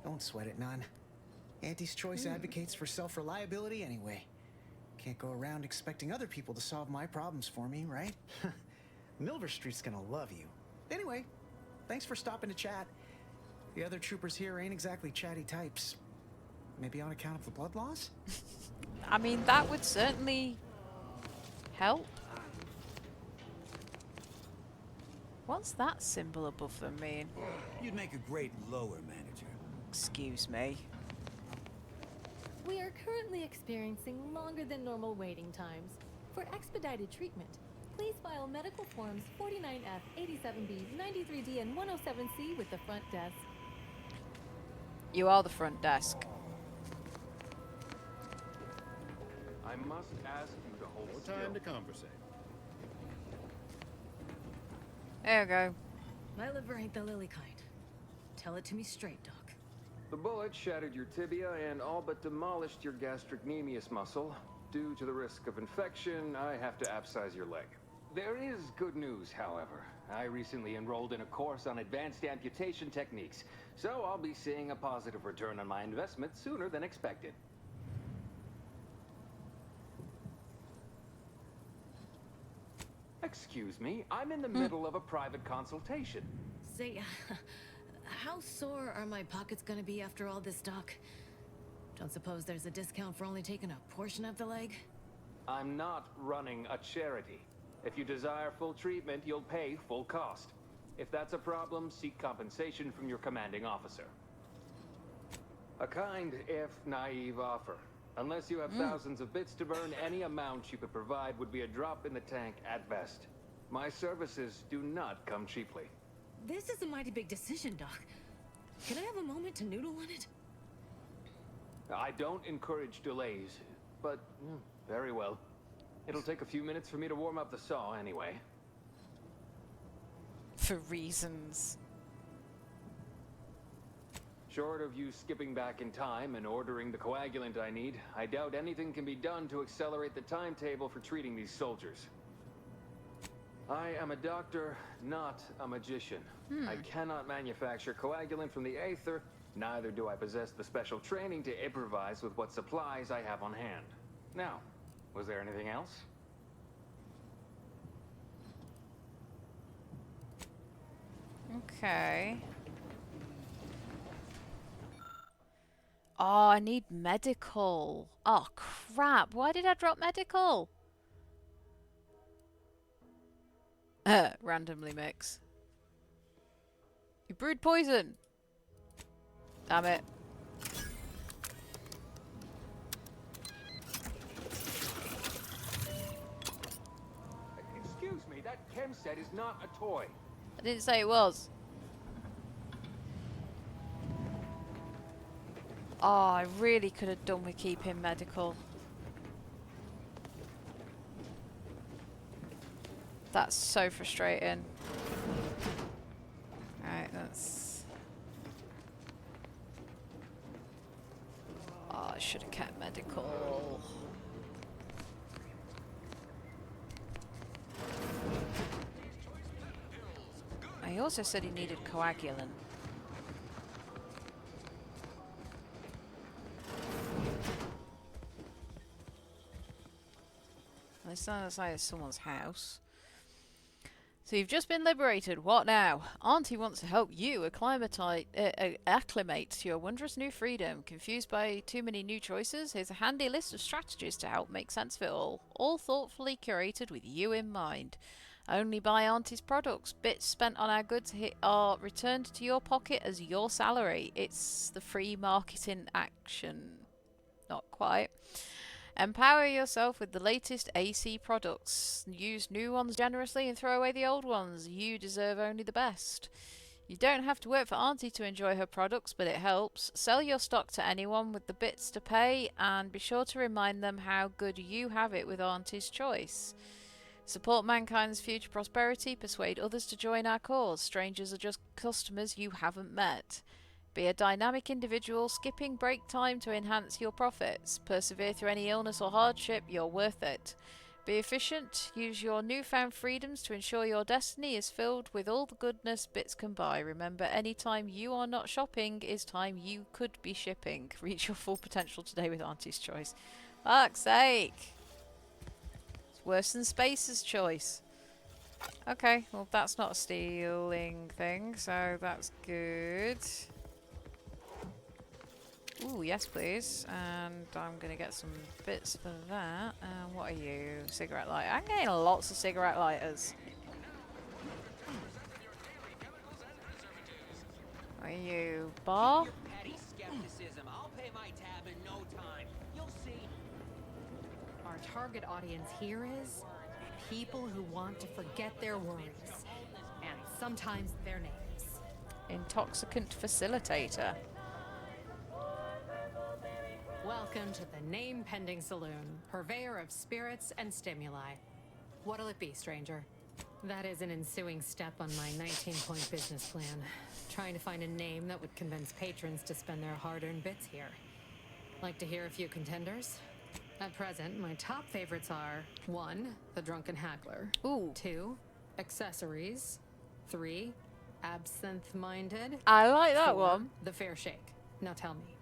don't sweat it none. Auntie's Choice advocates for self-reliability anyway. Can't go around expecting other people to solve my problems for me, right? Milver Street's gonna love you. Anyway, thanks for stopping to chat. The other troopers here ain't exactly chatty types. Maybe on account of the blood loss? I mean, that would certainly help. What's that symbol above them mean? You'd make a great lower manager. Excuse me. We are currently experiencing longer than normal waiting times. For expedited treatment, please file medical forms 49F, 87B, 93D, and 107C with the front desk. You are the front desk. I must ask you to hold No time to conversate. There we go. My liver ain't the lily kind. Tell it to me straight, Doc. The bullet shattered your tibia and all but demolished your gastrocnemius muscle. Due to the risk of infection, I have to abscise your leg. There is good news, however. I recently enrolled in a course on advanced amputation techniques, so I'll be seeing a positive return on my investment sooner than expected. Excuse me, I'm in the middle of a private consultation. Say, how sore are my pockets gonna be after all this, Doc? Don't suppose there's a discount for only taking a portion of the leg? I'm not running a charity. If you desire full treatment, you'll pay full cost. If that's a problem, seek compensation from your commanding officer. A kind, if naive offer. Unless you have thousands of bits to burn, any amount you could provide would be a drop in the tank at best. My services do not come cheaply. This is a mighty big decision, Doc. Can I have a moment to noodle on it? I don't encourage delays, but very well. It'll take a few minutes for me to warm up the saw anyway. For reasons. Short of you skipping back in time and ordering the coagulant I need, I doubt anything can be done to accelerate the timetable for treating these soldiers. I am a doctor, not a magician. I cannot manufacture coagulant from the aether, neither do I possess the special training to improvise with what supplies I have on hand. Now, was there anything else? Okay. Oh, I need medical. Oh, crap. Why did I drop medical? Randomly mix. You brewed poison. Damn it. Excuse me, that chem set is not a toy. I didn't say it was. Oh, I really could have done with keeping medical. That's so frustrating. Alright, that's... Oh, I should have kept medical. He also said he needed coagulant. This sounds like it's someone's house. So you've just been liberated. What now? Auntie wants to help you acclimate to your wondrous new freedom. Confused by too many new choices? Here's a handy list of strategies to help make sense of it all thoughtfully curated with you in mind. Only buy Auntie's products. Bits spent on our goods are returned to your pocket as your salary. It's the free marketing action. Not quite. Empower yourself with the latest AC products. Use new ones generously and throw away the old ones. You deserve only the best. You don't have to work for Auntie to enjoy her products, but it helps. Sell your stock to anyone with the bits to pay, and be sure to remind them how good you have it with Auntie's choice. Support mankind's future prosperity. Persuade others to join our cause. Strangers are just customers you haven't met. Be a dynamic individual, skipping break time to enhance your profits. Persevere through any illness or hardship, you're worth it. Be efficient, use your newfound freedoms to ensure your destiny is filled with all the goodness bits can buy. Remember, any time you are not shopping is time you could be shipping. Reach your full potential today with Auntie's Choice. Fuck's sake! It's worse than Space's Choice. Okay, well that's not a stealing thing, so that's good. Ooh, yes please. And I'm going to get some bits for that. What are you? Cigarette lighter. I'm getting lots of cigarette lighters. Are you? Bar? Your petty skepticism. I'll pay my tab in no time. You'll see. Our target audience here is people who want to forget their worries. And sometimes their names. Intoxicant facilitator. Welcome to the Name Pending Saloon, purveyor of spirits and stimuli. What'll it be, stranger? That is an ensuing step on my 19-point business plan. Trying to find a name that would convince patrons to spend their hard-earned bits here. Like to hear a few contenders? At present, my top favorites are 1. The Drunken Haggler. Ooh. 2. Accessories. 3. Absinthe-Minded. I like that 4, one. The Fair Shake. Now tell me,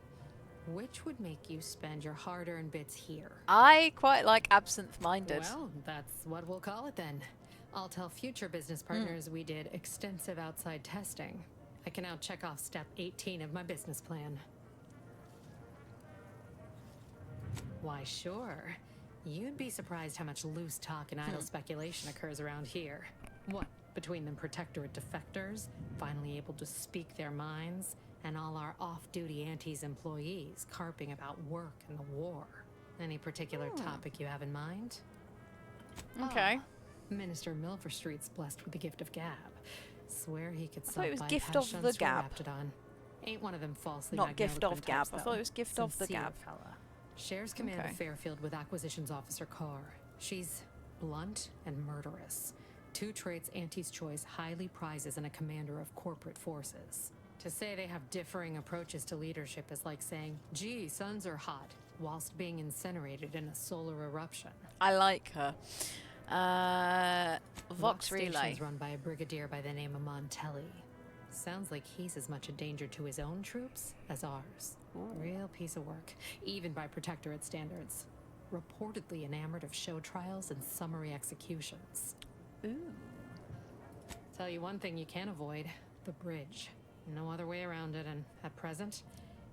which would make you spend your hard-earned bits here? I quite like absinthe-minded. Well, that's what we'll call it then. I'll tell future business partners we did extensive outside testing. I can now check off step 18 of my business plan. Why, sure. You'd be surprised how much loose talk and idle speculation occurs around here. What, between the Protectorate defectors, finally able to speak their minds, and all our off-duty Auntie's employees carping about work and the war. Any particular topic you have in mind? Okay. Minister Milverstreet's blessed with the gift of gab. Swear he could thought it was bypass gift of the gab. Raptidon. Ain't one of them falsely Not gift of magniloquent gab. types, I though. thought it was gift of the Sincere gab. Fella. Shares command Okay. of Fairfield with Acquisitions Officer Carr. She's blunt and murderous. Two traits Auntie's Choice highly prizes in a commander of corporate forces. To say they have differing approaches to leadership is like saying, gee, suns are hot, whilst being incinerated in a solar eruption. I like her. Vox Station Relay. is run by a brigadier by the name of Montelli. Sounds like he's as much a danger to his own troops as ours. Real piece of work, even by Protectorate standards. Reportedly enamored of show trials and summary executions. Ooh. Tell you one thing you can't avoid, the bridge. No other way around it, and at present,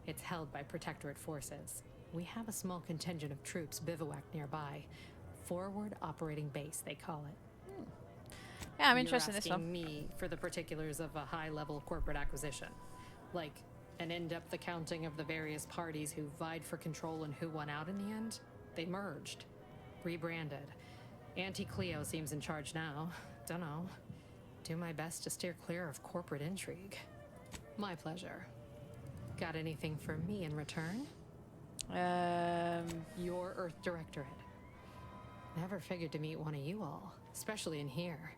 it's held by Protectorate forces. We have a small contingent of troops bivouacked nearby. Forward Operating Base, they call it. Yeah, I'm interested in this You're asking one. me for the particulars of a high-level corporate acquisition. Like, an in-depth accounting of the various parties who vied for control and who won out in the end? They merged. Rebranded. Auntie Cleo seems in charge now. Dunno. Do my best to steer clear of corporate intrigue. My pleasure. Got anything for me in return? Your Earth Directorate. Never figured to meet one of you all, especially in here.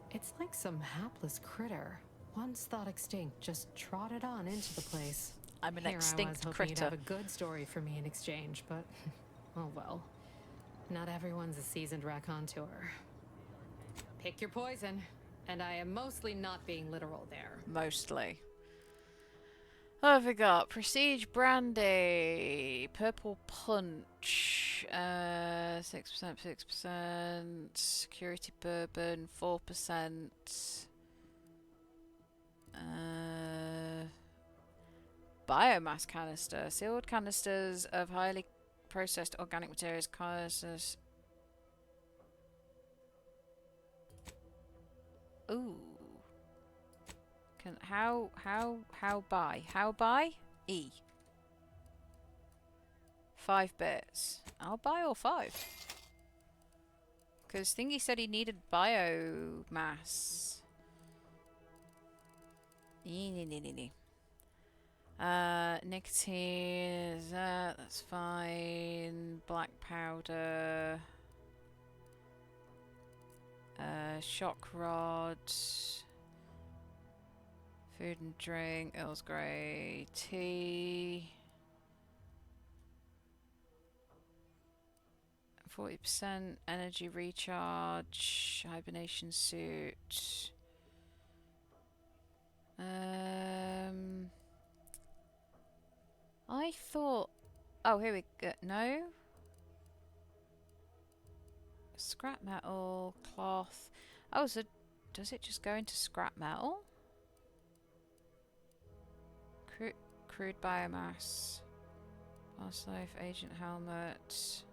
It's like some hapless critter, once thought extinct, just trotted on into the place. I'm an Here extinct I was hoping critter. you'd have a good story for me in exchange, but oh well. Not everyone's a seasoned raconteur. Pick your poison, and I am mostly not being literal there. Mostly. What have we got? Prestige Brandy. Purple Punch. 6%, 6%. Security Bourbon, 4%. Biomass canister. Sealed canisters of highly processed organic materials. Canisters. Ooh. Can how buy? E. 5 bits. I'll buy all 5. Because Thingy said he needed biomass. Nicotine, that's fine. Black powder. Shock rod. Food and drink, Earl's Grey tea. 40% energy recharge, hibernation suit. I thought, oh here we go, no? Scrap metal, cloth. Oh, so does it just go into scrap metal? Crude biomass. Past life, agent helmet.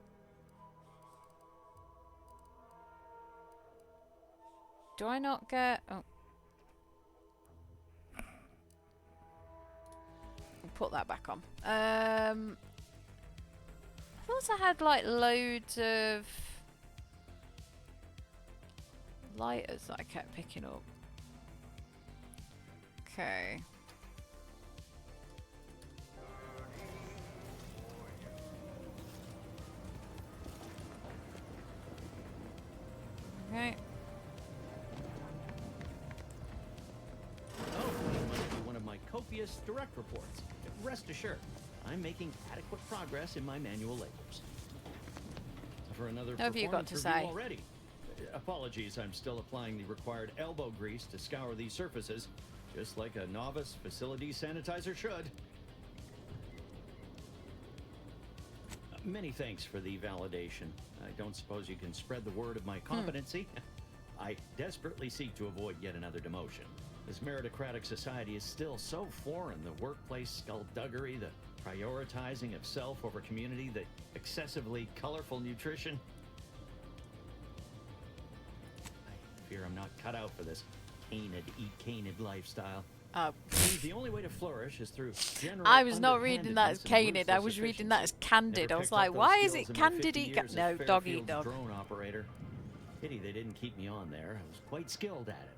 Do I not get... Oh. We'll put that back on. I thought I had like loads of lighters that I kept picking up. Okay. Okay. Oh, you must be one of my copious direct reports. Rest assured, I'm making adequate progress in my manual labors. For another What have you got to performance review say? already. Apologies, I'm still applying the required elbow grease to scour these surfaces, just like a novice facility sanitizer should. Many thanks for the validation. I don't suppose you can spread the word of my competency. I desperately seek to avoid yet another demotion. This meritocratic society is still so foreign. The workplace skullduggery, the prioritizing of self over community, the excessively colorful nutrition. I fear I'm not cut out for this canid, eat canid lifestyle. The only way to flourish is through general I was not reading that as underhandedness and canid. I was ruthless reading that as efficiency. candid. Never I was picked like, up those why is skills it in my candid 50 eat? years No, as dog eat Fairfield's dog. drone operator. Pity they didn't keep me on there. I was quite skilled at it.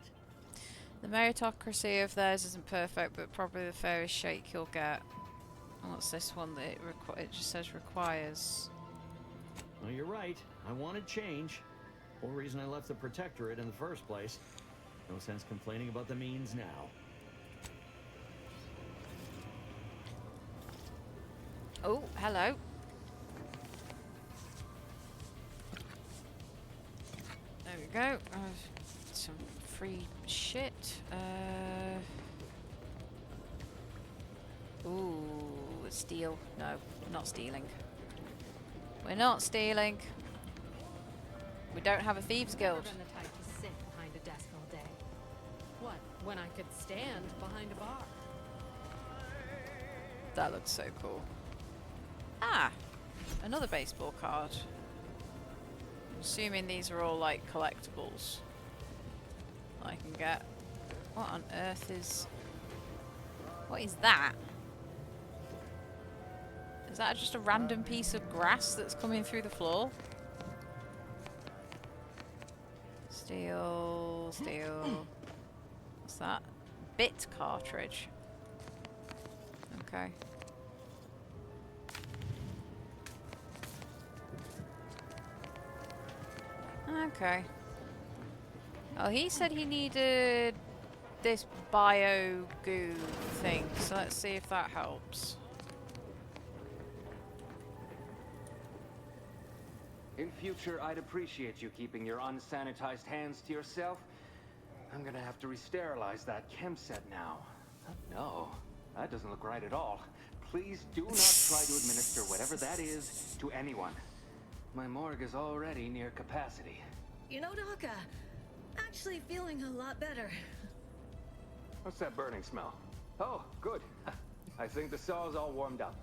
The meritocracy of theirs isn't perfect, but probably the fairest shake you'll get. What's this one that it just says requires? Well, you're right. I wanted change. Whole reason I left the Protectorate in the first place. No sense complaining about the means now. Oh, hello. There we go. Some free shit. Ooh, steal. No, not stealing. We're not stealing. We don't have a thieves guild. I've never been the type to sit behind a desk all day. What, when I could stand behind a bar? That looks so cool. Ah, another baseball card. I'm assuming these are all like collectibles I can get. What on earth is... What is that? Is that just a random piece of grass that's coming through the floor? Steel, steel. What's that? Bit cartridge. Okay. Okay. Oh, he said he needed this bio goo thing, so let's see if that helps. In future, I'd appreciate you keeping your unsanitized hands to yourself. I'm gonna have to re-sterilize that chem set now. No, that doesn't look right at all. Please do not try to administer whatever that is to anyone. My morgue is already near capacity. You know, Doc, actually feeling a lot better. What's that burning smell? Oh, good. I think the saw's all warmed up.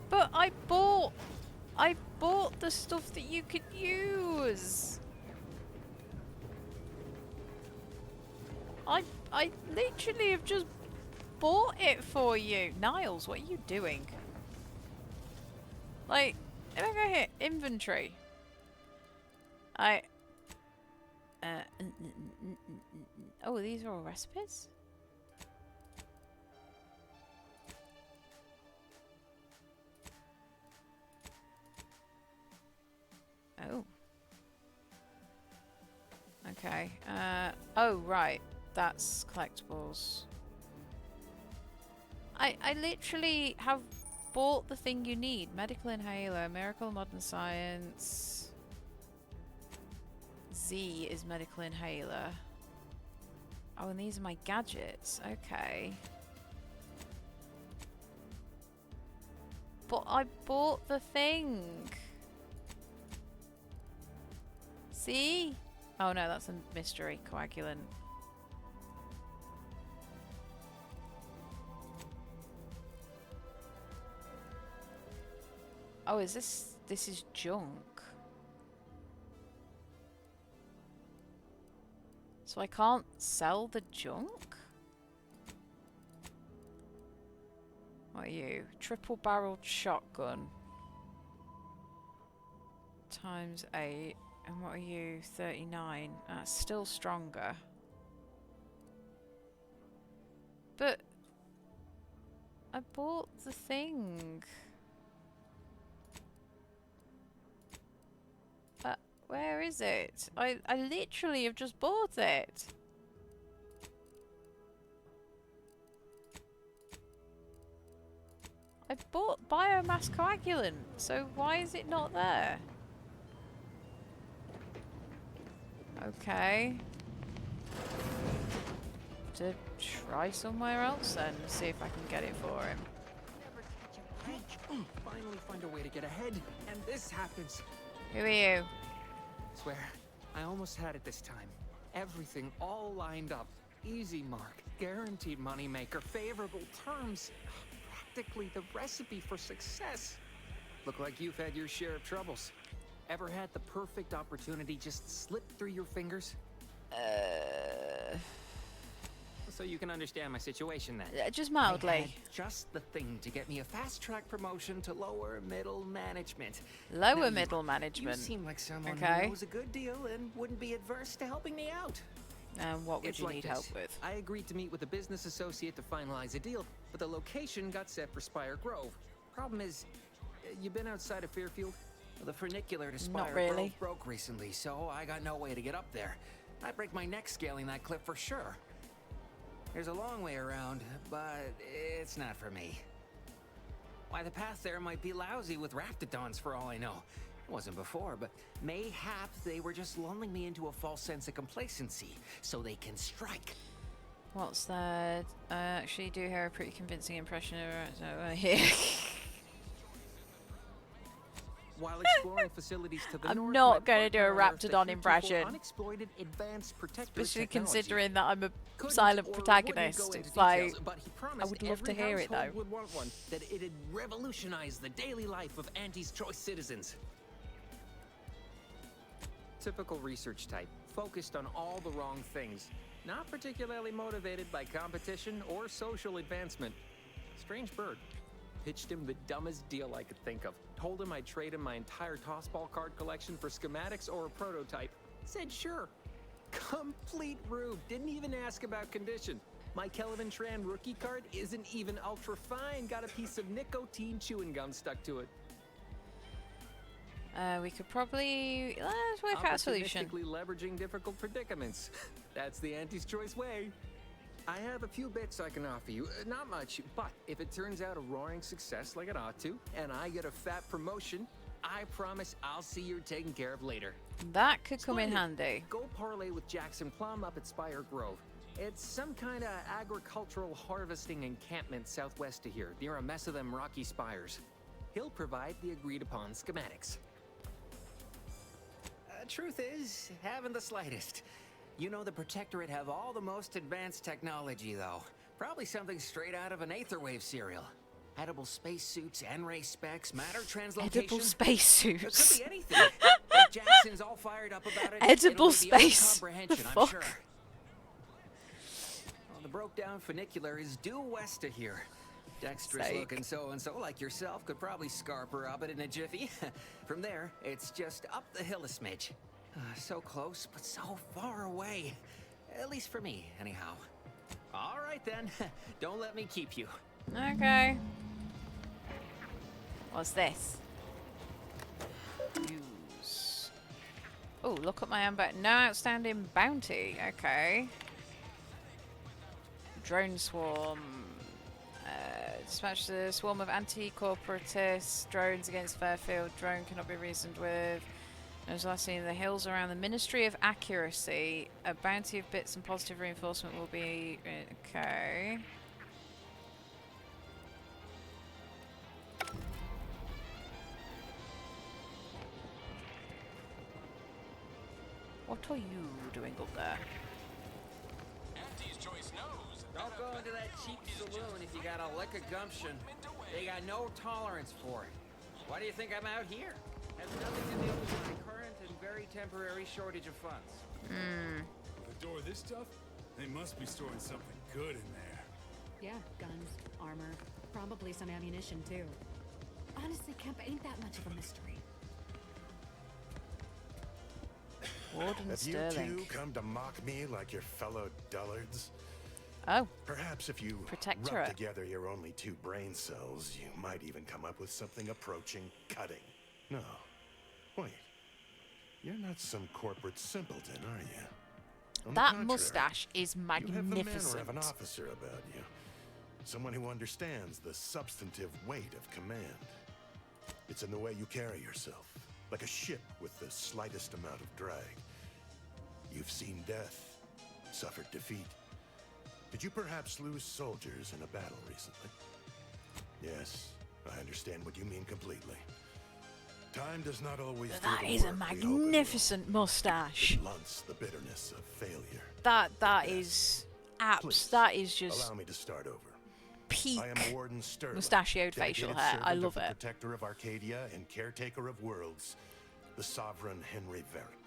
But I bought the stuff that you could use. I literally have just bought it for you. Niles, what are you doing? Like, if I go here, inventory. Oh, these are all recipes? Oh. Okay. Oh, right. That's collectibles. I literally have bought the thing you need. Medical inhaler, miracle of modern science. Z is medical inhaler. Oh, and these are my gadgets. Okay. But I bought the thing. See? Oh no, that's a mystery coagulant. Oh, is this is junk? So I can't sell the junk? What are you? Triple barreled shotgun. Times 8. And what are you? 39. That's still stronger. But I bought the thing. Where is it? I literally have just bought it. I bought biomass coagulant, so why is it not there? Okay. To try somewhere else then, see if I can get it for him. Finally find a way to get ahead, and this happens. Who are you? Swear, I almost had it this time. Everything all lined up. Easy mark, guaranteed moneymaker, favorable terms. Practically the recipe for success. Look like you've had your share of troubles. Ever had the perfect opportunity just slip through your fingers? So you can understand my situation then. Just mildly. I had just the thing to get me a fast-track promotion to lower middle management. Lower Now, middle management. You seem like someone Okay. who knows a good deal and wouldn't be adverse to helping me out. And what would It's you like need this. help with? I agreed to meet with a business associate to finalize a deal, but the location got set for Spire Grove. Problem is, you been outside of Fairfield? Well, the funicular to Spire Not really. Grove broke recently, so I got no way to get up there. I'd break my neck scaling that cliff for sure. There's a long way around, but it's not for me. Why, the path there might be lousy with raptidons for all I know. It wasn't before, but mayhap they were just lulling me into a false sense of complacency so they can strike. What's that? I actually do hear a pretty convincing impression of here. While exploring facilities to the I'm north, not my going to do a partner unearthed Raptidon heretofore impression. Unexploited advanced protector Especially technology. considering that I'm a Couldn't silent or wouldn't protagonist. go into It's like, details, but he promised I would love to every hear it though. household would want one, that it'd revolutionize the daily life of Auntie's choice citizens. Typical research type, focused on all the wrong things, not particularly motivated by competition or social advancement. Strange bird. Pitched him the dumbest deal I could think of. Told him I'd trade him my entire tossball card collection for schematics or a prototype. Said sure. Complete rube. Didn't even ask about condition. My Kelvin Tran rookie card isn't even ultra fine. Got a piece of nicotine chewing gum stuck to it. We could probably let's work out a solution. Opportunistically leveraging difficult predicaments. That's the Auntie's choice way. I have a few bits I can offer you. Not much, but if it turns out a roaring success like it ought to, and I get a fat promotion, I promise I'll see you're taken care of later. That could come in Splendid. handy. Go parlay with Jackson Plum up at Spire Grove. It's some kind of agricultural harvesting encampment southwest of here, near a mess of them rocky spires. He'll provide the agreed-upon schematics. Truth is, haven't the slightest. You know the Protectorate have all the most advanced technology, though. Probably something straight out of an Aetherwave serial. Edible spacesuits, N-ray specs, matter translocation. Edible spacesuits. It could be anything. If Jackson's all fired up about it, Edible it'll be beyond space. comprehension, The I'm fuck? sure. Well, the broke-down funicular is due west of here. Dexterous-looking so-and-so like yourself could probably scarper up it in a jiffy. From there, it's just up the hill a smidge. So close, but so far away. At least for me, anyhow. All right, then. Don't let me keep you. Okay. What's this? Use. Oh, look at my no outstanding bounty. Okay. Drone swarm. Dispatch the swarm of anti-corporatists. Drones against Fairfield. Drone cannot be reasoned with. As last seen in the hills around the Ministry of Accuracy. A bounty of bits and positive reinforcement will be... Okay. What are you doing up there? Auntie's choice knows. Don't go into that cheap saloon if you got a lick of gumption. They got no tolerance for it. Why do you think I'm out here? Has nothing to do with my current and very temporary shortage of funds. Adore this stuff? They must be storing something good in there. Yeah, guns, armor, probably some ammunition too. Honestly, Kemp ain't that much of a mystery. Warden Have Sterling. you two come to mock me like your fellow dullards? Oh. Perhaps if you Protectorate. rub together your only 2 brain cells, you might even come up with something approaching cutting. No. Wait. You're not some corporate simpleton, are you? On the That contrary, mustache is you have the manner magnificent. of an officer about you. Someone who understands the substantive weight of command. It's in the way you carry yourself, like a ship with the slightest amount of drag. You've seen death, suffered defeat. Did you perhaps lose soldiers in a battle recently? Yes, I understand what you mean completely. Time does not always do That the is a work we hope it magnificent will. mustache. It blunts the bitterness of failure. That is Please, that is just allow me to start over. peak I am Warden Sterling, mustachioed facial dedicated hair. I servant love of the it. Protector of Arcadia and caretaker of worlds, the Sovereign Henry Varick.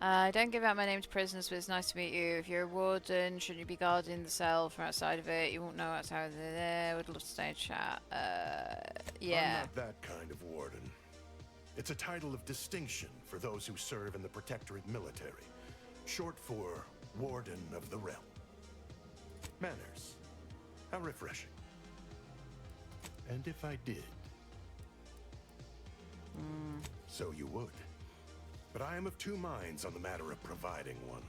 I don't give out my name to prisoners, but it's nice to meet you. If you're a warden, shouldn't you be guarding the cell from outside of it? You won't know outside of there. Would love to stay and chat. Yeah. I'm not that kind of warden. It's a title of distinction for those who serve in the Protectorate military, short for Warden of the Realm. Manners. How refreshing. And if I did, so you would. But I am of two minds on the matter of providing one.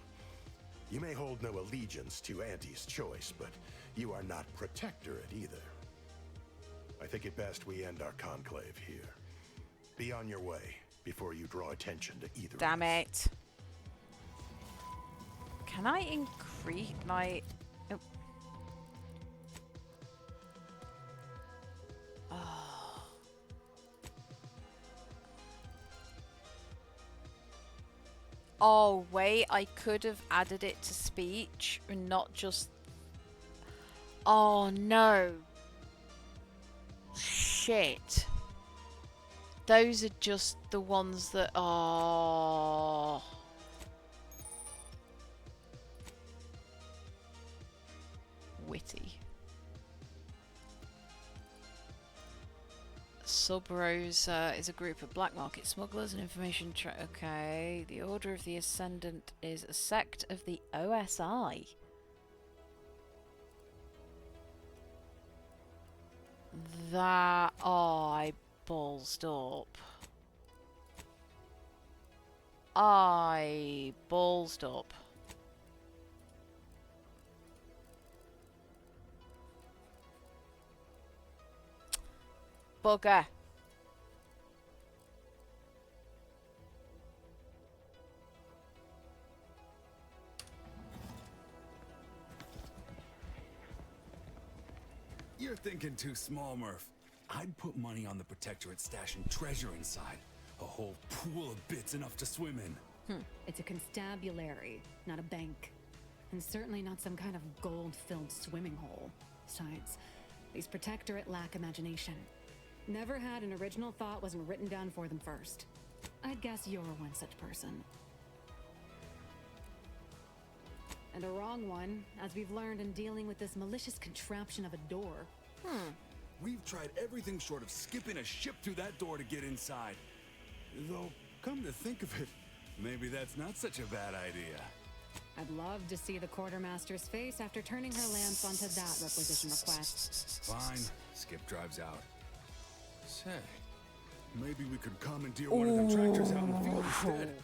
You may hold no allegiance to Auntie's choice, but you are not Protectorate either. I think it best we end our conclave here. Be on your way before you draw attention to either. Damn it. Can I increase my... Oh. Oh. Oh, wait, I could have added it to speech and not just... Oh, no. Shit. Those are just the ones that are... witty. Sub-Rosa is a group of black market smugglers and information okay. The Order of the Ascendant is a sect of the OSI. That... Oh, I ballsed up. I ballsed up. Bugger. You're thinking too small, Murph. I'd put money on the Protectorate stashing treasure inside. A whole pool of bits enough to swim in. It's a constabulary, not a bank. And certainly not some kind of gold-filled swimming hole. Besides, these Protectorate lack imagination. Never had an original thought wasn't written down for them first. I'd guess you're one such person. And a wrong one, as we've learned in dealing with this malicious contraption of a door. We've tried everything short of skipping a ship through that door to get inside. Though, come to think of it, maybe that's not such a bad idea. I'd love to see the quartermaster's face after turning her lamps onto that requisition request. Fine. Skip drives out. Say, maybe we could commandeer one of them tractors out in the field instead.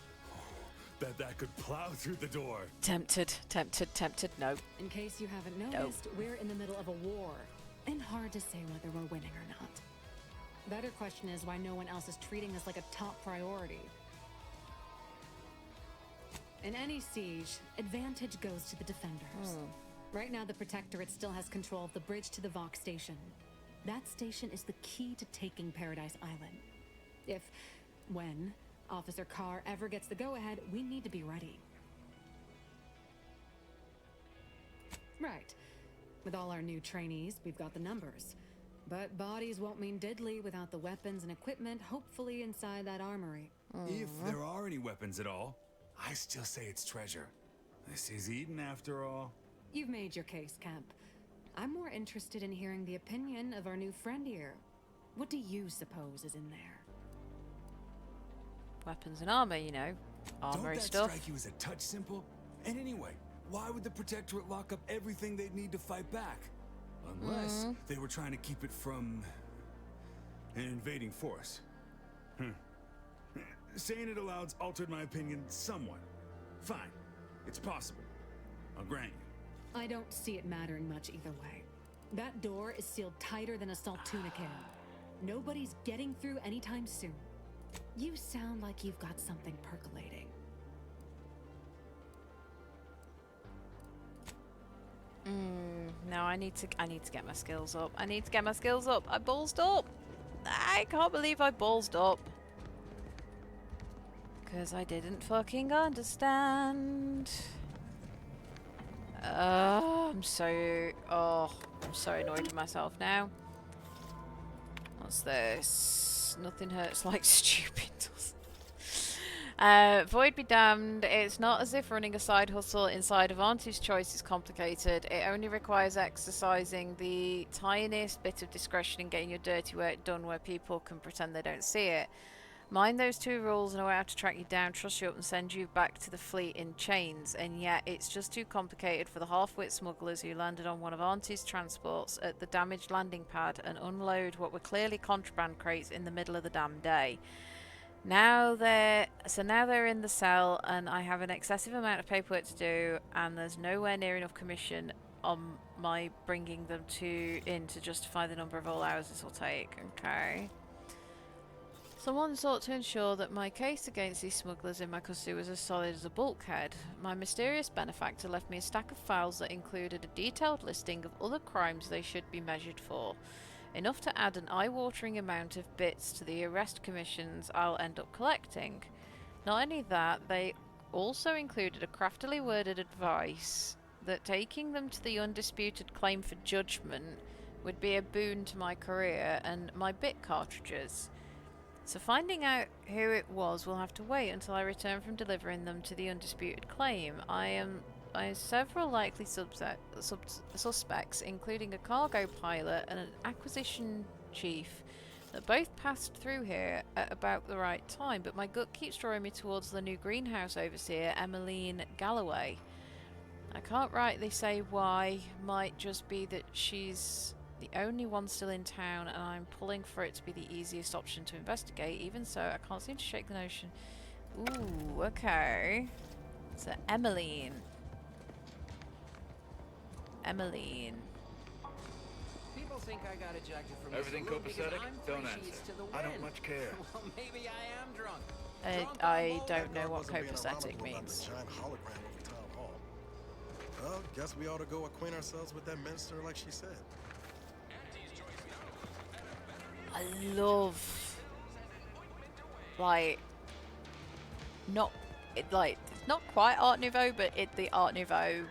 Bet that could plow through the door. Tempted, tempted, tempted. No. In case you haven't noticed, we're in the middle of a war. And hard to say whether we're winning or not. Better question is why no one else is treating this like a top priority. In any siege, advantage goes to the defenders. Right now, the Protectorate still has control of the bridge to the Vox station. That station is the key to taking Paradise Island. If, when, Officer Carr ever gets the go-ahead, we need to be ready. Right. With all our new trainees, we've got the numbers. But bodies won't mean diddly without the weapons and equipment, hopefully inside that armory. If there are any weapons at all, I still say it's treasure. This is Eden after all. You've made your case, Kemp. I'm more interested in hearing the opinion of our new friend here. What do you suppose is in there? Weapons and armor, you know. Armory Don't that stuff. strike you as a touch simple? And anyway, why would the Protectorate lock up everything they'd need to fight back? Unless they were trying to keep it from an invading force. Saying it aloud's altered my opinion somewhat. Fine, it's possible. I'll grant you. I don't see it mattering much either way. That door is sealed tighter than a Saltuna can. Nobody's getting through anytime soon. You sound like you've got something percolating. No, I need to get my skills up. I need to get my skills up. I ballsed up. I can't believe I ballsed up. Because I didn't fucking understand. I'm so annoyed with myself now. What's this? Nothing hurts like stupid does. Void be damned, it's not as if running a side hustle inside of Auntie's Choice is complicated. It only requires exercising the tiniest bit of discretion in getting your dirty work done where people can pretend they don't see it. Mind those two rules and know how to track you down, truss you up and send you back to the fleet in chains, and yet it's just too complicated for the half-wit smugglers who landed on one of Auntie's transports at the damaged landing pad and unload what were clearly contraband crates in the middle of the damn day. Now they're in the cell and I have an excessive amount of paperwork to do, and there's nowhere near enough commission on my bringing them in to justify the number of all hours this will take. Okay. Someone sought to ensure that my case against these smugglers in my custody was as solid as a bulkhead. My mysterious benefactor left me a stack of files that included a detailed listing of other crimes they should be measured for. Enough to add an eye-watering amount of bits to the arrest commissions I'll end up collecting. Not only that, they also included a craftily worded advice that taking them to the undisputed claim for judgment would be a boon to my career and my bit cartridges. So finding out who it was will have to wait until I return from delivering them to the undisputed claim. I have several likely suspects, including a cargo pilot and an acquisition chief, that both passed through here at about the right time, but my gut keeps drawing me towards the new greenhouse overseer, Emmeline Galloway. I can't rightly say why, might just be that she's the only one still in town and I'm pulling for it to be the easiest option to investigate. Even so, I can't seem to shake the notion. Ooh, okay. So, Emmeline. People think I got ejected from Everything copacetic? Don't answer. I don't much care. Well, maybe I am drunk. I don't know what copacetic means. Giant hologram over town hall. Well, guess we ought to go acquaint ourselves with that minister like she said. I love, like, it's not quite Art Nouveau, but the Art Nouveau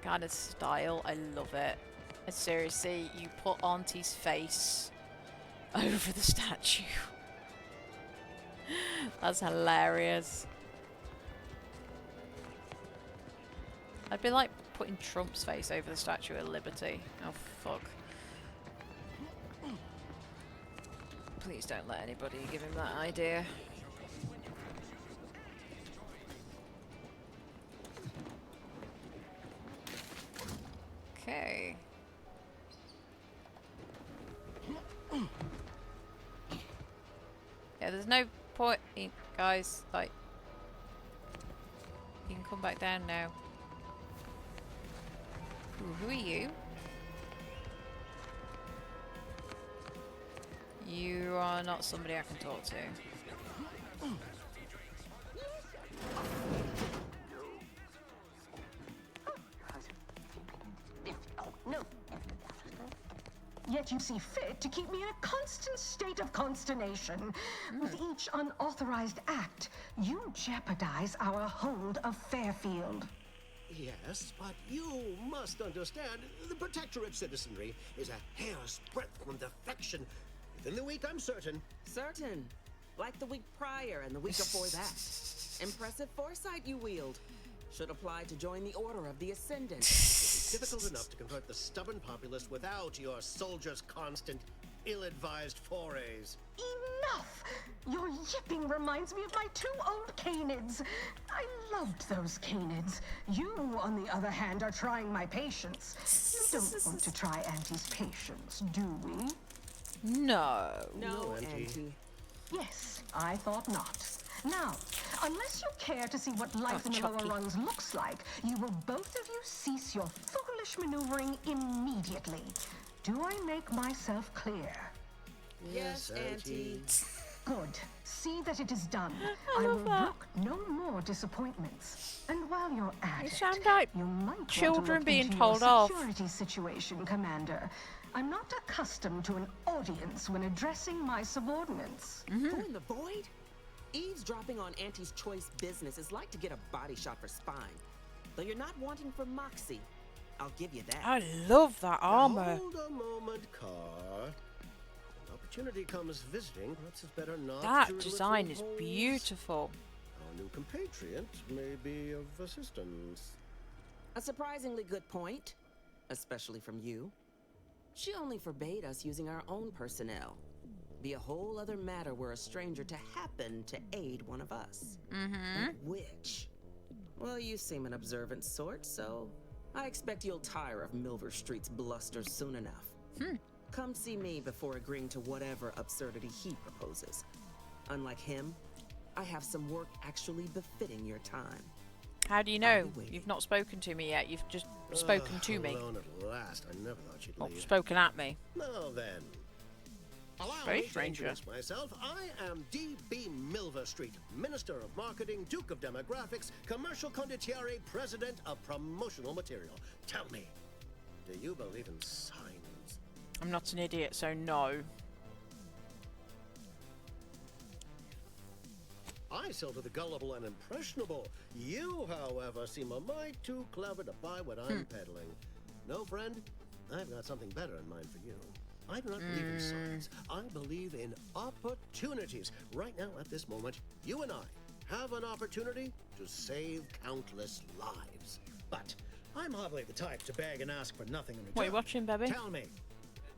kind of style. I love it. And seriously, you put Auntie's face over the statue. That's hilarious. I'd be like putting Trump's face over the Statue of Liberty. Oh, fuck. Please don't let anybody give him that idea. Okay. Yeah, there's no point, guys, like, you can come back down now. Ooh, who are you? You are not somebody I can talk to. No. Yet you see fit to keep me in a constant state of consternation. With each unauthorized act, you jeopardize our hold of Fairfield. Yes, but you must understand, the Protectorate citizenry is a hair's breadth from defection. Within the week, I'm certain. Certain? Like the week prior and the week before that. Impressive foresight you wield. Should apply to join the Order of the Ascendant. It's difficult enough to convert the stubborn populace without your soldiers' constant, ill-advised forays. Enough! Your yipping reminds me of my 2 old canids. I loved those canids. You, on the other hand, are trying my patience. You don't want to try Auntie's patience, do we? No. No, Auntie. Yes, I thought not. Now, unless you care to see what life in the lower rungs looks like, you will both of you cease your foolish maneuvering immediately. Do I make myself clear? Yes, Auntie. Good. See that it is done. I will brook no more disappointments. And while you're at it, you might children being told off. Security situation, Commander. I'm not accustomed to an audience when addressing my subordinates. Who in the void? Eavesdropping on Auntie's choice business is like to get a body shot for spine. Though you're not wanting for moxie, I'll give you that. I love that armor. Hold a moment, Car. When opportunity comes visiting, perhaps it's better not That to design is holes. beautiful. Our new compatriot may be of assistance. A surprisingly good point, especially from you. She only forbade us using our own personnel. Be a whole other matter were a stranger to happen to aid one of us. But which? Well, you seem an observant sort, so I expect you'll tire of Milver Street's bluster soon enough. Come see me before agreeing to whatever absurdity he proposes. Unlike him, I have some work actually befitting your time. How do you know? You've not spoken to me yet. You've just spoken to me. Alone at last. I never thought you'd leave. Spoken at me. Well then. Allow Very me to strange. introduce myself. I am D.B. Milver Street, Minister of Marketing, Duke of Demographics, Commercial Condottiere, President of Promotional Material. Tell me, do you believe in signs? I'm not an idiot, so no. I sell to the gullible and impressionable. You, however, seem a mite too clever to buy what I'm peddling. No, friend, I've got something better in mind for you. I do not believe in signs. I believe in opportunities. Right now, at this moment, you and I have an opportunity to save countless lives. But I'm hardly the type to beg and ask for nothing in return. What are you watching, baby? Tell me,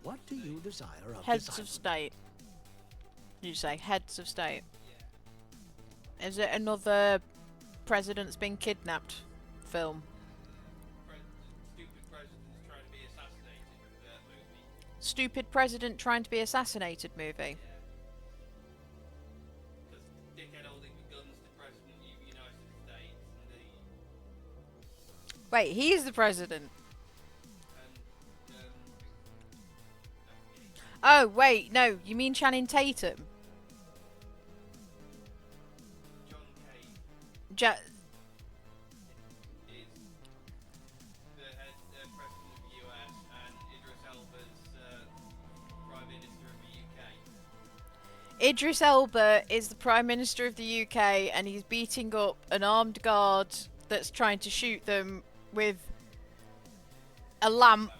what do you desire of Heads this of island? State. Did you say Heads of State? Is it another president's been kidnapped film? Stupid president trying to be assassinated movie. Wait, he is the president. Oh wait, no, you mean Channing Tatum? Idris Elba is the Prime Minister of the UK, and he's beating up an armed guard that's trying to shoot them with a lamp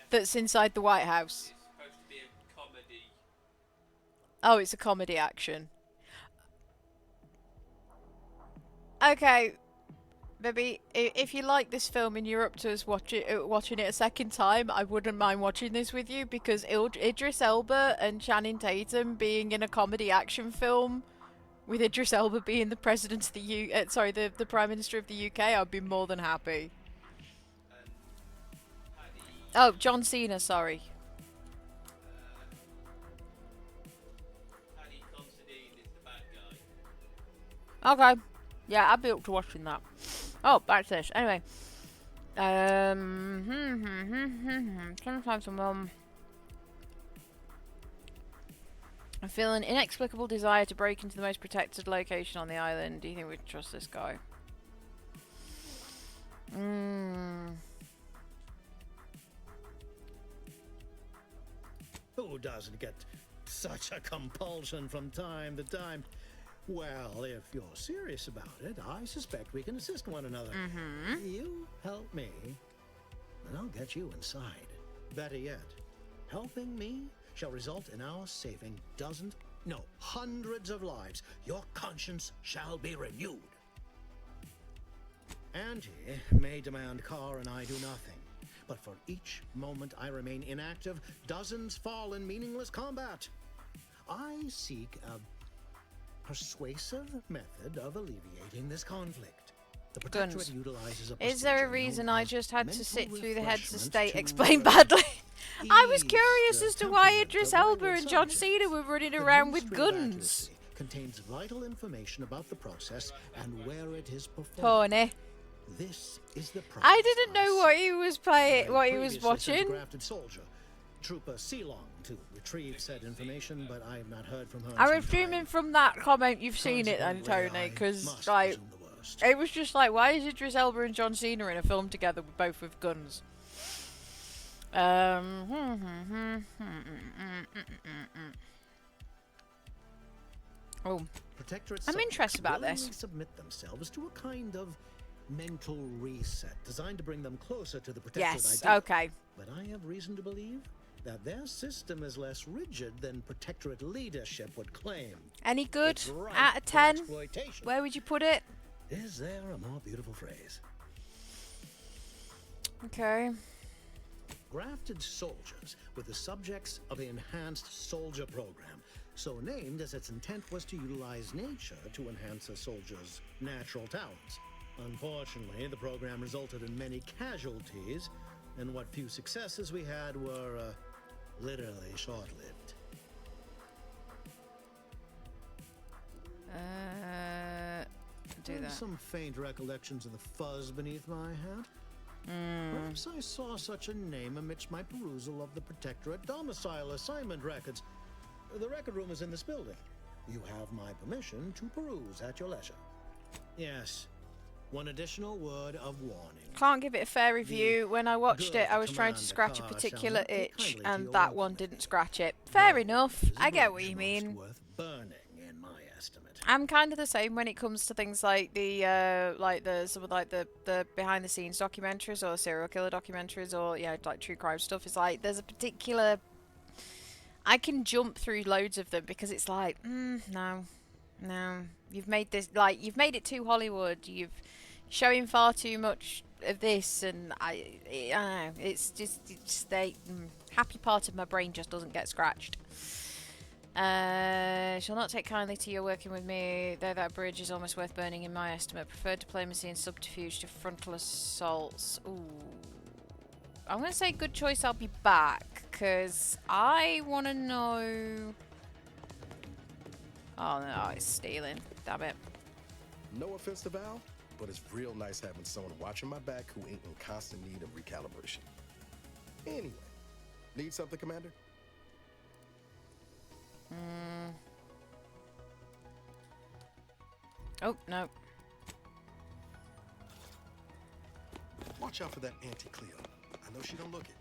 that's inside the White House. Oh, it's a comedy action. Okay, baby, if you like this film and you're up to us watching it a second time, I wouldn't mind watching this with you, because Idris Elba and Channing Tatum being in a comedy action film with Idris Elba being the president of the the Prime Minister of the UK, I'd be more than happy. Oh, John Cena, sorry. Okay. Yeah, I'd be up to watching that. Oh, back to this. Anyway. Sometimes I feel an inexplicable desire to break into the most protected location on the island. Do you think we can trust this guy? Who doesn't get such a compulsion from time to time? Well, if you're serious about it, I suspect we can assist one another. You help me, and I'll get you inside. Better yet, helping me shall result in our saving dozens, no, hundreds of lives. Your conscience shall be renewed. Auntie may demand Carr and I do nothing, but for each moment I remain inactive, dozens fall in meaningless combat. I seek a persuasive method of alleviating this conflict. The Protectorate utilizes a Is there a reason I just had to mental sit through the Heads of refreshment State to explain badly? I was curious as to why Idris Elba and John Cena were running around with guns. Contains vital information about the process and where it is performed. Horny. This is the process. I didn't know what he was playing, what he was watching. Soldier, Trooper Ceylon, to retrieve said information, but I have not heard from her. I'm assuming from that comment you've seen it then, Tony, because like it was just like, why is Idris Elba and John Cena in a film together, both with guns? Oh, Protectorate I'm interested about willingly this. submit themselves to a kind of mental reset designed to bring them closer to the Protectorate Yes, ideal. okay. But I have reason to believe that their system is less rigid than Protectorate leadership would claim. Any good It's ripe out of for 10? exploitation. Where would you put it? Is there a more beautiful phrase? Okay. Grafted soldiers were the subjects of the Enhanced Soldier Program, so named as its intent was to utilize nature to enhance a soldier's natural talents. Unfortunately, the program resulted in many casualties, and what few successes we had were literally short-lived. Do that. Some faint recollections of the fuzz beneath my hat. Perhaps I saw such a name amidst my perusal of the Protectorate domicile assignment records. The record room is in this building. You have my permission to peruse at your leisure. Yes. One additional word of warning. Can't give it a fair review. When I watched it, I was trying to scratch a particular itch, and that one didn't scratch it. Fair enough. I get what you mean. Worth burning, in my estimate. I'm kind of the same when it comes to things like the the behind the scenes documentaries or serial killer documentaries or like true crime stuff. It's like there's a particular. I can jump through loads of them because it's like, no, you've made this you've made it too Hollywood. You've showing far too much of this, and I don't know. It's just the happy part of my brain just doesn't get scratched. Shall not take kindly to your working with me, though that bridge is almost worth burning in my estimate. Preferred diplomacy and subterfuge to frontal assaults. Ooh. I'm going to say good choice, I'll be back, because I want to know... Oh no, it's stealing. Damn it. No offense to Val, but it's real nice having someone watching my back who ain't in constant need of recalibration. Anyway, need something, Commander? Oh, no. Watch out for that Auntie Cleo. I know she don't look it.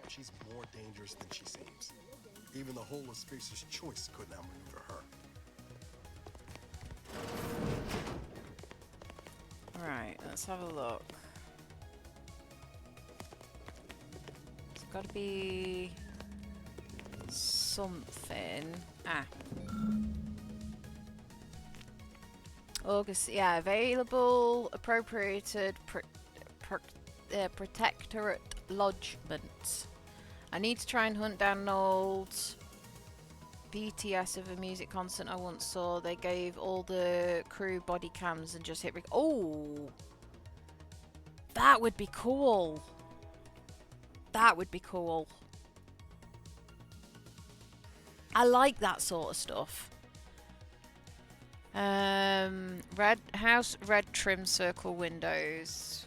She's more dangerous than she seems. Even the whole of Spacer's choice couldn't outmaneuver her. Right, let's have a look. It's got to be something. August, yeah, available, appropriated, Protectorate lodgement. I need to try and hunt down an old BTS of a music concert I once saw. They gave all the crew body cams and just hit oh, that would be cool. That would be cool. I like that sort of stuff. Red house, red trim circle windows.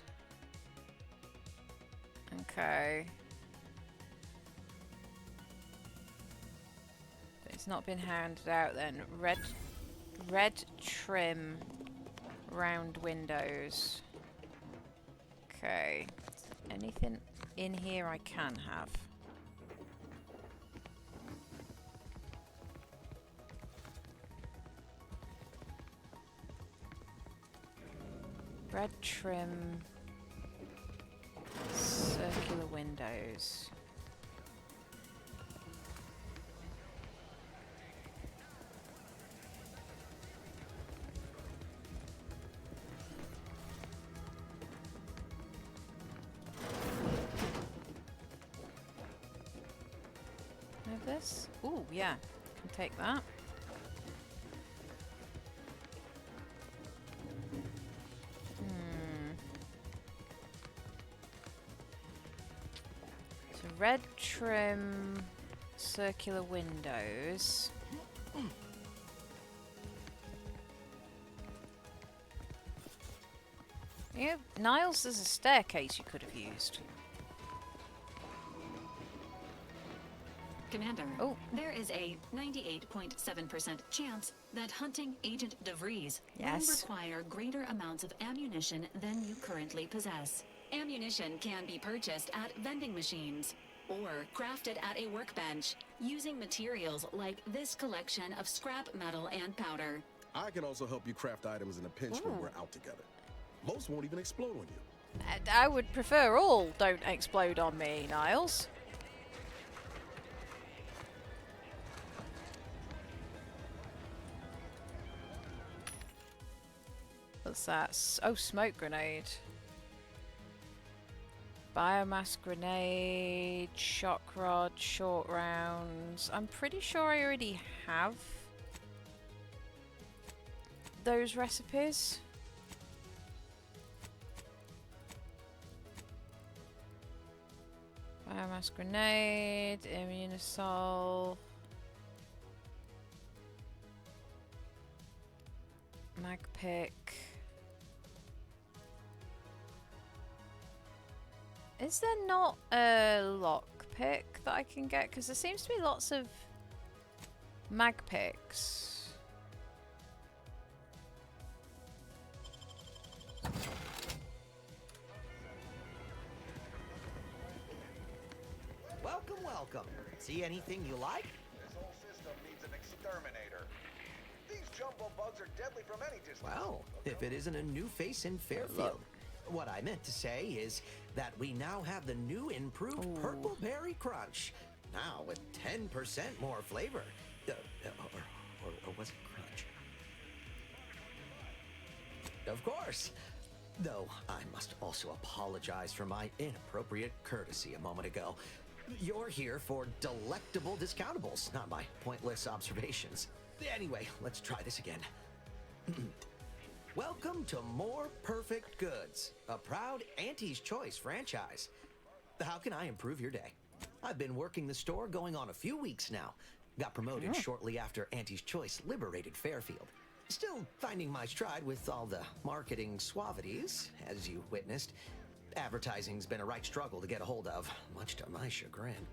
Okay. It's not been handed out then. Red trim round windows. Okay. Anything in here I can have? Red trim circular windows. Have this? Ooh, yeah, can take that. Red trim circular windows. Yeah, Niles, there's a staircase you could have used. Commander, there is a 98.7% chance that hunting Agent DeVries will require greater amounts of ammunition than you currently possess. Ammunition can be purchased at vending machines. or crafted at a workbench using materials like this collection of scrap metal and powder. I can also help you craft items in a pinch when we're out together. Most won't even explode on you. I would prefer all don't explode on me, Niles. What's that? Oh, smoke grenade. Biomass grenade, shock rod, short rounds. I'm pretty sure I already have those recipes. Biomass grenade, immune assault, mag pick. Is there not a lock pick that I can get? Because there seems to be lots of mag picks. Welcome, welcome. See anything you like? This whole system needs an exterminator. These jumbo bugs are deadly from any distance. Well, if it isn't a new face in Fairfield. What I meant to say is that we now have the new improved Purple Berry Crunch. Now with 10% more flavor. Or was it crunch? Of course. Though I must also apologize for my inappropriate courtesy a moment ago. You're here for delectable discountables, not my pointless observations. Anyway, let's try this again. Welcome to More Perfect Goods, a proud Auntie's Choice franchise. How can I improve your day? I've been working the store going on a few weeks now. Got promoted shortly after Auntie's Choice liberated Fairfield. Still finding my stride with all the marketing suavities, as you witnessed. Advertising's been a right struggle to get a hold of, much to my chagrin.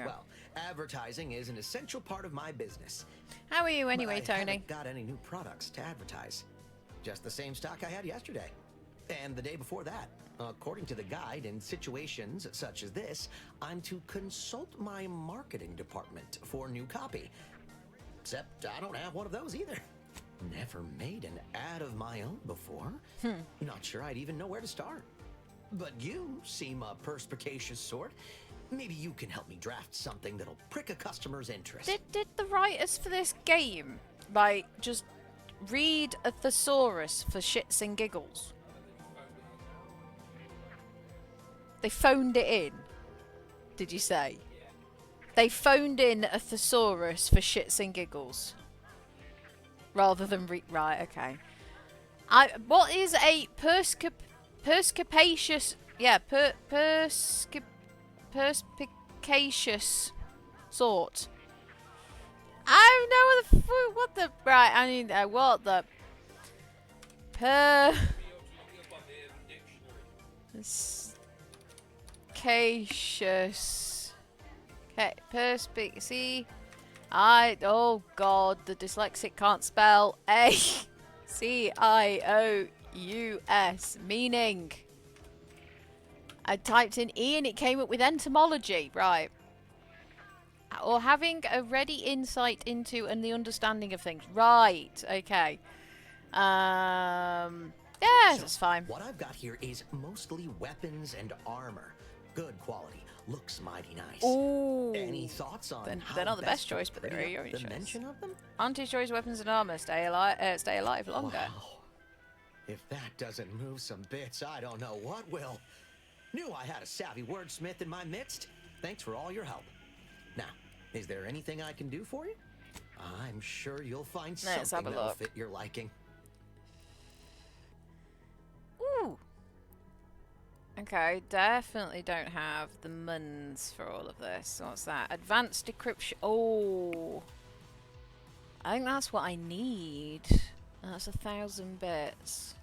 Well, advertising is an essential part of my business. How are you anyway, But I Tony? haven't got any new products to advertise. Just the same stock I had yesterday. And the day before that. According to the guide, in situations such as this, I'm to consult my marketing department for new copy. Except I don't have one of those either. Never made an ad of my own before. Not sure I'd even know where to start. But you seem a perspicacious sort. Maybe you can help me draft something that'll prick a customer's interest. Did the writers for this game, like, just read a thesaurus for shits and giggles? They phoned it in, did you say? They phoned in a thesaurus for shits and giggles. Rather than right, okay. What is a perspicacious... Yeah, perspicacious sort? I don't know what the... Right, I need... what the... Perspicacious. Okay, see... oh god, the dyslexic can't spell A-C-I-O-U-S, meaning. I typed in E and it came up with entomology, right. Or having a ready insight into and the understanding of things. Right, okay. Yeah, that's fine. What I've got here is mostly weapons and armor. Good quality. Looks mighty nice. Ooh. Any thoughts on how they're not the best to choice, but they're pretty your up own the choice. mention of them? Auntie's Choice weapons and armor. Stay alive longer. Wow. If that doesn't move some bits, I don't know what will. Knew I had a savvy wordsmith in my midst. Thanks for all your help. Now, is there anything I can do for you? I'm sure you'll find Let's have something a that'll look. fit your liking. Ooh. Okay, definitely don't have the muns for all of this. What's that? Advanced decryption. Oh. I think that's what I need. That's 1,000 bits.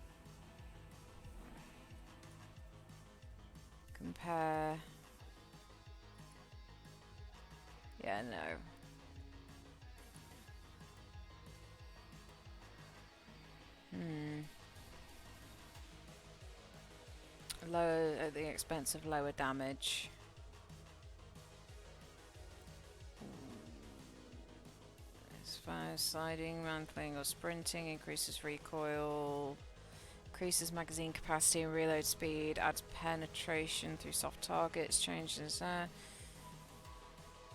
Compare. Yeah, no. lower at the expense of lower damage. As far as sliding, mantling, or sprinting, increases recoil, increases magazine capacity and reload speed, adds penetration through soft targets, changes that.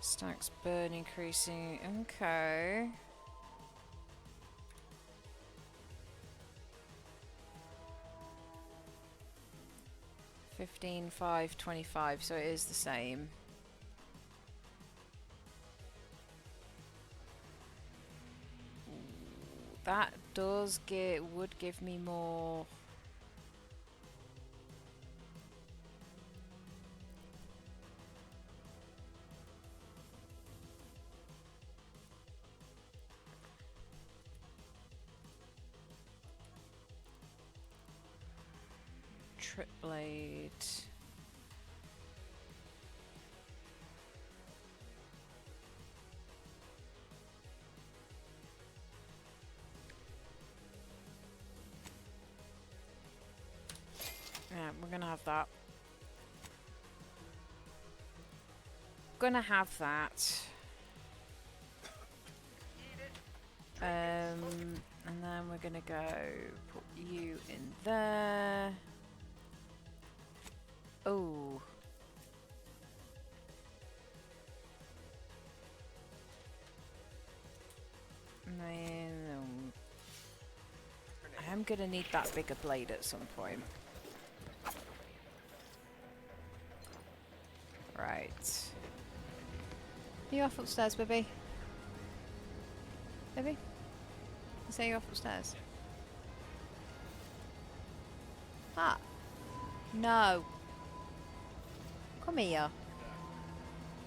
Stacks burn increasing. Okay. $15, $5, $25, so it is the same. That would give me more. Trip blade. Yeah, we're gonna have that. Gonna have that. And then we're gonna go put you in there. Oh. Man, I am gonna need that bigger blade at some point. Right. Are you off upstairs, baby? Baby? I say you off upstairs. Ah. No. Come here.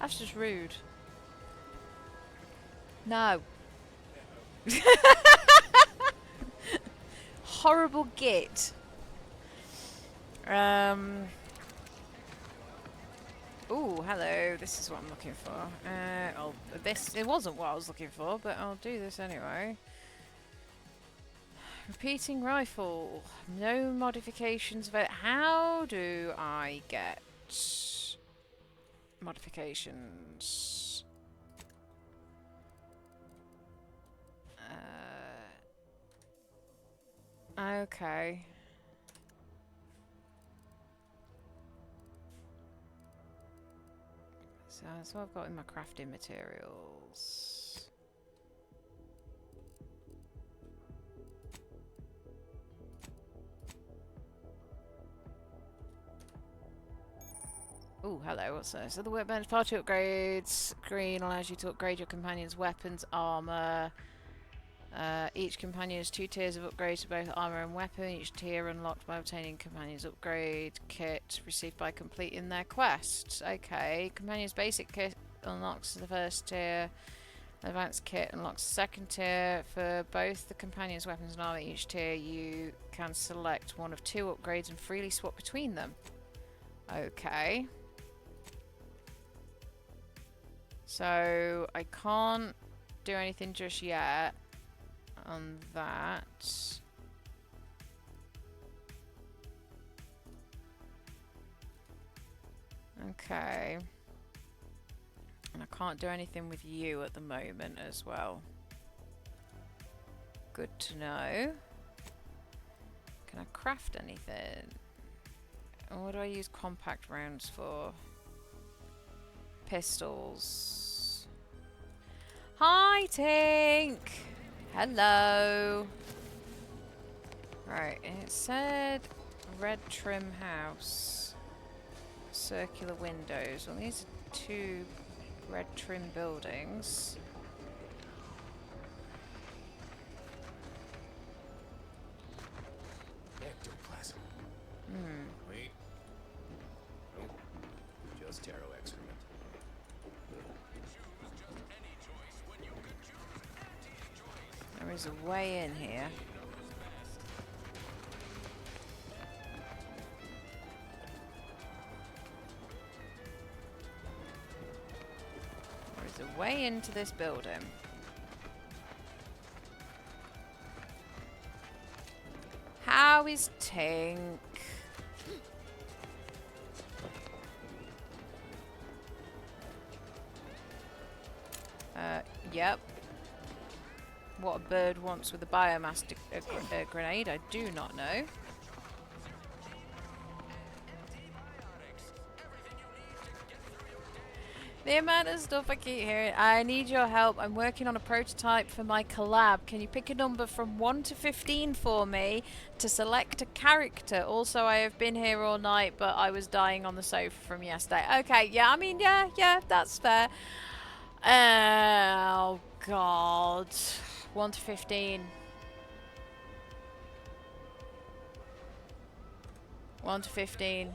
That's just rude. No. Horrible git. Ooh, hello. This is what I'm looking for. It wasn't what I was looking for, but I'll do this anyway. Repeating rifle. No modifications of it. How do I get modifications? Okay. So that's what I've got in my crafting materials. Ooh, hello, what's this? So the workbench party upgrades. Green allows you to upgrade your companion's weapons, armor. Each companion has 2 tiers of upgrades to both armor and weapon. Each tier unlocked by obtaining companion's upgrade kit received by completing their quests. Okay, companion's basic kit unlocks the first tier. Advanced kit unlocks the second tier. For both the companion's weapons and armor, each tier you can select one of 2 upgrades and freely swap between them. Okay. So I can't do anything just yet on that. Okay. And I can't do anything with you at the moment as well. Good to know. Can I craft anything? And what do I use compact rounds for? Pistols. Hi, Tink! Hello! Right, it said red trim house. Circular windows. Well, these are 2 red trim buildings. Ectoplasm. Wait. Nope. Just tarot excrement. There is a way in here. There is a way into this building. How is Tink? Yep. What a bird wants with a biomass grenade, I do not know. The amount of stuff I keep hearing. I need your help. I'm working on a prototype for my collab. Can you pick a number from 1 to 15 for me to select a character? Also, I have been here all night, but I was dying on the sofa from yesterday. Okay, yeah, I mean, yeah, that's fair. Oh, God. 1 to 15. 1 to 15.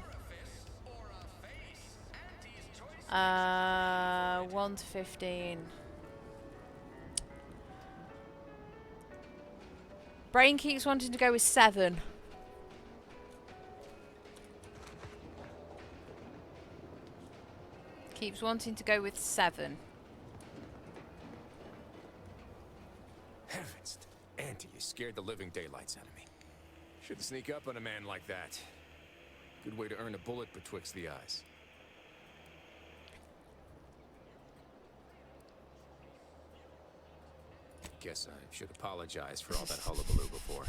1 to 15. Brain keeps wanting to go with 7. Keeps wanting to go with 7. Heavens, Auntie, you scared the living daylights out of me. Shouldn't sneak up on a man like that. Good way to earn a bullet betwixt the eyes. Guess I should apologize for all that hullabaloo before.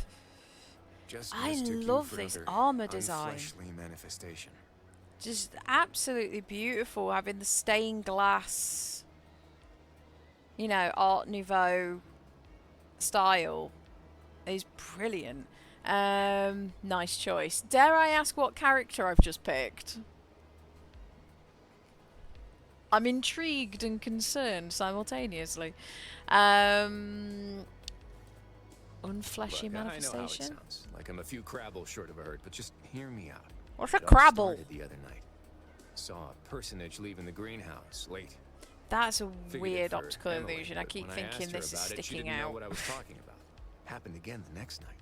Just I mistook you love for this another armor design. unfleshly manifestation. Just absolutely beautiful, having the stained glass, you know, Art Nouveau style is brilliant. Nice choice. Dare I ask what character I've just picked? I'm intrigued and concerned simultaneously. Unfleshy Look, manifestation? I know how it sounds. Like I'm a few crabbles short of a hurt, but just hear me out. What's a It all crabble? started the other night. Saw a personage leaving the greenhouse late. That's a Figured weird it for optical Emily, illusion. I but keep when thinking asked her this is about it, she sticking didn't know out. what I was talking about. Happened again the next night.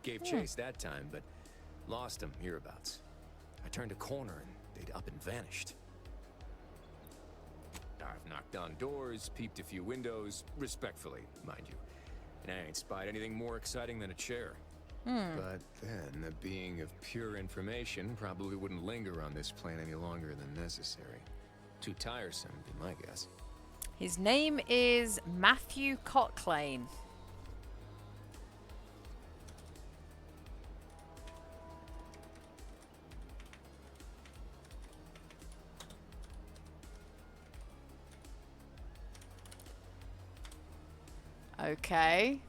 Gave Hmm. chase that time, but lost him hereabouts. I turned a corner and they'd up and vanished. I've knocked on doors, peeped a few windows, respectfully, mind you. And I ain't spied anything more exciting than a chair. But then, a being of pure information probably wouldn't linger on this plane any longer than necessary. Too tiresome, would be my guess. His name is Matthew Cocklane. Okay.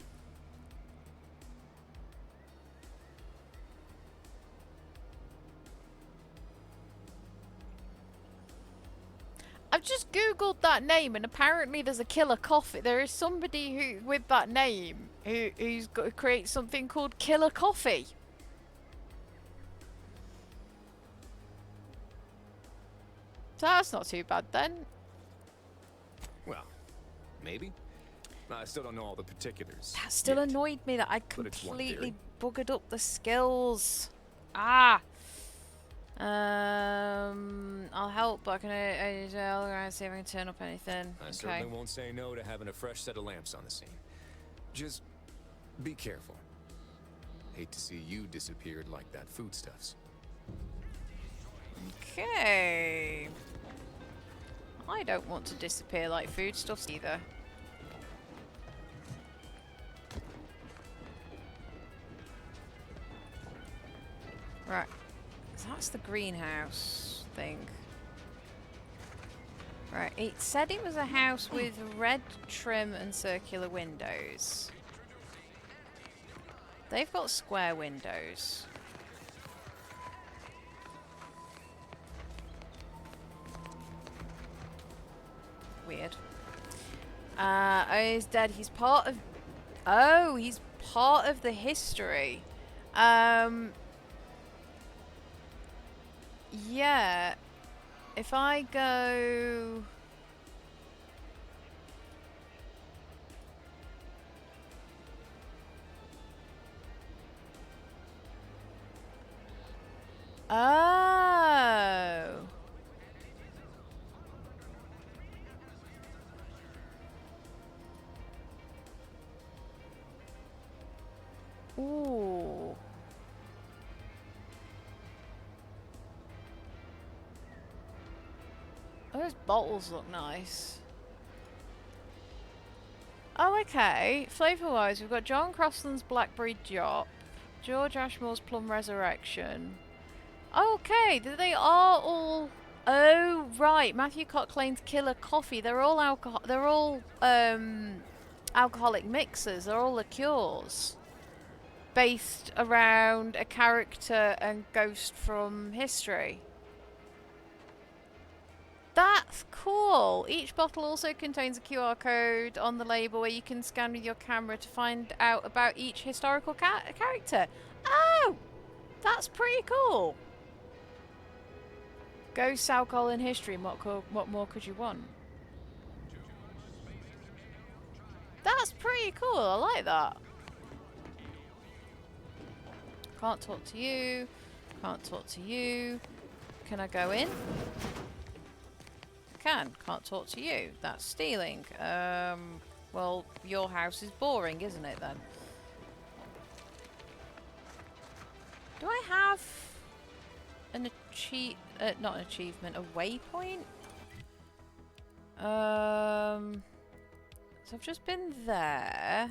I've just googled that name, and apparently there's a Killer Coffee. There is somebody who with that name who's got to create something called Killer Coffee. So that's not too bad then. Well, maybe. I still don't know all the particulars. That still yet. annoyed me that I But it's one completely theory. buggered up the skills. Ah. I'll help, but can I see if I can turn up anything. I Okay. certainly won't say no to having a fresh set of lamps on the scene. Just be careful. Hate to see you disappeared like that foodstuffs. Okay. I don't want to disappear like foodstuffs either. Right. So that's the greenhouse thing. Right. It said it was a house with red trim and circular windows. They've got square windows. Weird. Oh, he's dead. He's part of... Oh, he's part of the history. Yeah. If I go... Oh. Ooh. Those bottles look nice. Oh, okay. Flavour-wise, we've got John Crossland's Blackberry Drop, George Ashmore's Plum Resurrection. Okay, they are all... Oh, right. Matthew Cochlane's Killer Coffee. They're all alcohol. They're all alcoholic mixers. They're all liqueurs based around a character and ghost from history. That's cool. Each bottle also contains a QR code on the label where you can scan with your camera to find out about each historical character. Oh, that's pretty cool. Ghosts, alcohol, and history. What more could you want? That's pretty cool. I like that. Can't talk to you. Can't talk to you. Can I go in? Can't talk to you. That's stealing. Well, your house is boring, isn't it then? Do I have an not an achievement, a waypoint? So I've just been there.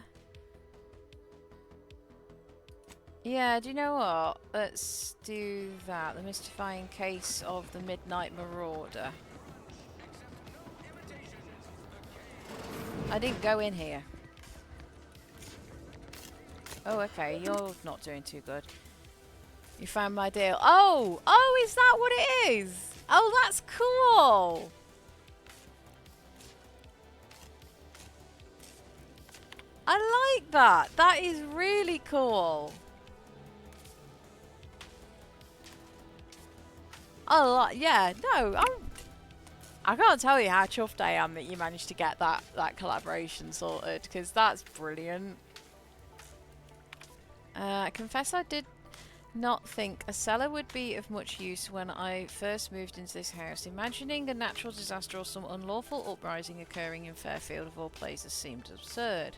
Yeah, do you know what? Let's do that. The mystifying case of the Midnight Marauder. I didn't go in here. Oh, okay. You're not doing too good. You found my deal. Oh! Oh, is that what it is? Oh, that's cool! I like that. That is really cool. Yeah, no, I can't tell you how chuffed I am that you managed to get that collaboration sorted, because that's brilliant. I confess I did not think a cellar would be of much use when I first moved into this house. Imagining a natural disaster or some unlawful uprising occurring in Fairfield of all places seemed absurd.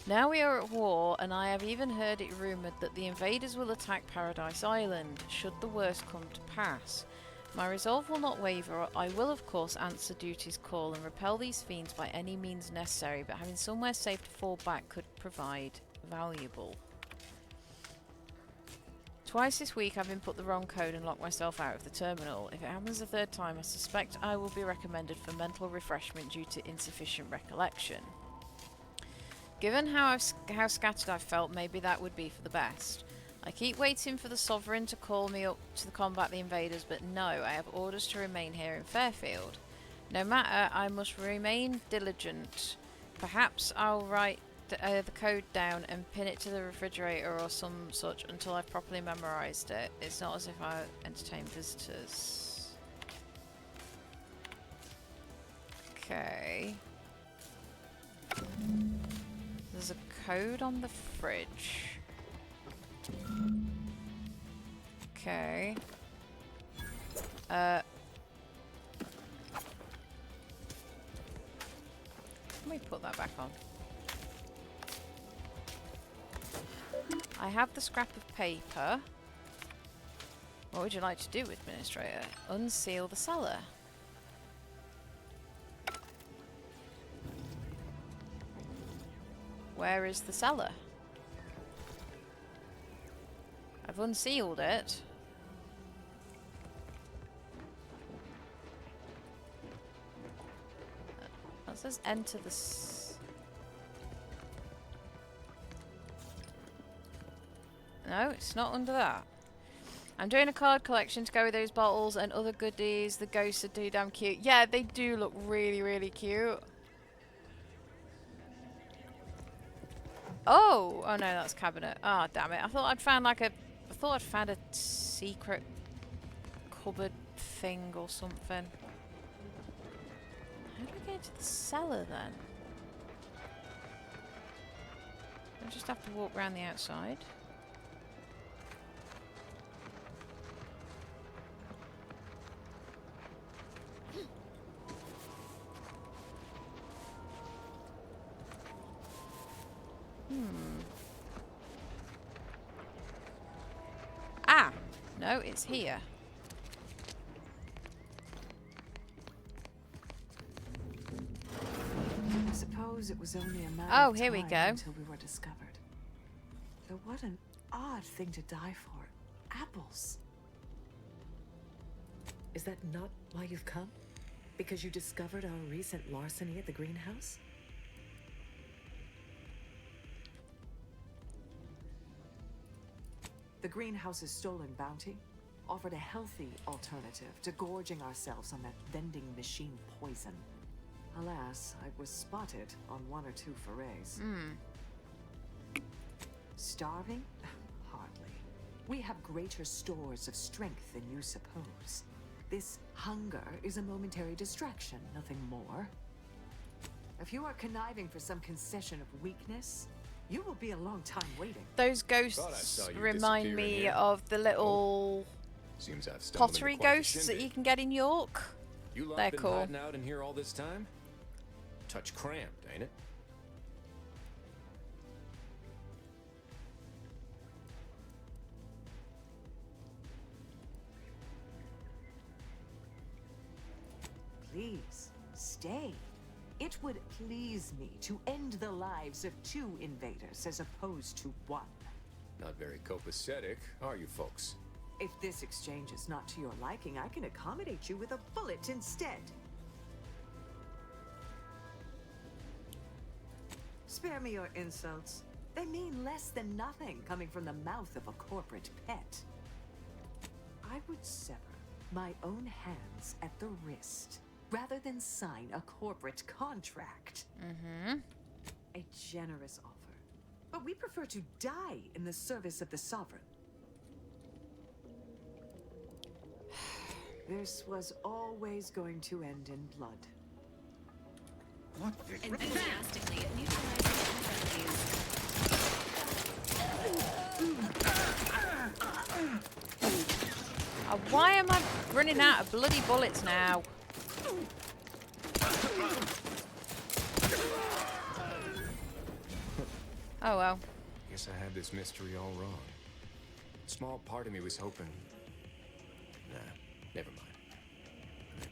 Now we are at war, and I have even heard it rumoured that the invaders will attack Paradise Island, should the worst come to pass. My resolve will not waver. I will, of course, answer duty's call and repel these fiends by any means necessary, but having somewhere safe to fall back could provide valuable. Twice this week I've input the wrong code and locked myself out of the terminal. If it happens a third time, I suspect I will be recommended for mental refreshment due to insufficient recollection. Given how scattered I've felt, maybe that would be for the best. I keep waiting for the Sovereign to call me up to combat the invaders, but no, I have orders to remain here in Fairfield. No matter, I must remain diligent. Perhaps I'll write the code down and pin it to the refrigerator or some such until I've properly memorised it. It's not as if I entertain visitors. Okay. There's a code on the fridge. Okay. Let me put that back on. I have the scrap of paper. What would you like to do, Administrator? Unseal the cellar. Where is the cellar? I've unsealed it. That says enter the... No, it's not under that. I'm doing a card collection to go with those bottles and other goodies. The ghosts are too damn cute. Yeah, they do look really, really cute. Oh! Oh no, that's cabinet. Ah, oh, damn it. I thought I'd found like a... I thought I'd found a secret cupboard thing or something. How do I get into the cellar then? I just have to walk around the outside. Ah! No, it's here. Suppose suppose it was only a matter Oh, of here we time go. until we were discovered. Though what an odd thing to die for. Apples. Is that not why you've come? Because you discovered our recent larceny at the greenhouse? The greenhouse's stolen bounty offered a healthy alternative to gorging ourselves on that vending machine poison. Alas, I was spotted on 1 or 2 forays. Starving? Hardly. We have greater stores of strength than you suppose. This hunger is a momentary distraction, nothing more. If you are conniving for some concession of weakness, you will be a long time waiting. Those ghosts remind me of the little Seems I've stumbled into pottery quite the ghosts that shindig. you can get in York. You lot They're been cool. hiding out in here all this time? Touch cramped, ain't it? Please, stay. It would please me to end the lives of 2 invaders as opposed to 1. Not very copacetic, are you folks? If this exchange is not to your liking, I can accommodate you with a bullet instead. Spare me your insults. They mean less than nothing coming from the mouth of a corporate pet. I would sever my own hands at the wrist rather than sign a corporate contract. A generous offer, but we prefer to die in the service of the sovereign. This was always going to end in blood. What? Enthusiastically neutralizing Why am I running out of bloody bullets now? Oh well. Guess I had this mystery all wrong. Small part of me was hoping... Nah, never mind.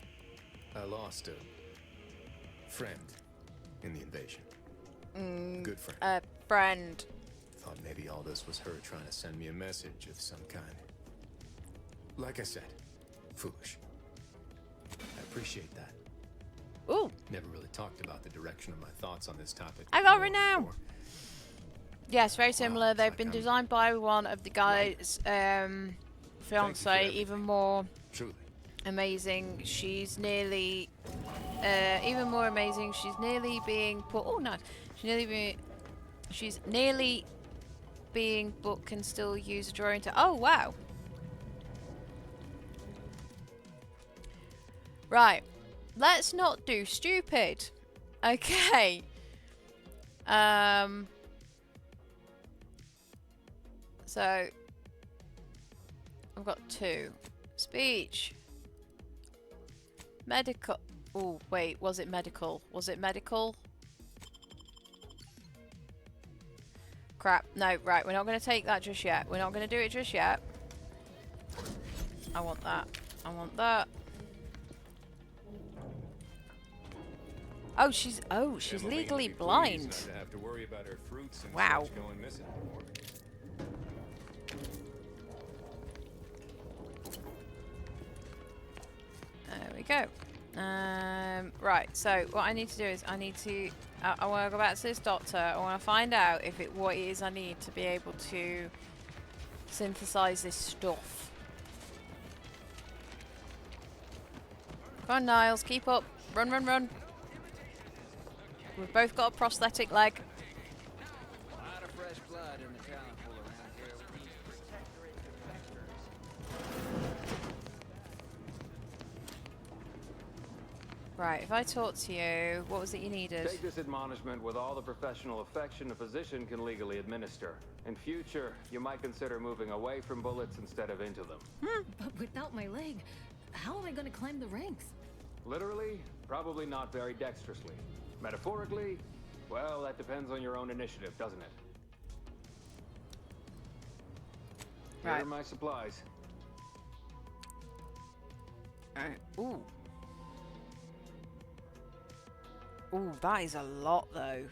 I lost a friend in the invasion. Good friend. A friend. Thought maybe all this was her trying to send me a message of some kind. Like I said, foolish. I appreciate that. Ooh. Never really talked about the direction of my thoughts on this topic. I got renown. Yes, very similar. They've been designed by one of the guys' fiance. Even more amazing. She's nearly, even more amazing. She's nearly being put. Oh, nice. She's nearly being, but can still use a drawing to. Oh, wow. Right. Let's not do stupid. Okay. So I've got 2. Speech. Medical. Oh, wait, was it medical? Was it medical? Crap. No, right, we're not going to take that just yet. We're not going to do it just yet. I want that. I want that. Oh, she's legally blind. Not to have to worry about her fruits and wow. such going missing anymore. There we go. Right, so what I need to do is I need to I want to go back to this doctor. I want to find out if what it is I need to be able to synthesize this stuff. Come on, Niles, keep up. Run, run, run. We've both got a prosthetic leg. A lot of fresh blood in the talent pool around here. Right, if I talk to you, what was it you needed? Take this admonishment with all the professional affection a physician can legally administer. In future, you might consider moving away from bullets instead of into them. But without my leg, how am I going to climb the ranks? Literally, probably not very dexterously. Metaphorically, well, that depends on your own initiative, doesn't it? Here are my supplies. Ooh. Ooh, that is a lot though.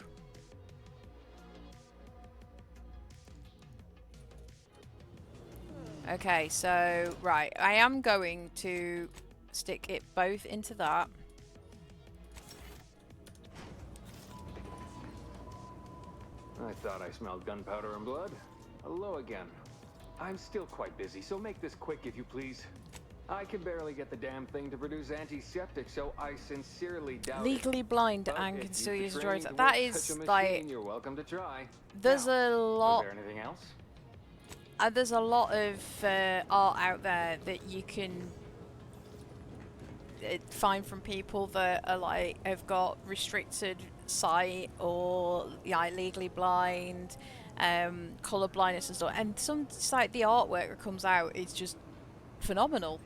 Okay, so right, I am going to stick it both into that. I thought I smelled gunpowder and blood. Hello again. I'm still quite busy, so make this quick if you please. I can barely get the damn thing to produce antiseptic, so I sincerely doubt Legally it. blind But and if can still you've use the droids. training to That work is such a machine, like you're welcome to try. there's Now, a lot. Was there anything else? There's a lot of art out there that you can find from people that are like have got restricted sight or legally blind, color blindness and stuff. And some like the artwork that comes out is just phenomenal,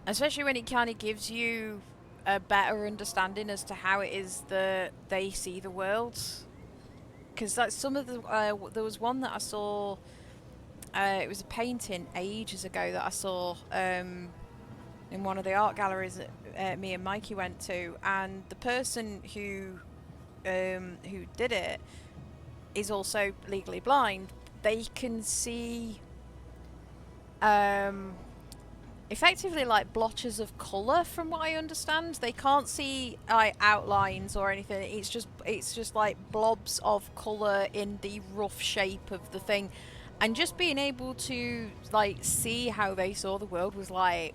especially when it kind of gives you a better understanding as to how it is that they see the world. Because that's some of the there was one that I saw. It was a painting ages ago that I saw in one of the art galleries that me and Mikey went to, and the person who did it is also legally blind. They can see effectively like blotches of colour, from what I understand. They can't see outlines or anything. It's just like blobs of colour in the rough shape of the thing. And just being able to like see how they saw the world was like,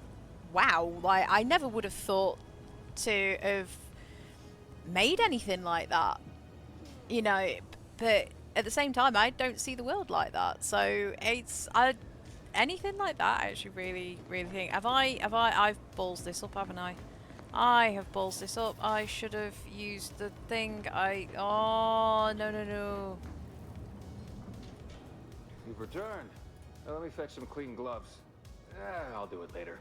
wow, like I never would have thought to have made anything like that, you know. But at the same time, I don't see the world like that. So anything like that, I actually really think. I've ballsed this up, haven't I? I have ballsed this up. I should have used the thing. Oh no. You've returned. Let me fetch some clean gloves. I'll do it later.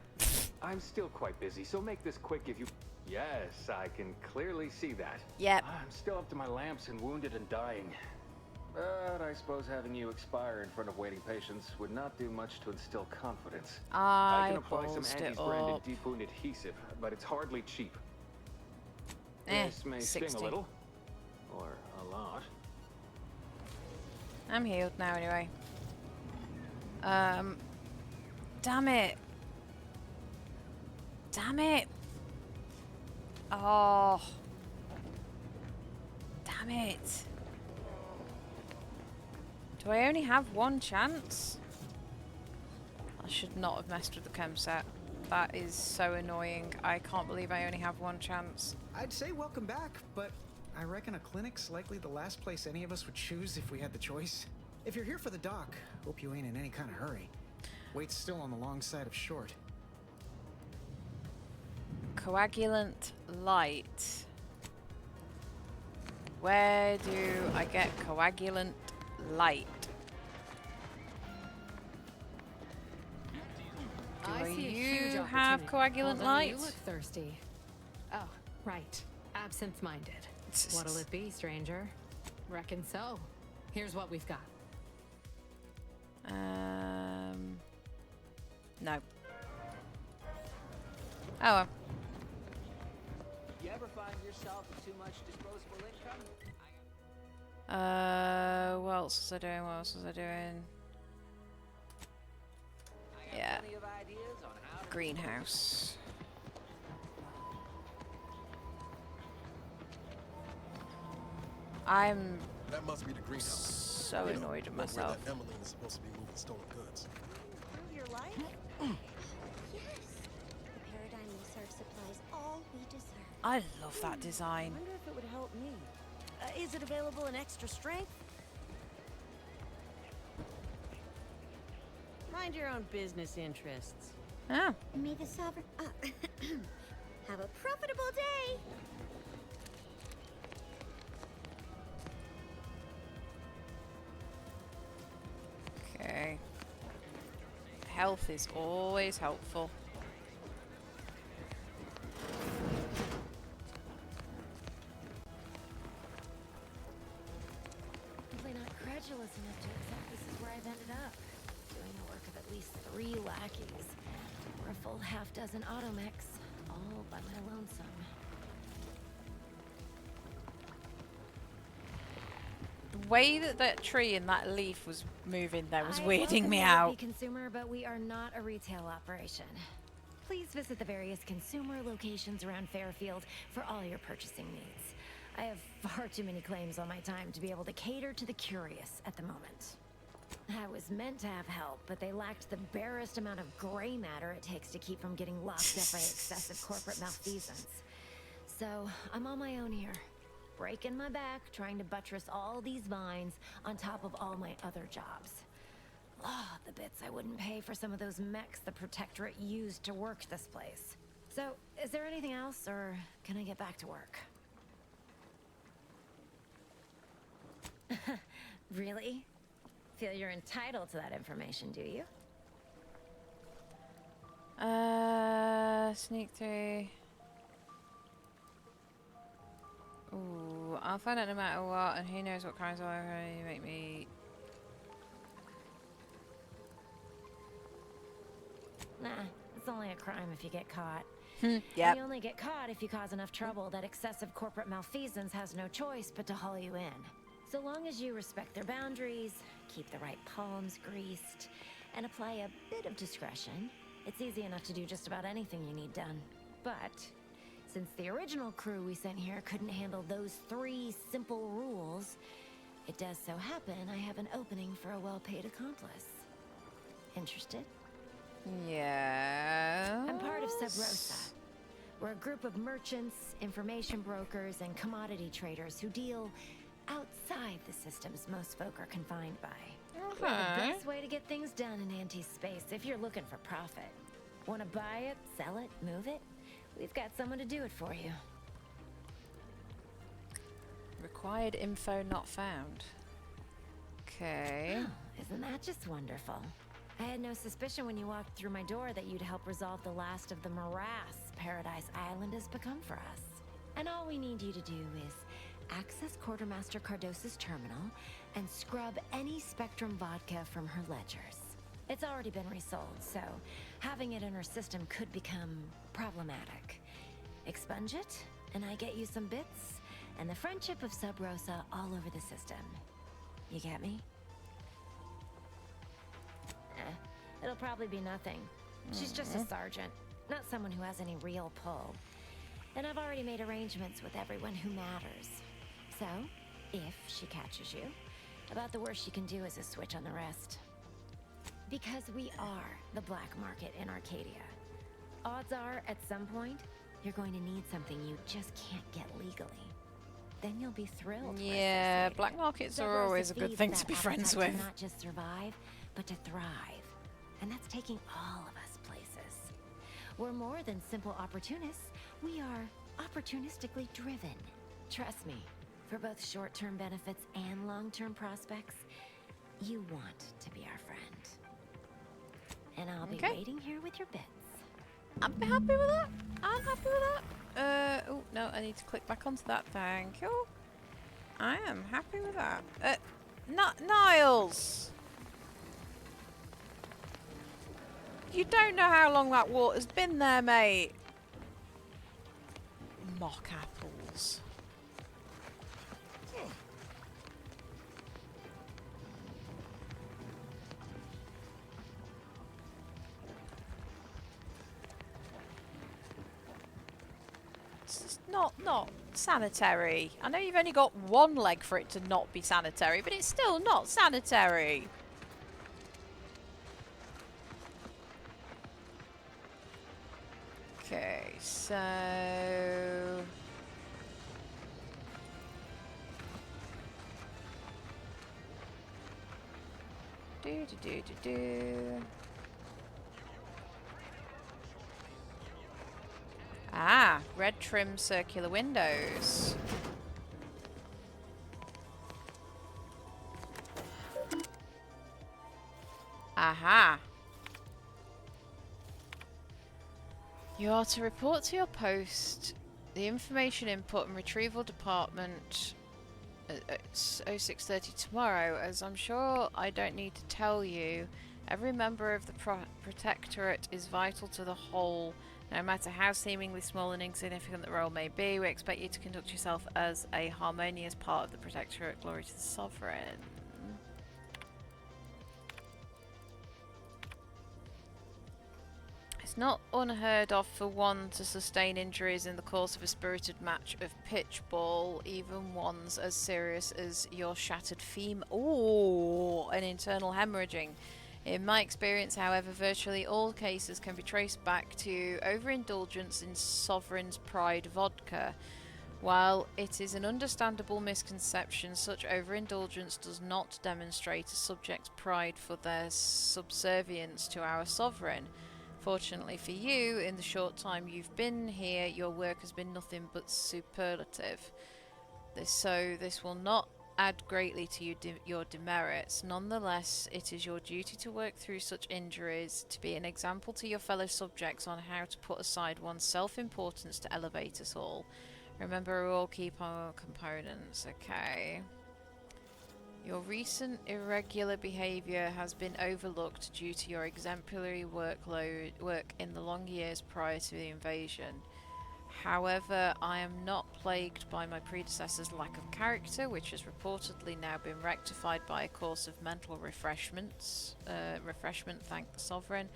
I'm still quite busy, so make this quick if you... Yes, I can clearly see that. Yep. I'm still up to my lamps and wounded and dying. But I suppose having you expire in front of waiting patients would not do much to instill confidence. I can apply some Auntie's branded deep wound adhesive, but it's hardly cheap. This may 60. sting a little, or a lot. I'm healed now anyway. Damn it. Oh. Damn it. Do I only have one chance? I should not have messed with the chem set. That is so annoying. I can't believe I only have one chance. I'd say welcome back, but I reckon a clinic's likely the last place any of us would choose if we had the choice. If you're here for the doc, hope you ain't in any kind of hurry. Wait's still on the long side of short. Coagulant light. Where do I get coagulant light? I see a you huge have opportunity. coagulant Although light? You look thirsty. Oh, right. Absent-minded. What'll it be, stranger? Reckon so. Here's what we've got. No. Oh well. You ever find yourself with too much disposable income? What else was I doing? Yeah. Greenhouse. I'm That must be the greenhouse. so annoyed at myself. Where that Emmeline is supposed to be moving stolen goods. Improve your life? Yes. The paradigm will serve supplies all we deserve. I love that design. I wonder if it would help me. Is it available in extra strength? Mind your own business interests. Oh. May the sovereign... have a profitable day! Okay. Health is always helpful. Simply not credulous enough to accept this is where I've ended up. Doing the work of at least 3 lackeys. Or a full half-dozen automechs, all by my lonesome. The way that that tree and that leaf was moving there was I weirding welcome me you to out. be consumer, but we are not a retail operation. Please visit the various consumer locations around Fairfield for all your purchasing needs. I have far too many claims on my time to be able to cater to the curious at the moment. I was meant to have help, but they lacked the barest amount of gray matter it takes to keep from getting locked up by excessive corporate malfeasance. So, I'm on my own here, breaking my back, trying to buttress all these vines on top of all my other jobs. Oh, the bits I wouldn't pay for some of those mechs the Protectorate used to work this place. So, is there anything else, or can I get back to work? Really? Feel you're entitled to that information, do you? Sneak through. Ooh, I'll find out no matter what, and who knows what crimes will make me. Nah, it's only a crime if you get caught. Yep. You only get caught if you cause enough trouble that excessive corporate malfeasance has no choice but to haul you in. So long as you respect their boundaries, keep the right palms greased, and apply a bit of discretion, it's easy enough to do just about anything you need done. But since the original crew we sent here couldn't handle those 3 simple rules, it does so happen I have an opening for a well-paid accomplice. Interested? Yeah. I'm part of Sub Rosa. We're a group of merchants, information brokers, and commodity traders who deal outside the systems most folk are confined by. We're the best way to get things done in anti-space if you're looking for profit. Want to buy it, sell it, move it? We've got someone to do it for you. Required info not found. Okay. Oh, isn't that just wonderful? I had no suspicion when you walked through my door that you'd help resolve the last of the morass Paradise Island has become for us. And all we need you to do is access Quartermaster Cardos's terminal and scrub any Spectrum vodka from her ledgers. It's already been resold, so having it in her system could become problematic. Expunge it, and I get you some bits, and the friendship of Sub Rosa all over the system. You get me? It'll probably be nothing. She's just a sergeant, not someone who has any real pull. And I've already made arrangements with everyone who matters. So, if she catches you, about the worst she can do is a switch on the rest. Because we are the black market in Arcadia. Odds are, at some point, you're going to need something you just can't get legally. Then you'll be thrilled. Yeah, black markets are always a good thing to be friends with. To not just survive, but to thrive. And that's taking all of us places. We're more than simple opportunists. We are opportunistically driven. Trust me, for both short-term benefits and long-term prospects, you want to be our friend. And I'll be waiting here with your bits. I'm happy with that. I'm happy with that. Oh, no, I need to click back onto that. Thank you. I am happy with that. Niles! You don't know how long that water's been there, mate. Mock apples. It's just not sanitary. I know you've only got one leg for it to not be sanitary, but it's still not sanitary. Okay, so Ah, red trim circular windows. Aha. You are to report to your post, the information input and retrieval department at 06:30 tomorrow. As I'm sure I don't need to tell you, every member of the Protectorate is vital to the whole, No matter how seemingly small and insignificant the role may be, we expect you to conduct yourself as a harmonious part of the Protectorate. Glory to the Sovereign. It's not unheard of for one to sustain injuries in the course of a spirited match of pitchball, even ones as serious as your shattered femur. Ooh, an internal hemorrhaging. In my experience, however, virtually all cases can be traced back to overindulgence in Sovereign's Pride vodka. While it is an understandable misconception, such overindulgence does not demonstrate a subject's pride for their subservience to our Sovereign. Fortunately for you, in the short time you've been here, your work has been nothing but superlative. This will not add greatly to your demerits. Nonetheless, it is your duty to work through such injuries, to be an example to your fellow subjects on how to put aside one's self-importance to elevate us all. Remember, we all keep our components, okay? Your recent irregular behaviour has been overlooked due to your exemplary work in the long years prior to the invasion. However, I am not plagued by my predecessor's lack of character, which has reportedly now been rectified by a course of mental refreshment, thank the Sovereign,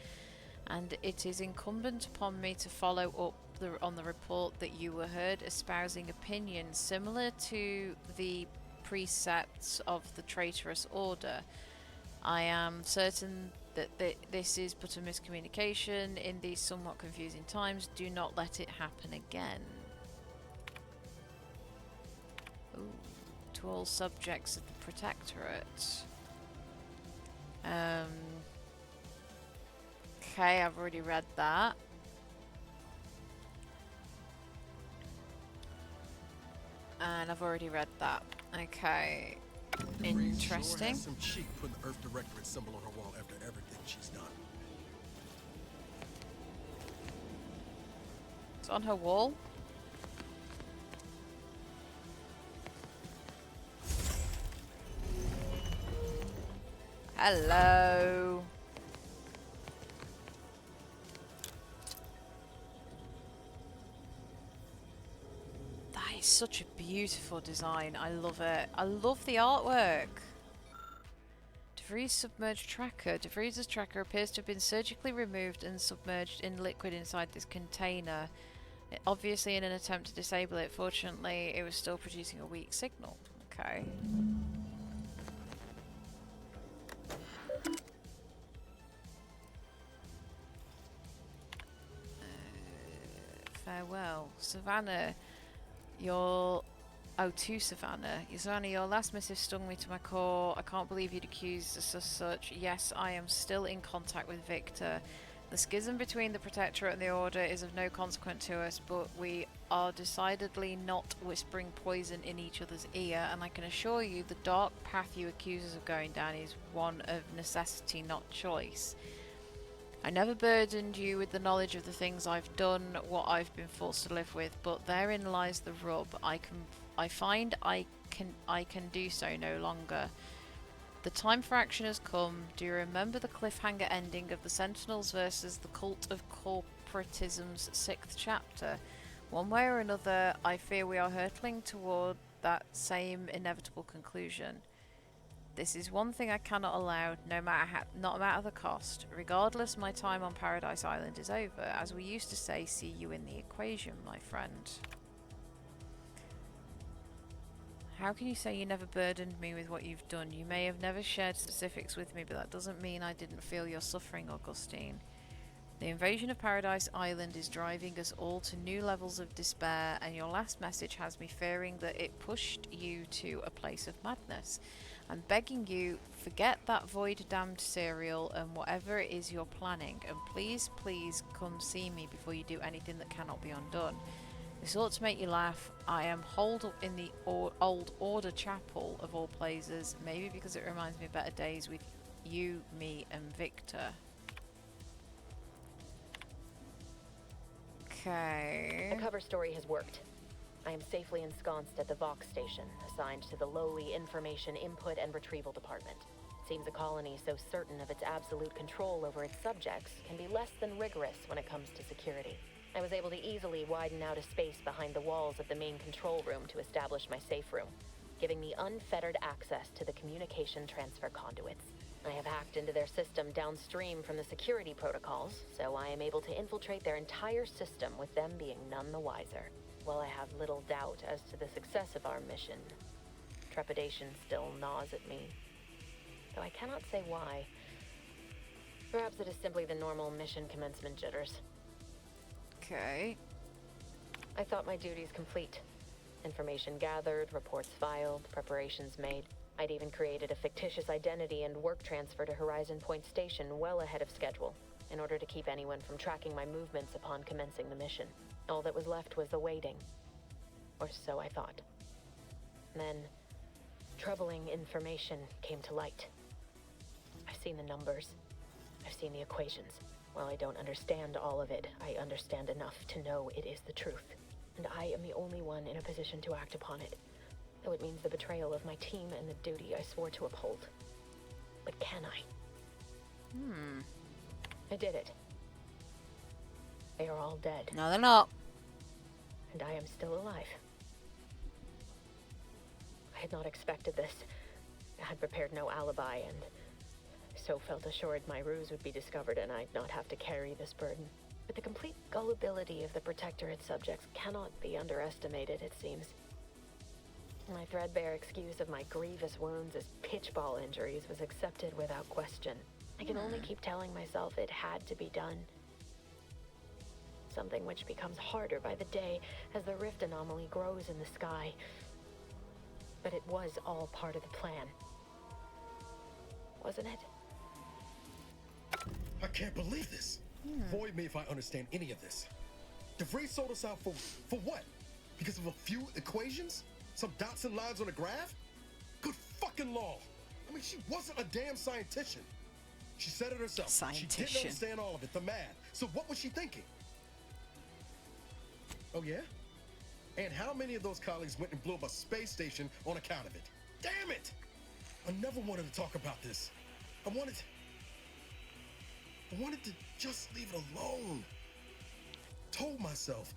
and it is incumbent upon me to follow up on the report that you were heard espousing opinions similar to the precepts of the traitorous order. I am certain that this is but a miscommunication in these somewhat confusing times. Do not let it happen again. Ooh, to all subjects of the Protectorate. Okay, I've already read that. And I've already read that. Okay. Interesting. Sure has some cheek putting the Earth Directorate symbol on her wall after everything she's done. It's on her wall. Hello. That is such a beautiful design. I love it. I love the artwork. DeVries submerged tracker. DeVries' tracker appears to have been surgically removed and submerged in liquid inside this container. Obviously in an attempt to disable it. Fortunately, it was still producing a weak signal. Okay. Farewell. Savannah, your... Oh, to Savannah. Savannah, your last missive stung me to my core. I can't believe you'd accuse us of such. Yes, I am still in contact with Victor. The schism between the Protectorate and the Order is of no consequence to us, but we are decidedly not whispering poison in each other's ear, and I can assure you the dark path you accuse us of going down is one of necessity, not choice. I never burdened you with the knowledge of the things I've done, what I've been forced to live with, but therein lies the rub. I find I can do so no longer. The time for action has come. Do you remember the cliffhanger ending of the Sentinels versus the Cult of Corporatism's 6th chapter? One way or another, I fear we are hurtling toward that same inevitable conclusion. This is one thing I cannot allow, no matter the cost. Regardless, my time on Paradise Island is over. As we used to say, see you in the equation, my friend. How can you say you never burdened me with what you've done? You may have never shared specifics with me, but that doesn't mean I didn't feel your suffering, Augustine. The invasion of Paradise Island is driving us all to new levels of despair, and your last message has me fearing that it pushed you to a place of madness. I'm begging you, forget that void-damned cereal and whatever it is you're planning, and please, please come see me before you do anything that cannot be undone. This ought to make you laugh. I am holed up in the old Order Chapel, of all places, maybe because it reminds me of better days with you, me, and Victor. Okay. The cover story has worked. I am safely ensconced at the Vox station, assigned to the lowly Information Input and Retrieval Department. Seems a colony so certain of its absolute control over its subjects can be less than rigorous when it comes to security. I was able to easily widen out a space behind the walls of the main control room to establish my safe room, giving me unfettered access to the communication transfer conduits. I have hacked into their system downstream from the security protocols, so I am able to infiltrate their entire system with them being none the wiser. While I have little doubt as to the success of our mission, trepidation still gnaws at me, though I cannot say why. Perhaps it is simply the normal mission commencement jitters. Okay. I thought my duties complete. Information gathered, reports filed, preparations made. I'd even created a fictitious identity and work transfer to Horizon Point Station well ahead of schedule, in order to keep anyone from tracking my movements upon commencing the mission. All that was left was the waiting. Or so I thought. Then, troubling information came to light. I've seen the numbers. I've seen the equations. While I don't understand all of it, I understand enough to know it is the truth. And I am the only one in a position to act upon it. Though it means the betrayal of my team and the duty I swore to uphold. But can I? I did it. They are all dead. No, they're not. And I am still alive. I had not expected this. I had prepared no alibi, and so felt assured my ruse would be discovered and I'd not have to carry this burden. But the complete gullibility of the Protectorate subjects cannot be underestimated, it seems. My threadbare excuse of my grievous wounds as pitchball injuries was accepted without question. I can only keep telling myself it had to be done. Something which becomes harder by the day as the rift anomaly grows in the sky. But it was all part of the plan. Wasn't it? I can't believe this. Void me if I understand any of this. DeVries sold us out for what? Because of a few equations? Some dots and lines on a graph? Good fucking law. I mean, she wasn't a damn scientician. She said it herself. She didn't understand all of it, the math. So what was she thinking? Oh, yeah? And how many of those colleagues went and blew up a space station on account of it? Damn it! I never wanted to talk about this. I wanted to just leave it alone. Told myself,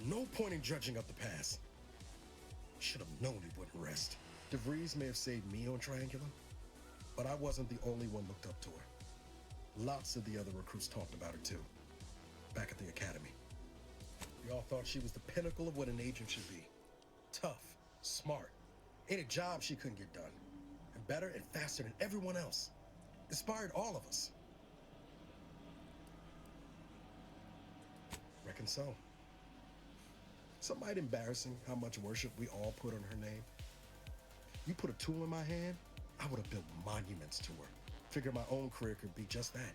no point in judging up the past. Should have known it wouldn't rest. DeVries may have saved me on Triangulum, but I wasn't the only one looked up to her. Lots of the other recruits talked about her too, back at the academy. We all thought she was the pinnacle of what an agent should be. Tough, smart, ain't a job she couldn't get done. And better and faster than everyone else. Inspired all of us. Reckon so. Somewhat embarrassing how much worship we all put on her name. You put a tool in my hand, I would have built monuments to her. Figured my own career could be just that.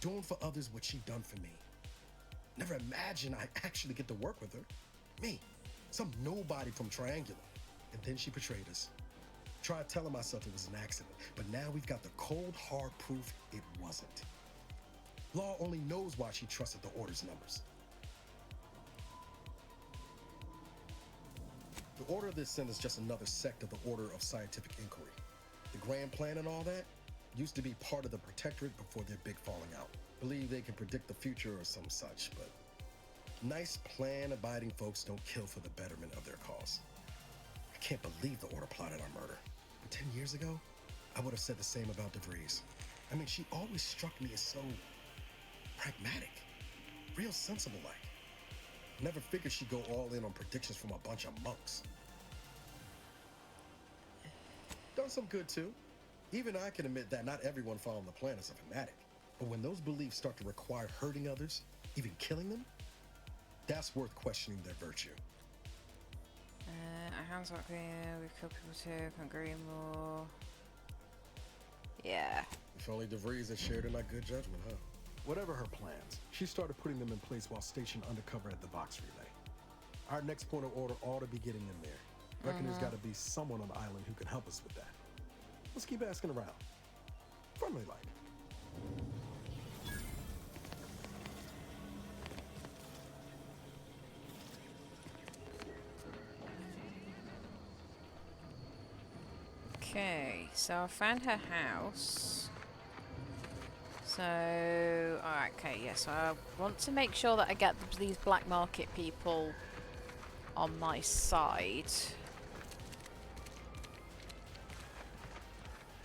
Doing for others what she done for me. Never imagined I'd actually get to work with her. Me, some nobody from Triangulum. And then she betrayed us. Tried telling myself it was an accident, but now we've got the cold, hard proof it wasn't. Law only knows why she trusted the Order's numbers. The Order of this Sin is just another sect of the Order of Scientific Inquiry. The Grand Plan and all that used to be part of the Protectorate before their big falling out. Believe they can predict the future or some such, but nice plan-abiding folks don't kill for the betterment of their cause. I can't believe the Order plotted our murder. But 10 years ago, I would have said the same about DeVries. I mean, she always struck me as so pragmatic, real sensible-like. Never figured she'd go all in on predictions from a bunch of monks. Done some good too. Even I can admit that not everyone following the plan is a fanatic. But when those beliefs start to require hurting others, even killing them, that's worth questioning their virtue. Our hands are clear, we've killed people too, can agree more. Yeah. If only DeVries had shared in our good judgment, huh? Whatever her plans, she started putting them in place while stationed undercover at the Vox Relay. Our next point of order ought to be getting them there. Reckon there's got to be someone on the island who can help us with that. Let's keep asking around. Friendly like. Okay, so I found her house. So So, alright, okay, yeah, so I want to make sure that I get these black market people on my side.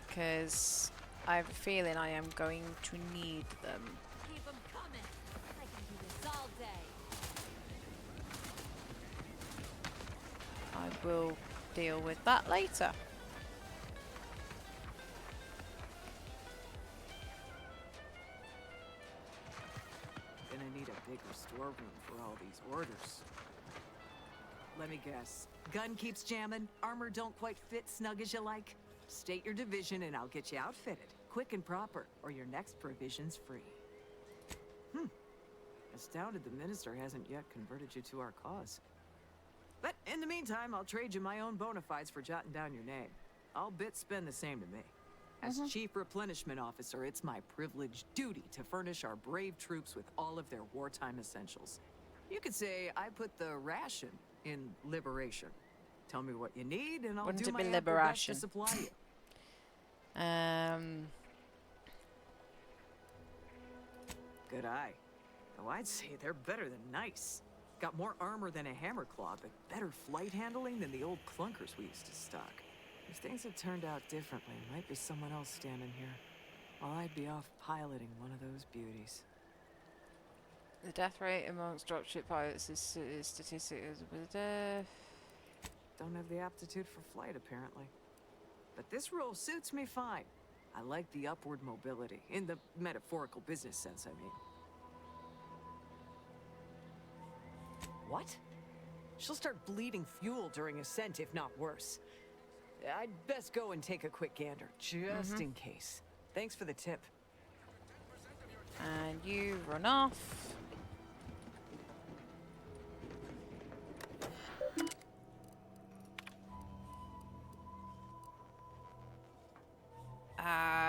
Because I have a feeling I am going to need them. Keep 'em coming. I can do this all day. I will deal with that later. Gonna need a bigger storeroom for all these orders. Let me guess. Gun keeps jamming, armor don't quite fit snug as you like. State your division and I'll get you outfitted, quick and proper, or your next provision's free. Astounded the minister hasn't yet converted you to our cause. But in the meantime, I'll trade you my own bona fides for jotting down your name. All bits spend the same to me. As Chief Replenishment Officer, it's my privileged duty to furnish our brave troops with all of their wartime essentials. You could say I put the ration in liberation. Tell me what you need, and I'll do my absolute best to supply you. Good eye. Oh, I'd say they're better than nice. Got more armor than a hammer claw, but better flight handling than the old clunkers we used to stock. If things had turned out differently, might be someone else standing here, while I'd be off piloting one of those beauties. The death rate amongst dropship pilots is statistic. Don't have the aptitude for flight, apparently. But this role suits me fine. I like the upward mobility, in the metaphorical business sense, I mean. What? She'll start bleeding fuel during ascent, if not worse. I'd best go and take a quick gander, just in case. Thanks for the tip. And you run off.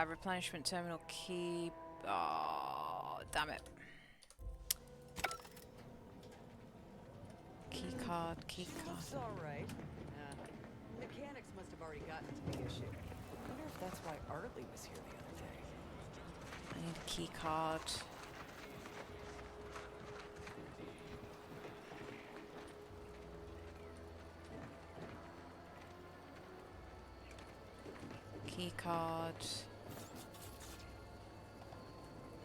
Replenishment terminal key. Oh, damn it. Key card. It's all right. Mechanics must have already gotten to the issue. I wonder if that's why Artley was here the other day. I need a key card. Key card.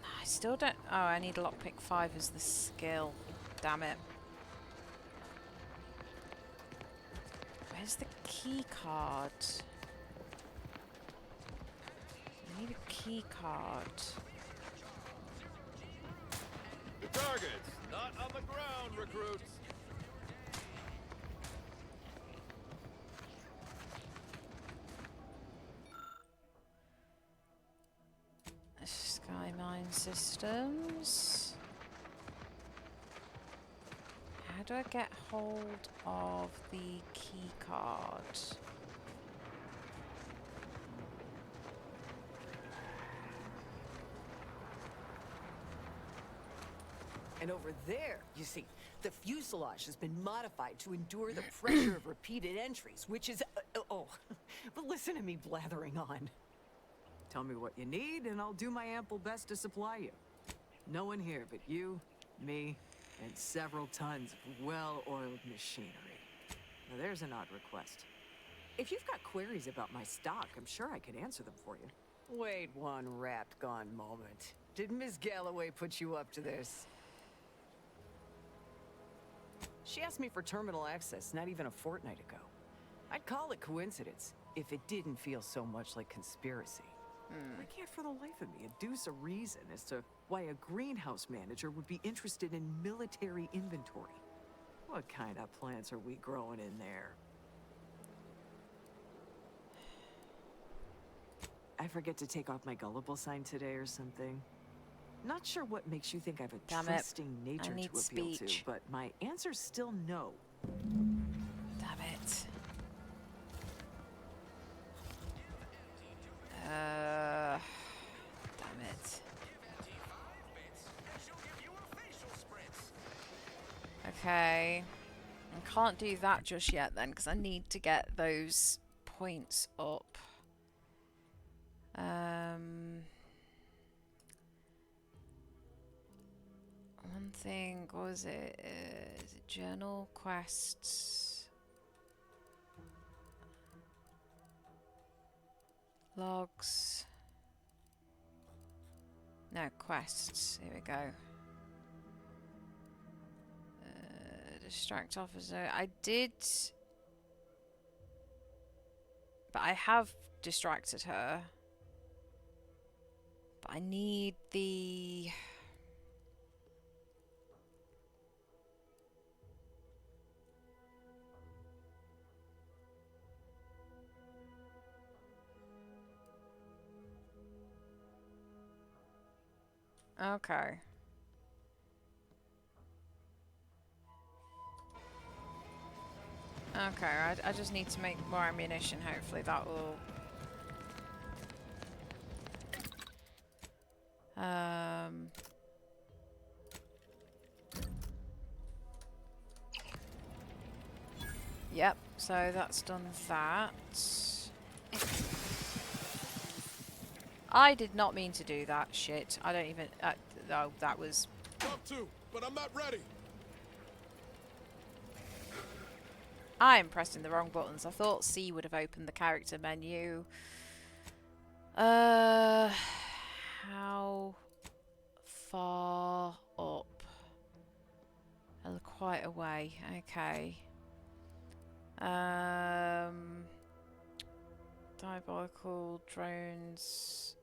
I still don't. Oh, I need lockpick 5 as the skill. Damn it. Where's the key card? I need a key card. The target's not on the ground, recruits. Skymine systems. How do I get hold of the key card? And over there, you see, the fuselage has been modified to endure the pressure of repeated entries, which is... but listen to me blathering on. Tell me what you need, and I'll do my ample best to supply you. No one here but you, me, and several tons of well-oiled machinery. Now there's an odd request. If you've got queries about my stock, I'm sure I could answer them for you. Wait one rapt-gone moment. Did Miss Galloway put you up to this? She asked me for terminal access not even a fortnight ago. I'd call it coincidence if it didn't feel so much like conspiracy. I can't for the life of me adduce a reason as to why a greenhouse manager would be interested in military inventory. What kind of plants are we growing in there? I forget to take off my gullible sign today or something. Not sure what makes you think I have a trusting nature to appeal to, but my answer's still no. Damn it. Damn it. Okay. I can't do that just yet then, because I need to get those points up. one thing, what was it? Is it journal, quests, logs? No, quests. Here we go. Distract officer. I did, but I have distracted her. But I need the... Okay. Okay, I just need to make more ammunition. Hopefully that will... Yep, so that's done that. I did not mean to do that shit. I don't even... oh, that was... Up to, but I'm not ready. I'm pressing the wrong buttons. I thought C would have opened the character menu. How far up? Quite a way. Okay. Diabolical drones.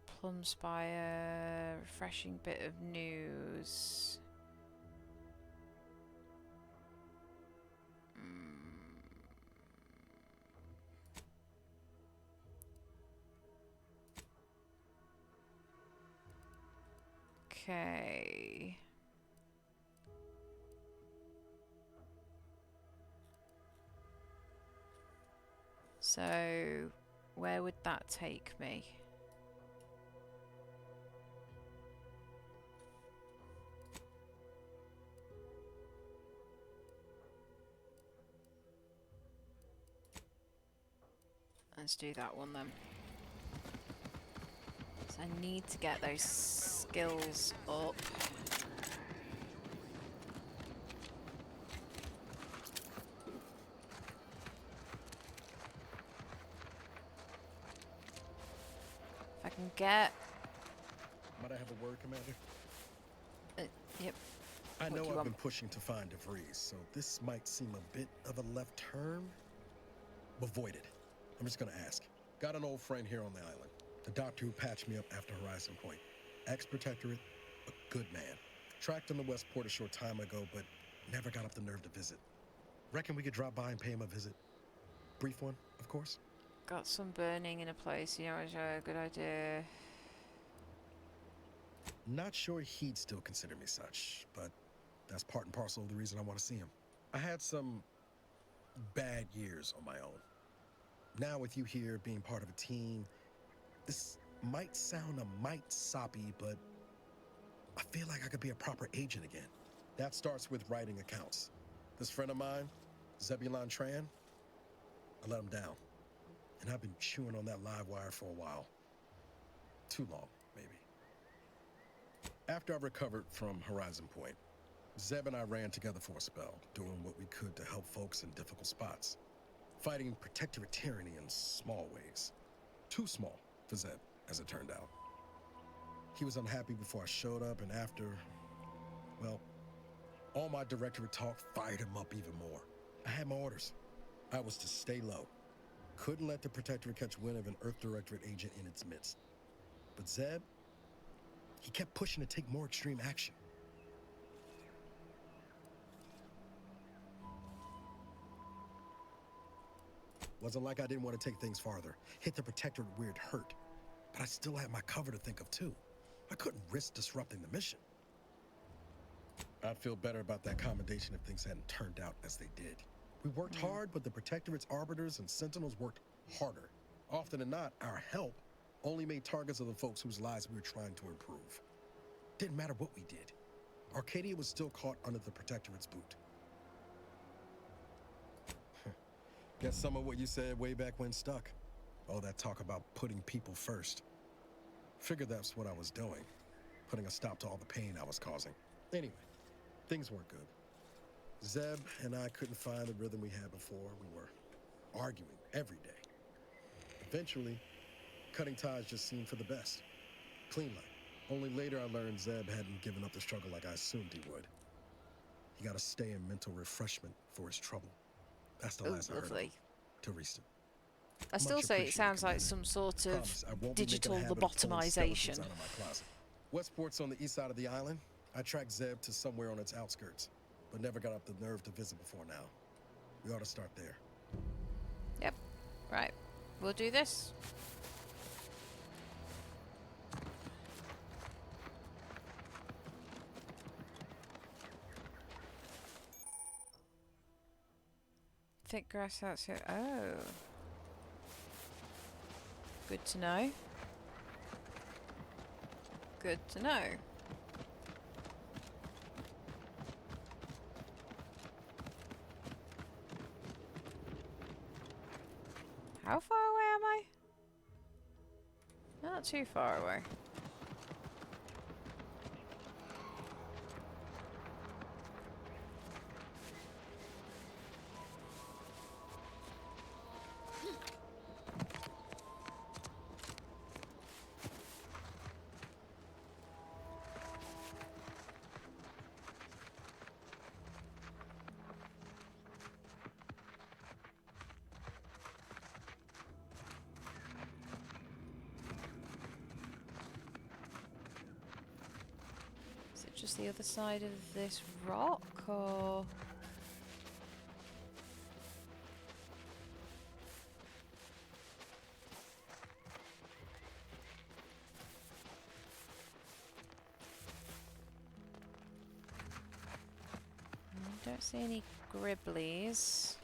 Plum Spire. Refreshing bit of news. Okay. So, where would that take me? Let's do that one then. So I need to get those skills up. If I can get... Might I have a word, Commander? Yep. I What know do you I've want? been pushing to find DeVries, so this might seem a bit of a left turn. But void it. I'm just gonna ask. Got an old friend here on the island. The doctor who patched me up after Horizon Point. Ex-protectorate, a good man. Tracked him to Westport a short time ago, but never got up the nerve to visit. Reckon we could drop by and pay him a visit? Brief one, of course. Got some burning in a place, you know, it's a good idea. Not sure he'd still consider me such, but that's part and parcel of the reason I want to see him. I had some bad years on my own. Now with you here being part of a team, this might sound a mite soppy, but I feel like I could be a proper agent again. That starts with writing accounts. This friend of mine, Zebulon Tran, I let him down. And I've been chewing on that live wire for a while. Too long, maybe. After I recovered from Horizon Point, Zeb and I ran together for a spell, doing what we could to help folks in difficult spots. Fighting protectorate tyranny in small ways. Too small for Zeb, as it turned out. He was unhappy before I showed up, and after, well, all my directorate talk fired him up even more. I had my orders. I was to stay low. Couldn't let the protectorate catch wind of an Earth Directorate agent in its midst. But Zeb, he kept pushing to take more extreme action. Wasn't like I didn't want to take things farther. Hit the protectorate where it hurt. But I still had my cover to think of too. I couldn't risk disrupting the mission. I'd feel better about that commendation if things hadn't turned out as they did. We worked hard, but the protectorate's arbiters and sentinels worked harder. Often than not, our help only made targets of the folks whose lives we were trying to improve. Didn't matter what we did. Arcadia was still caught under the protectorate's boot. Guess some of what you said way back when stuck. All that talk about putting people first. Figured that's what I was doing, putting a stop to all the pain I was causing. Anyway, things weren't good. Zeb and I couldn't find the rhythm we had before. We were arguing every day. Eventually, cutting ties just seemed for the best. Clean like. Only later I learned Zeb hadn't given up the struggle like I assumed he would. He got to stay in mental refreshment for his trouble. That's the last I heard of him. Teresa. I still say it sounds like some sort of digital lobotomization. Westport's on the east side of the island. I tracked Zeb to somewhere on its outskirts, but never got up the nerve to visit before now. We ought to start there. Yep. Right. We'll do this. Thick grass outside. Oh. Good to know. Good to know. How far away am I? Not too far away. Just the other side of this rock, or I don't see any gribblies.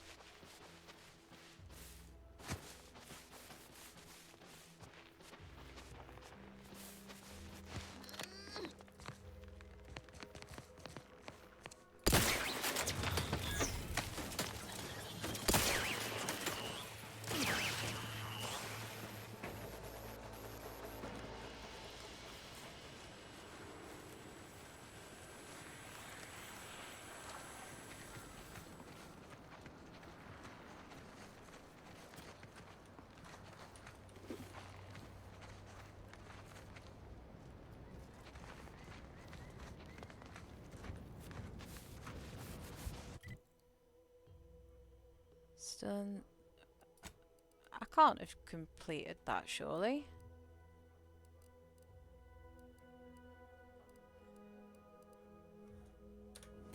Done. I can't have completed that, surely.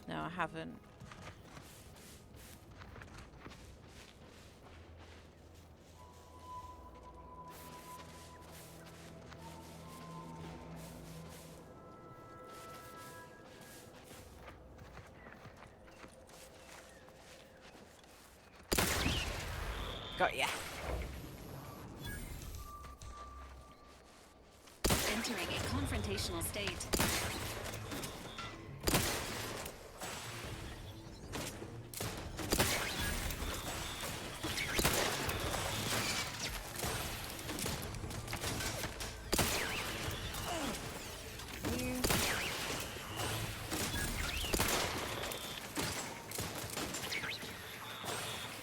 No, I haven't. Got ya. Entering a confrontational state.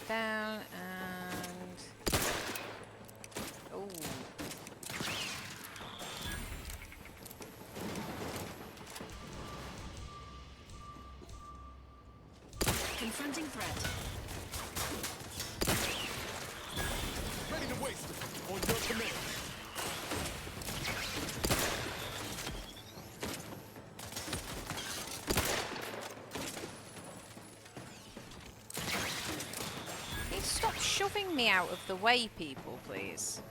Down and oh. Confronting threat. Ready to waste it. On your command. Stop shoving me out of the way, people, please.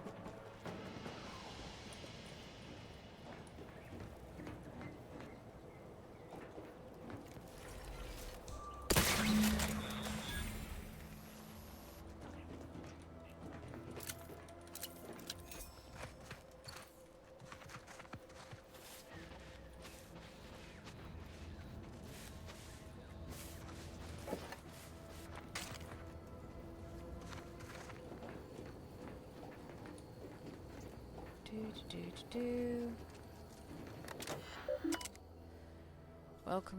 Welcome,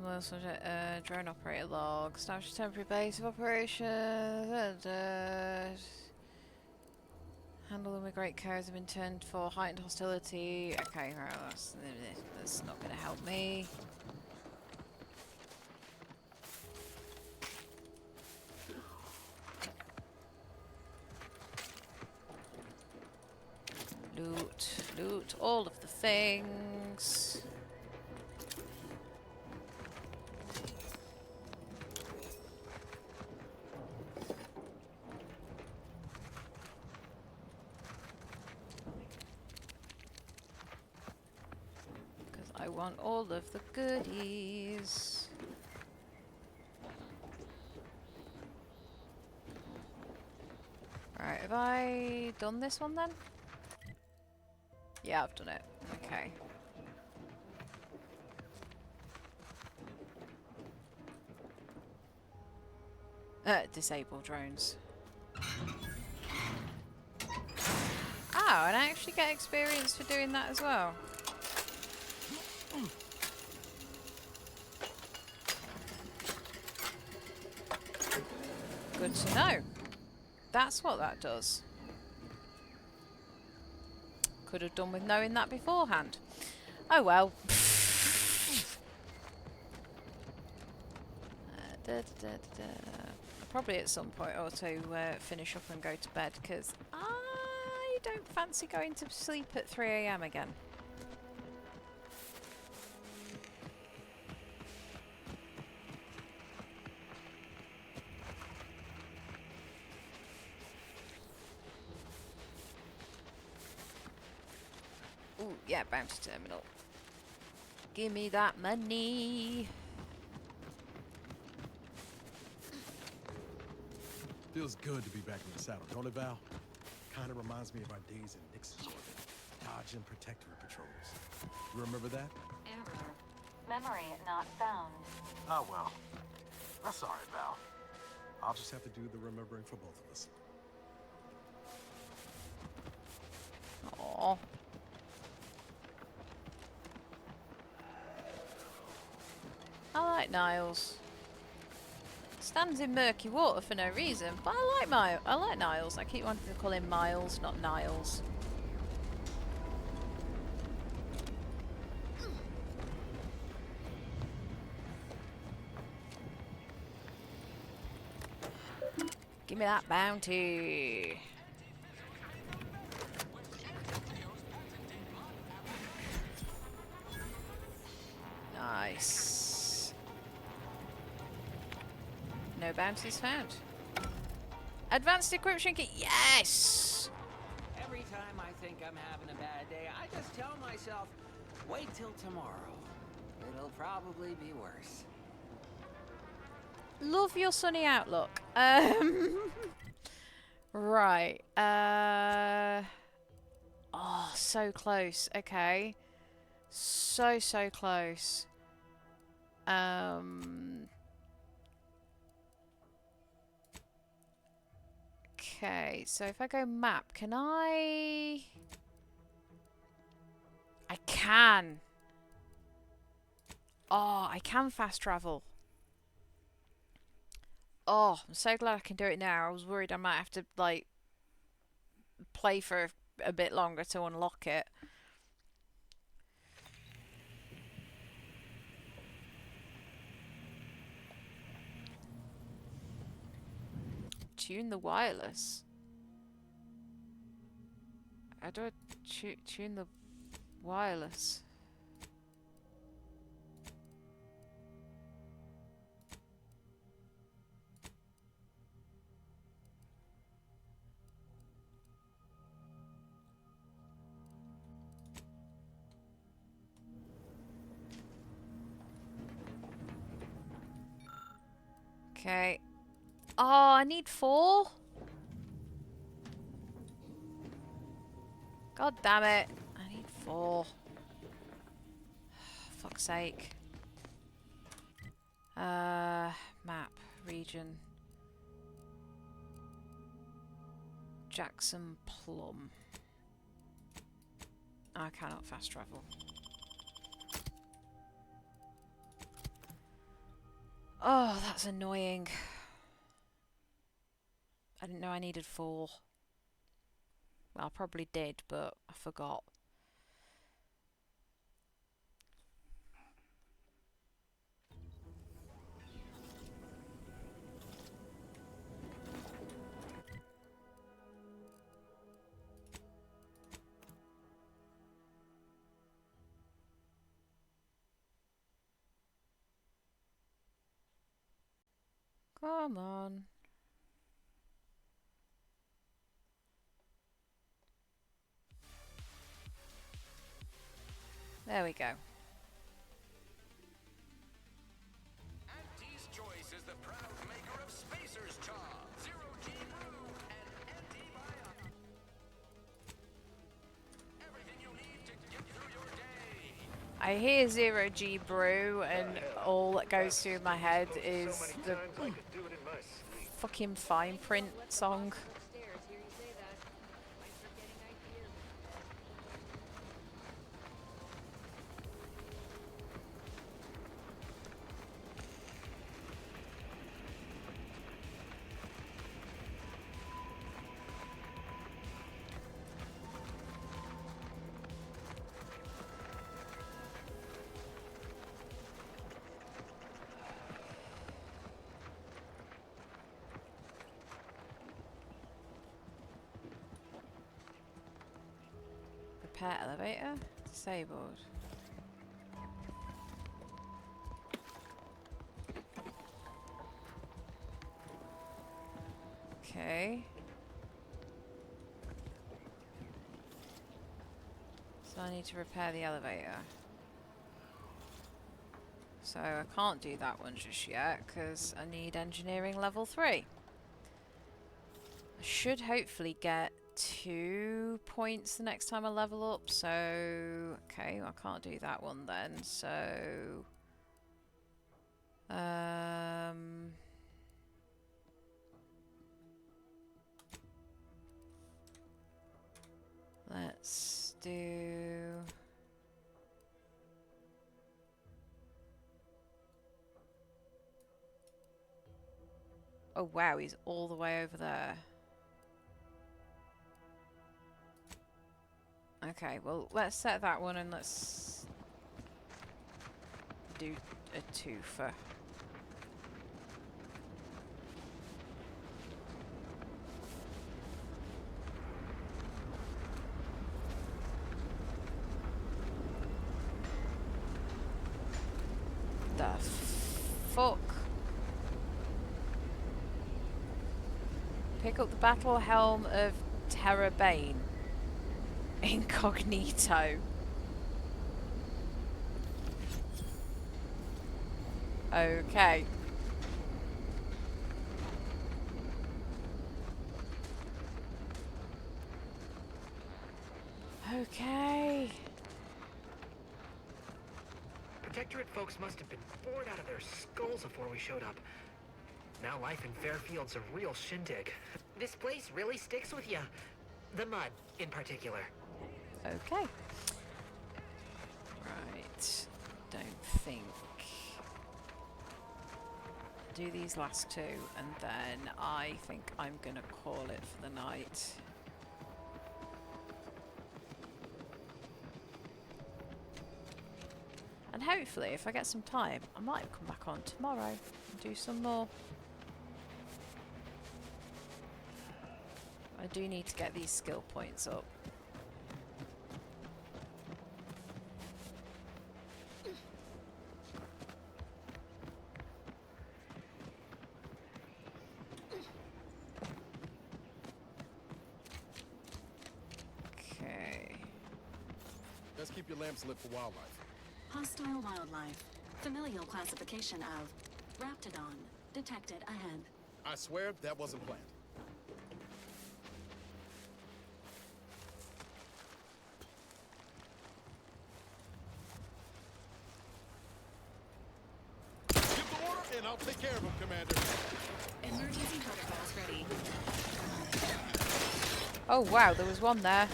drone operator log. Establish temporary base of operations. Handle them with great care as of intent for heightened hostility. Okay, well, that's not going to help me. Loot all of the things. Because I want all of the goodies. Right, have I done this one then? Yeah, I've done it. Okay. Disable drones. Oh, and I actually get experience for doing that as well. Good to know. That's what that does. Could have done with knowing that beforehand. Oh well. Probably at some point or two finish up and go to bed, because I don't fancy going to sleep at 3 AM again. Ooh, yeah, bounty terminal. Give me that money. Feels good to be back in the saddle, don't it, Val? Kind of reminds me of our days in Nixon's orbit, dodging protectorate patrols. You remember that? Error. Memory not found. Oh, well. That's all right, Val. I'll just have to do the remembering for both of us. Aww. I like Niles. Stands in murky water for no reason, but I like Niles. I keep wanting to call him Miles, not Niles. Give me that bounty. Nice. No bounties found. Advanced decryption key. Yes! Every time I think I'm having a bad day, I just tell myself, wait till tomorrow. It'll probably be worse. Love your sunny outlook. Right. Oh, so close. Okay. So close. Okay, so if I go map, can I can. Oh, I can fast travel. Oh, I'm so glad I can do it now. I was worried I might have to, like, play for a bit longer to unlock it. Tune the wireless. How do I tune the wireless? Okay. Oh, I need 4? God damn it. I need 4. Fuck's sake. Map. Region. Jackson Plum. I cannot fast travel. Oh, that's annoying. I didn't know I needed 4. Well, I probably did, but I forgot. Come on. There we go. Auntie's Choice is the proud maker of Spacer's Chaw, Zero-G Brew, and Antibiotic. Everything you need to get through your day. I hear Zero-G Brew, and all that goes through my head is the fucking fine print song. Repair elevator disabled. Okay. So I need to repair the elevator. So I can't do that one just yet because I need engineering level 3. I should hopefully get 2 points the next time I level up, so okay, I can't do that one then, so let's do oh wow, he's all the way over there. Okay, well, let's set that one and let's do a twofer. The fuck? Pick up the battle helm of Terra Bane. Incognito. Okay. Okay. Protectorate folks must have been bored out of their skulls before we showed up. Now life in Fairfield's a real shindig. This place really sticks with you. The mud, in particular. Okay. Right. Don't think. Do these last 2, and then I think I'm gonna call it for the night. And hopefully, if I get some time, I might come back on tomorrow and do some more. I do need to get these skill points up. Okay. Let's keep your lamps lit for wildlife. Hostile wildlife. Familial classification of Raptidon. Detected ahead. I swear that wasn't planned. Give the order and I'll take care of him, Commander. Emergency protocols ready. Oh wow, there was one there.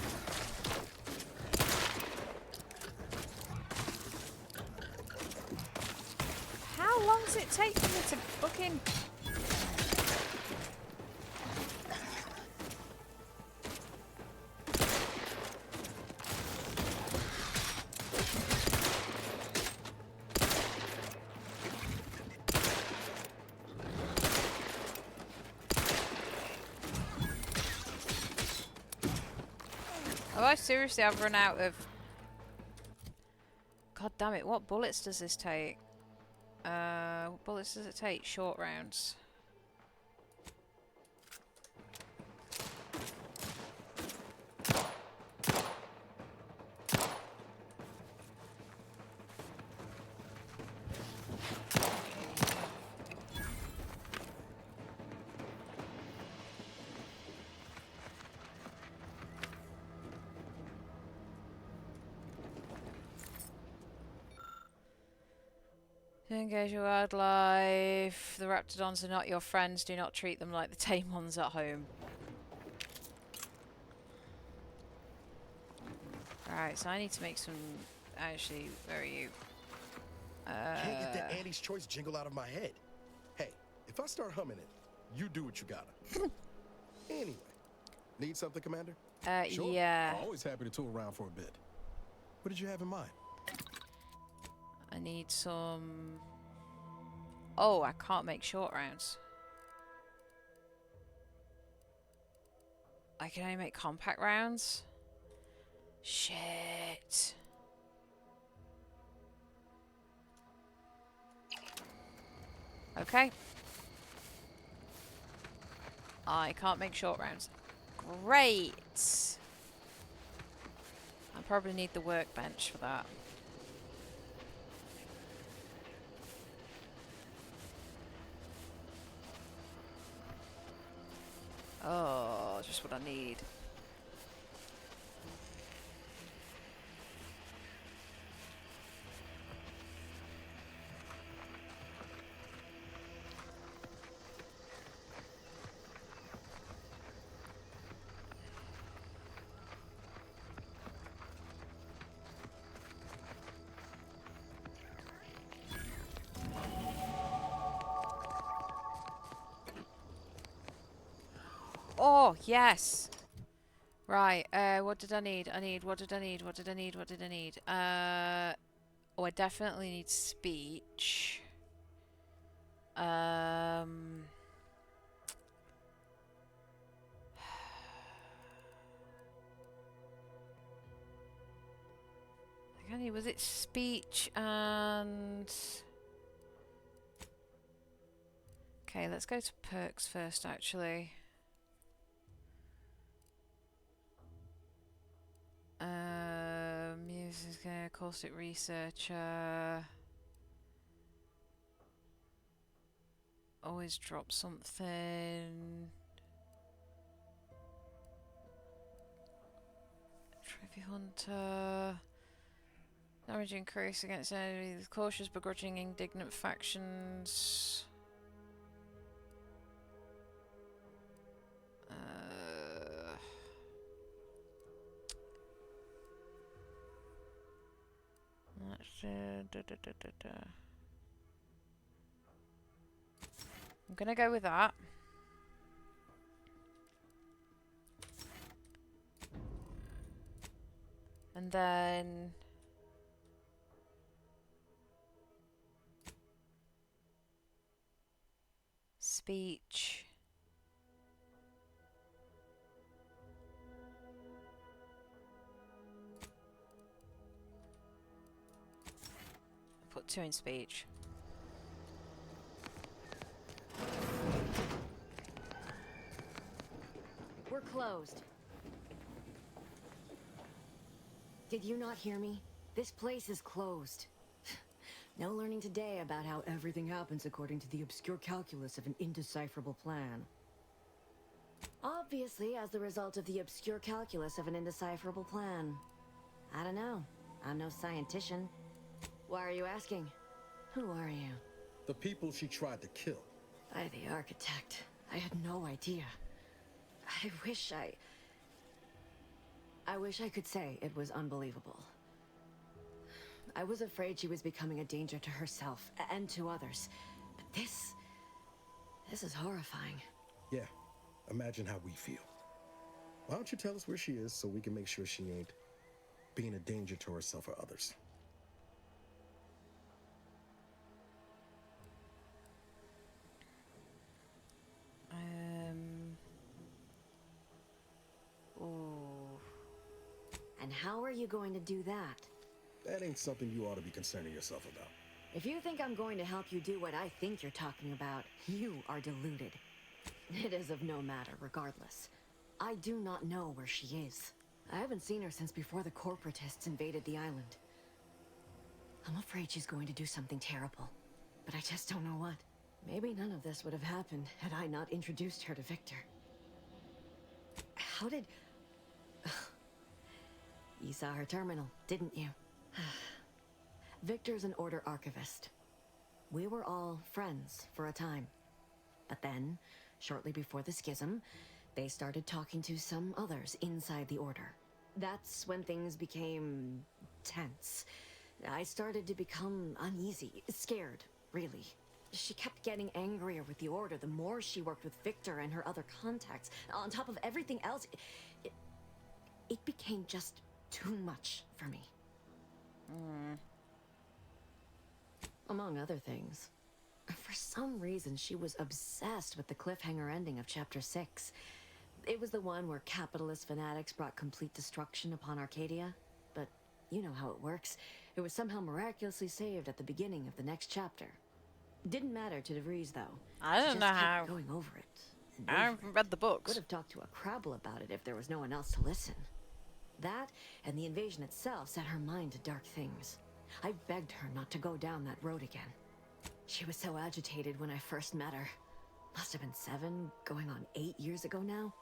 does it take for me to fucking... Have I seriously have run out of... God damn it, what bullets does this take? What bullets does it take? Short rounds. To engage your wildlife. The raptidons are not your friends. Do not treat them like the tame ones at home. Alright, so I need to make some... Actually, where are you? Can't get that Auntie's Choice jingle out of my head. Hey, if I start humming it, you do what you gotta. Anyway, need something, Commander? Sure. Yeah. Always happy to tool around for a bit. What did you have in mind? I need some... Oh, I can't make short rounds. I can only make compact rounds? Shit. Okay. I can't make short rounds. Great! I probably need the workbench for that. Oh, just what I need. Oh, yes. Right, what did I need? What did I need? What did I need? What did I need? Oh, I definitely need speech. I think I need, was it speech and... Okay, let's go to perks first, actually. Music, caustic researcher. Always drop something. Trophy hunter. Damage increase against enemies. Cautious, begrudging, indignant factions. I'm gonna go with that. And then speech. Put 2 in speech. We're closed. Did you not hear me? This place is closed. No learning today about how everything happens according to the obscure calculus of an indecipherable plan. Obviously, as the result of the obscure calculus of an indecipherable plan. I don't know. I'm no scientician. Why are you asking? Who are you? The people she tried to kill. By the architect. I had no idea. I wish I could say it was unbelievable. I was afraid she was becoming a danger to herself and to others. This is horrifying. Yeah, imagine how we feel. Why don't you tell us where she is so we can make sure she ain't being a danger to herself or others? Oh. And how are you going to do that? That ain't something you ought to be concerning yourself about. If you think I'm going to help you do what I think you're talking about, you are deluded. It is of no matter, regardless. I do not know where she is. I haven't seen her since before the corporatists invaded the island. I'm afraid she's going to do something terrible, but I just don't know what. Maybe none of this would have happened had I not introduced her to Victor. How did... You saw her terminal, didn't you? Victor's an Order archivist. We were all friends for a time. But then, shortly before the schism, they started talking to some others inside the Order. That's when things became tense. I started to become uneasy, scared, really. She kept getting angrier with the Order the more she worked with Victor and her other contacts. On top of everything else, it became just too much for me. Among other things. For some reason, she was obsessed with the cliffhanger ending of Chapter 6. It was the one where capitalist fanatics brought complete destruction upon Arcadia. But you know how it works. It was somehow miraculously saved at the beginning of the next chapter. Didn't matter to DeVries, though. I don't know how. Kept going over it. I haven't read the books. Would have talked to a Crabble about it if there was no one else to listen. That, and the invasion itself, set her mind to dark things. I begged her not to go down that road again. She was so agitated when I first met her. Must have been 7, going on 8 years ago now.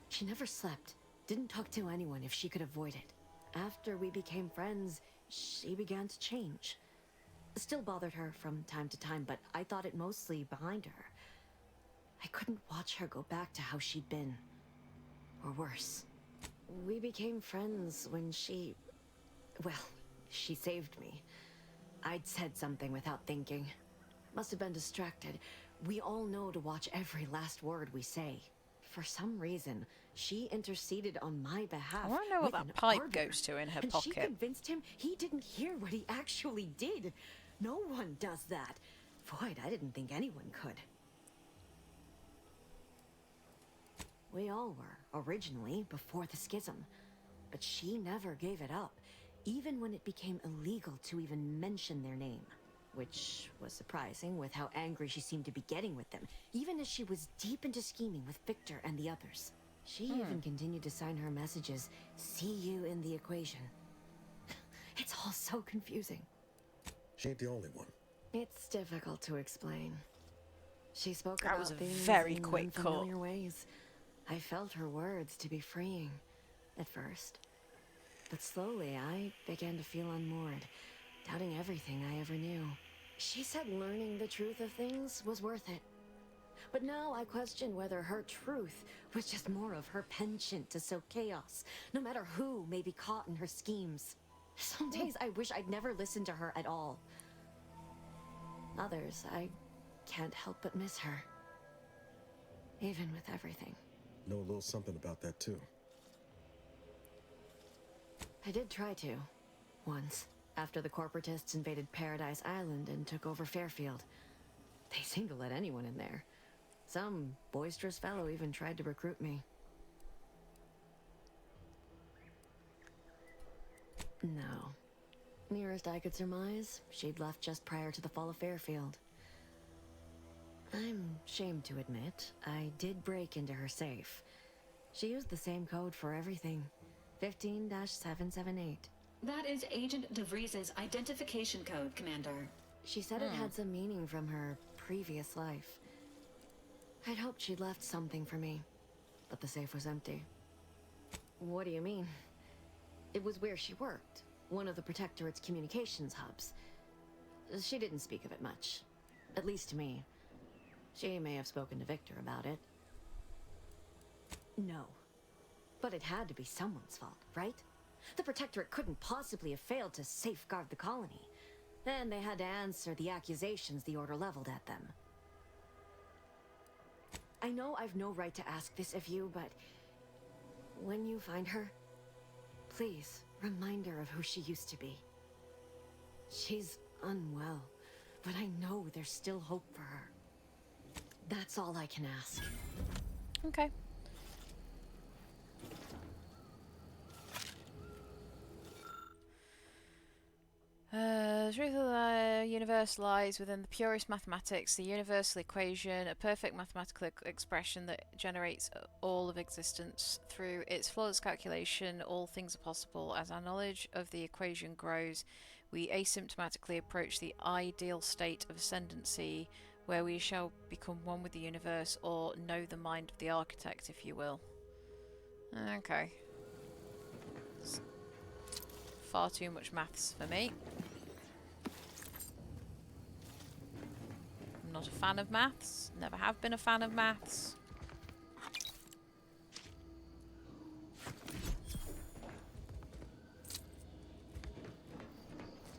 She never slept, didn't talk to anyone if she could avoid it. After we became friends, she began to change. Still bothered her from time to time, but I thought it mostly behind her. I couldn't watch her go back to how she'd been. Or worse. We became friends when she... Well, she saved me. I'd said something without thinking. Must have been distracted. We all know to watch every last word we say. For some reason, she interceded on my behalf. I want to know what that pipe goes to in her pocket. She convinced him he didn't hear what he actually did. No one does that. Void, I didn't think anyone could. We all were, originally, before the schism. But she never gave it up, even when it became illegal to even mention their name. Which was surprising with how angry she seemed to be getting with them, even as she was deep into scheming with Victor and the others. She even continued to sign her messages, "See you in the equation." It's all so confusing. She ain't the only one. It's difficult to explain. She spoke That about was a things very in quick cut. unfamiliar ways. I felt her words to be freeing, at first. But slowly, I began to feel unmoored, doubting everything I ever knew. She said learning the truth of things was worth it. But now I question whether her truth was just more of her penchant to sow chaos, no matter who may be caught in her schemes. Some days I wish I'd never listened to her at all. Others, I can't help but miss her. Even with everything. Know a little something about that, too. I did try to. Once. After the corporatists invaded Paradise Island and took over Fairfield. They seemed to let anyone in there. Some boisterous fellow even tried to recruit me. No. Nearest I could surmise, she'd left just prior to the fall of Fairfield. I'm ashamed to admit, I did break into her safe. She used the same code for everything. 15-778. That is Agent DeVries' identification code, Commander. She said it had some meaning from her previous life. I'd hoped she'd left something for me, but the safe was empty. What do you mean? It was where she worked, one of the Protectorate's communications hubs. She didn't speak of it much, at least to me. She may have spoken to Victor about it. No. But it had to be someone's fault, right? The Protectorate couldn't possibly have failed to safeguard the colony. Then they had to answer the accusations the Order leveled at them. I know I've no right to ask this of you, but when you find her, please remind her of who she used to be. She's unwell, but I know there's still hope for her. That's all I can ask. Okay. The truth of the universe lies within the purest mathematics, the universal equation, a perfect mathematical expression that generates all of existence. Through its flawless calculation, all things are possible. As our knowledge of the equation grows, we asymptomatically approach the ideal state of ascendancy, where we shall become one with the universe, or know the mind of the architect, if you will. Okay. It's far too much maths for me. I'm not a fan of maths. Never have been a fan of maths.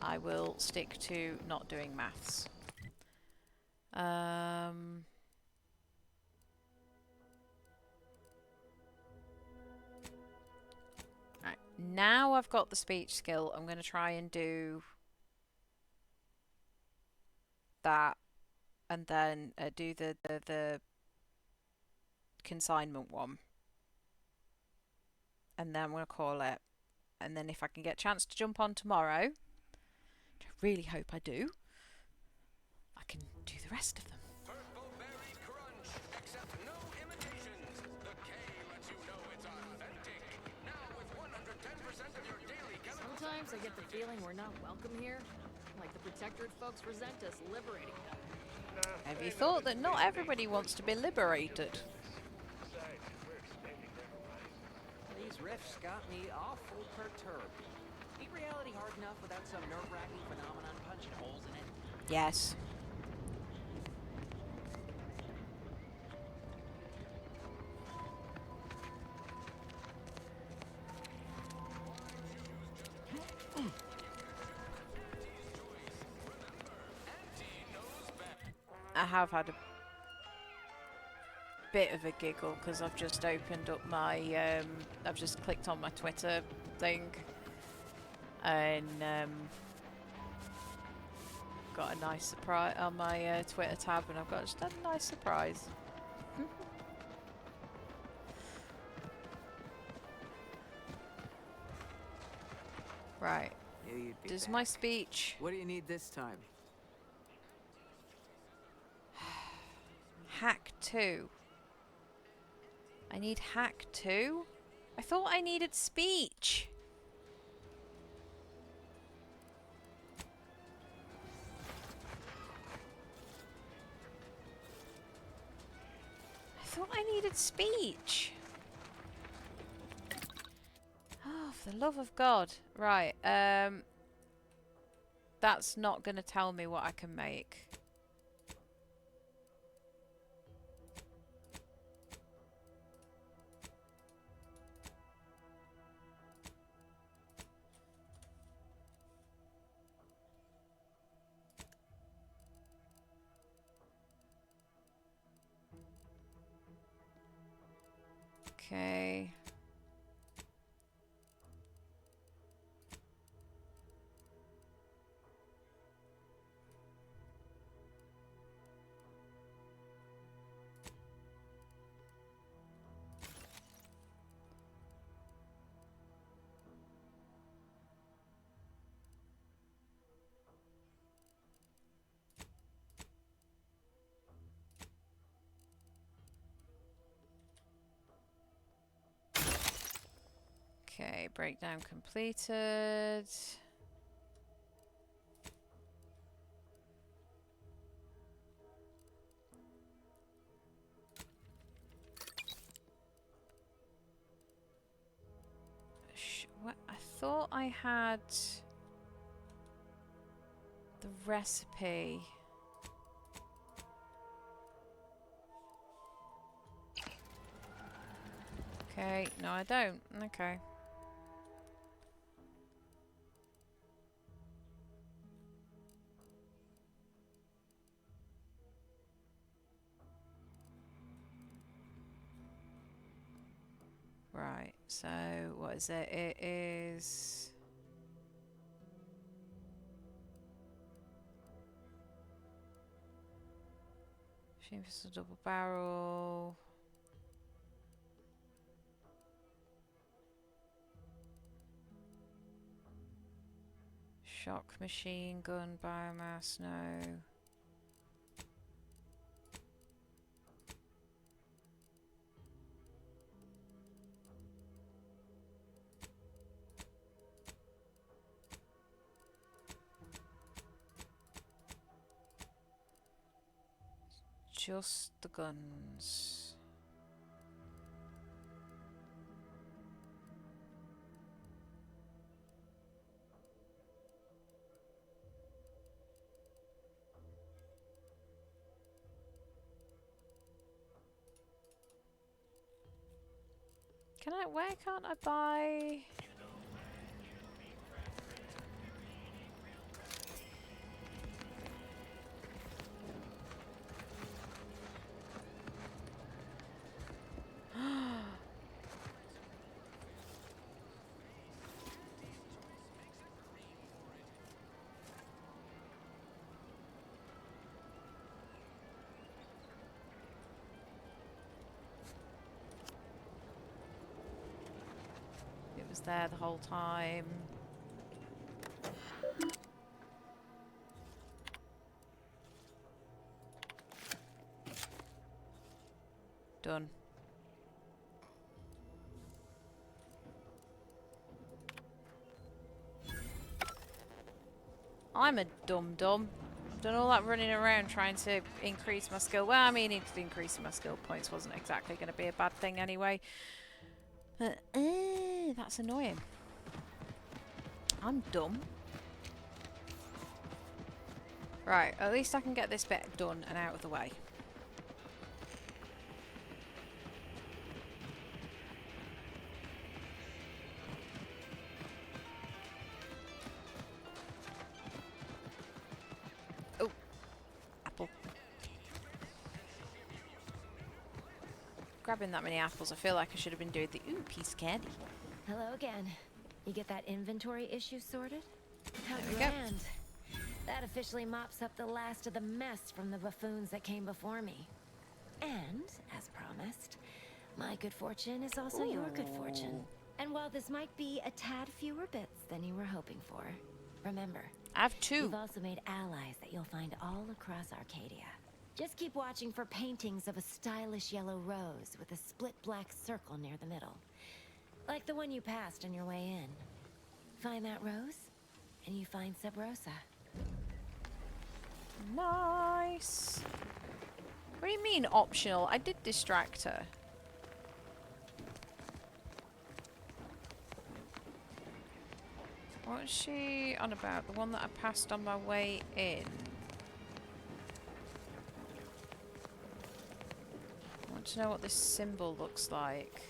I will stick to not doing maths. Right, now I've got the speech skill, I'm going to try and do that, and then do the consignment one, and then I'm going to call it. And then if I can get a chance to jump on tomorrow, which I really hope I do, I can do the rest of them. Purple berry crunch, except no imitations. The K lets you know it's authentic. Now with 110% of your daily chemical. Sometimes I get the feeling we're not welcome here. Like the Protectorate folks resent us liberating them. Have you thought that not everybody wants to be liberated? These riffs got me awful perturbed. Ain't reality hard enough without some nerve-wracking phenomenon punching holes in it? Yes. I have had a bit of a giggle because I've just opened up my I've just clicked on my Twitter thing and got a nice surprise on my Twitter tab, and I've got just a nice surprise. Right. Does my speech... What do you need this time? Hack 2. I need hack 2? I thought I needed speech. I thought I needed speech. Oh, for the love of God. Right, that's not going to tell me what I can make. Okay. Okay, breakdown completed. What? I thought I had the recipe. Okay, no I don't. Okay. Right, so what is it? It is... Machine pistol double barrel. Shock machine gun, biomass, no. Just the guns. Where can't I buy? It was there the whole time. Done. I'm a dum-dum. Done all that running around trying to increase my skill. Well, I mean, increasing my skill points wasn't exactly going to be a bad thing anyway. But, that's annoying. I'm dumb. Right, at least I can get this bit done and out of the way. Oh, apple. Grabbing that many apples, I feel like I should have been doing the piece of candy. Hello again. You get that inventory issue sorted? How There we go. grand. That officially mops up the last of the mess from the buffoons that came before me. And, as promised, my good fortune is also your good fortune. And while this might be a tad fewer bits than you were hoping for, remember, I have 2. You've also made allies that you'll find all across Arcadia. Just keep watching for paintings of a stylish yellow rose with a split black circle near the middle. Like the one you passed on your way in. Find that rose, and you find Sub Rosa. Nice. What do you mean optional? I did distract her. What is she on about? The one that I passed on my way in. I want to know what this symbol looks like.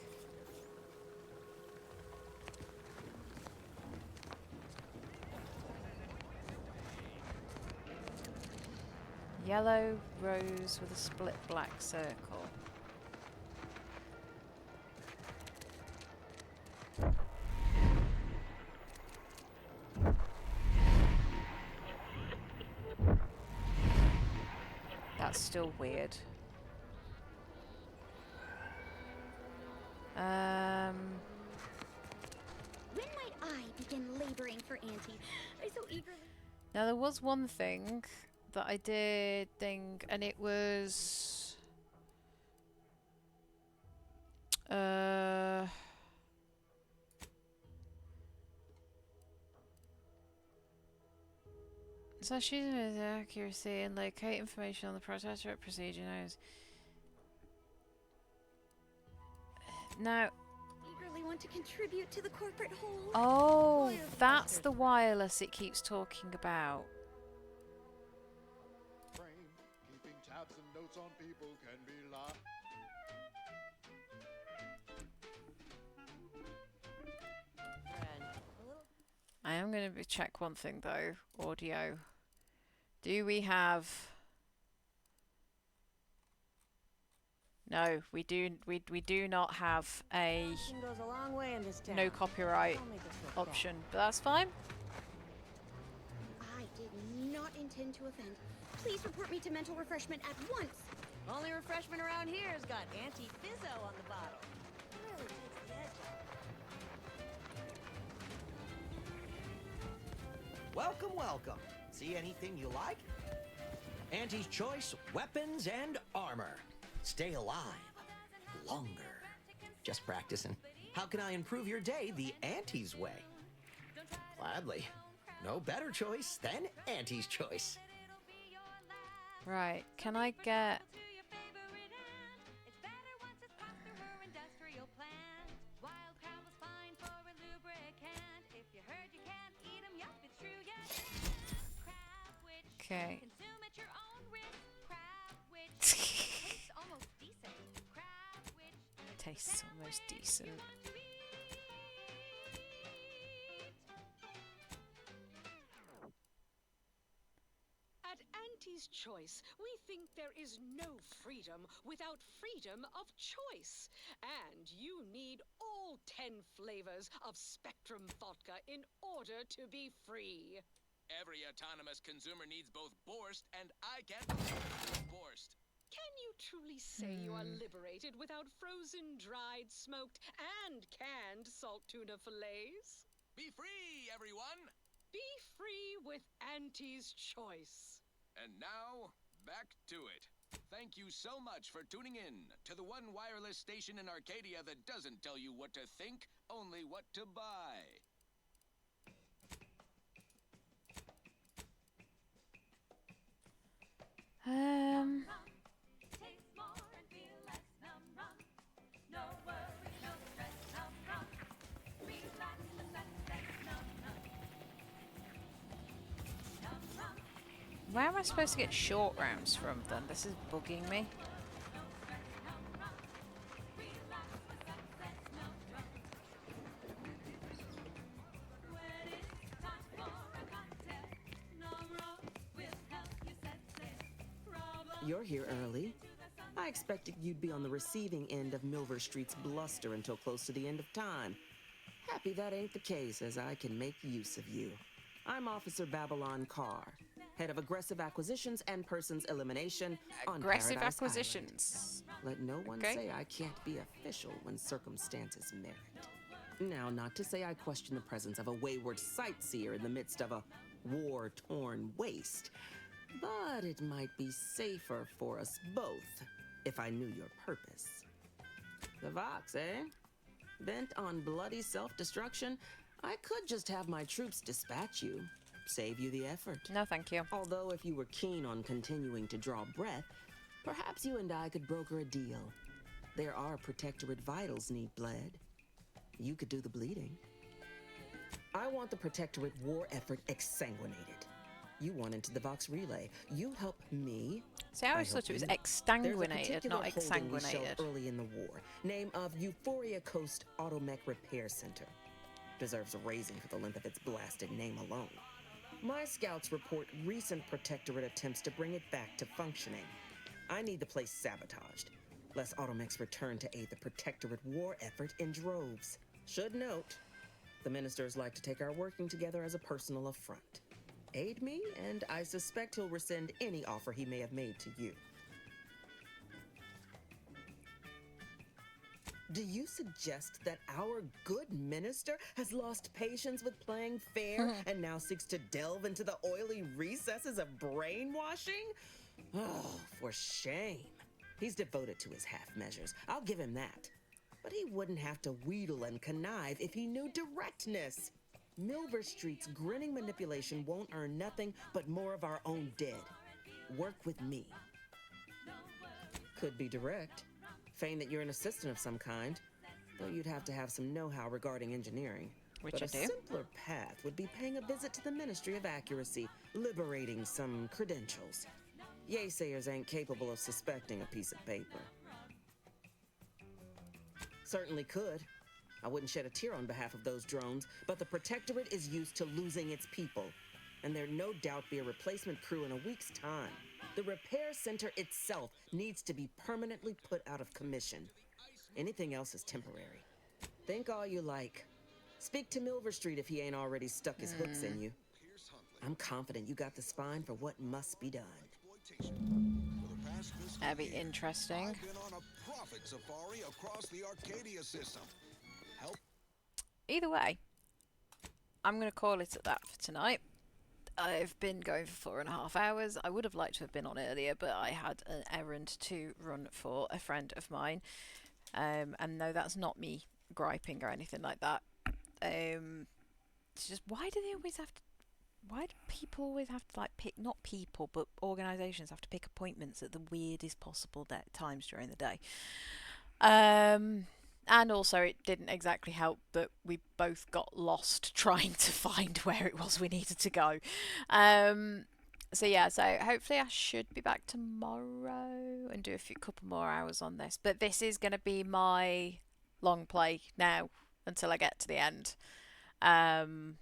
Yellow rose with a split black circle. That's still weird. When might I begin laboring for Auntie? I so eagerly... Now there was one thing that I did think, and it was so she's with accuracy and locate information on the protectorate procedure knows. Now Eagerly want to contribute to the corporate whole. oh, that's the wireless it keeps talking about. Keeping tabs and notes on people can be lost. I am going to check one thing though. Audio. Do we have... No, we do not have a Caution goes a long way in this town. no copyright I'll make us look option, but that's fine. I did not intend to offend. Please report me to mental refreshment at once. Only refreshment around here has got Auntie Fizzo on the bottle. Really takes the edge off. Welcome, welcome. See anything you like? Auntie's Choice weapons and armor. Stay alive longer. Just practicing. How can I improve your day the Auntie's way? Gladly. No better choice than Auntie's Choice. Right, can I get... Okay. Tastes almost decent. At Auntie's Choice, we think there is no freedom without freedom of choice. And you need all 10 flavors of Spectrum vodka in order to be free. Every autonomous consumer needs both Borst and I can Borst. Can you truly say you are liberated without frozen, dried, smoked, and canned salt tuna fillets? Be free, everyone! Be free with Auntie's Choice. And now, back to it. Thank you so much for tuning in to the one wireless station in Arcadia that doesn't tell you what to think, only what to buy. Where am I supposed to get short rounds from then? This is bugging me. You're here early. I expected you'd be on the receiving end of Milver Street's bluster until close to the end of time. Happy that ain't the case, as I can make use of you. I'm Officer Babylon Carr, head of aggressive acquisitions and persons elimination on Aggressive Paradise acquisitions. Island. Let no one Okay. say I can't be official when circumstances merit. Now, not to say I question the presence of a wayward sightseer in the midst of a war-torn waste, but it might be safer for us both if I knew your purpose. The Vox, eh? Bent on bloody self-destruction, I could just have my troops dispatch you, save you the effort. No, thank you. Although if you were keen on continuing to draw breath, perhaps you and I could broker a deal. There are Protectorate vitals need bled. You could do the bleeding. I want the Protectorate war effort exsanguinated. You want into the Vox relay. You help me. See, I always thought it was exsanguinated, not exsanguinated. Early in the war, name of Euphoria Coast Automech Repair Center. Deserves a raising for the length of its blasted name alone. My scouts report recent Protectorate attempts to bring it back to functioning. I need the place sabotaged, lest Automechs return to aid the Protectorate war effort in droves. Should note, the ministers like to take our working together as a personal affront. Aid me, and I suspect he'll rescind any offer he may have made to you. Do you suggest that our good minister has lost patience with playing fair and now seeks to delve into the oily recesses of brainwashing? Oh, for shame. He's devoted to his half measures. I'll give him that. But he wouldn't have to wheedle and connive if he knew directness. Milver Street's grinning manipulation won't earn nothing but more of our own dead. Work with me. Could be direct. Feign that you're an assistant of some kind, though you'd have to have some know-how regarding engineering. Which but I a do. simpler path would be paying a visit to the Ministry of Accuracy, liberating some credentials. Yaysayers ain't capable of suspecting a piece of paper. Certainly could. I wouldn't shed a tear on behalf of those drones, but the Protectorate is used to losing its people, and there'd no doubt be a replacement crew in a week's time. The repair center itself needs to be permanently put out of commission. Anything else is temporary. Think all you like. Speak to Milver Street if he ain't already stuck his hooks in you. I'm confident you got the spine for what must be done. That'd be interesting. I've been on a profit safari across the Arcadia system. Either way, I'm going to call it at that for tonight. I've been going for 4.5 hours. I would have liked to have been on earlier, but I had an errand to run for a friend of mine. And no, that's not me griping or anything like that. It's just, why do people always have to, like, pick, not people, but organisations have to pick appointments at the weirdest possible times during the day. And also, it didn't exactly help that we both got lost trying to find where it was we needed to go. So yeah, so hopefully I should be back tomorrow and do a couple more hours on this. But this is going to be my long play now until I get to the end. I'm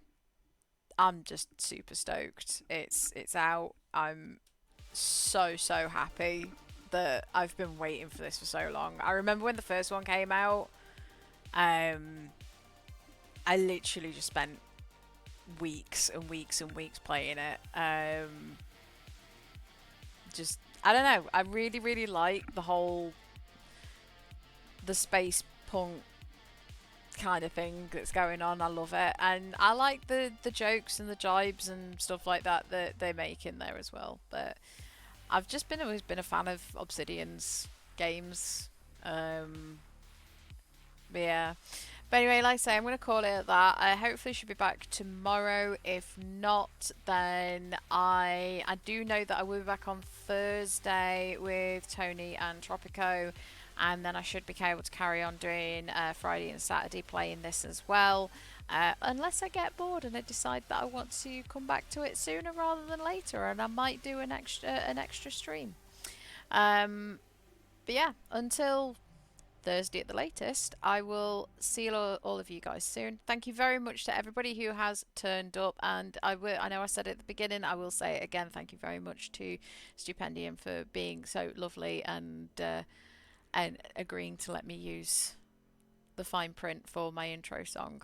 just super stoked. It's out. I'm so happy that I've been waiting for this for so long. I remember when the first one came out, I literally just spent weeks and weeks and weeks playing it. Just, I don't know, I really like the space punk kind of thing that's going on. I love it, and I like the jokes and the jibes and stuff like that they make in there as well. But I've just always been a fan of Obsidian's games. But yeah. But anyway, like I say, I'm going to call it at that. I hopefully should be back tomorrow. If not, then I do know that I will be back on Thursday with Tony and Tropico. And then I should be able to carry on doing Friday and Saturday playing this as well. Unless I get bored and I decide that I want to come back to it sooner rather than later. And I might do an extra stream. But yeah, until Thursday at the latest, I will see all of you guys soon. Thank you very much to everybody who has turned up, and I know I said it at the beginning, I will say it again, thank you very much to Stupendium for being so lovely and agreeing to let me use the fine print for my intro song.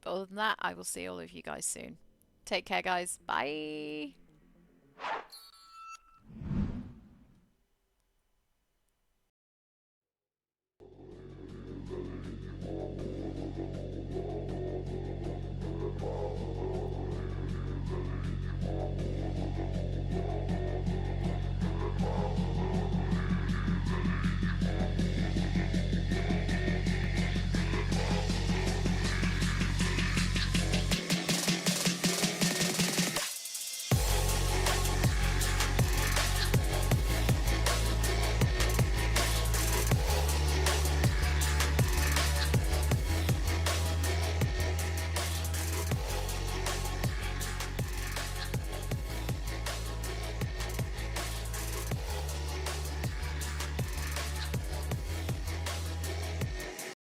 But other than that, I will see all of you guys soon. Take care, guys. Bye.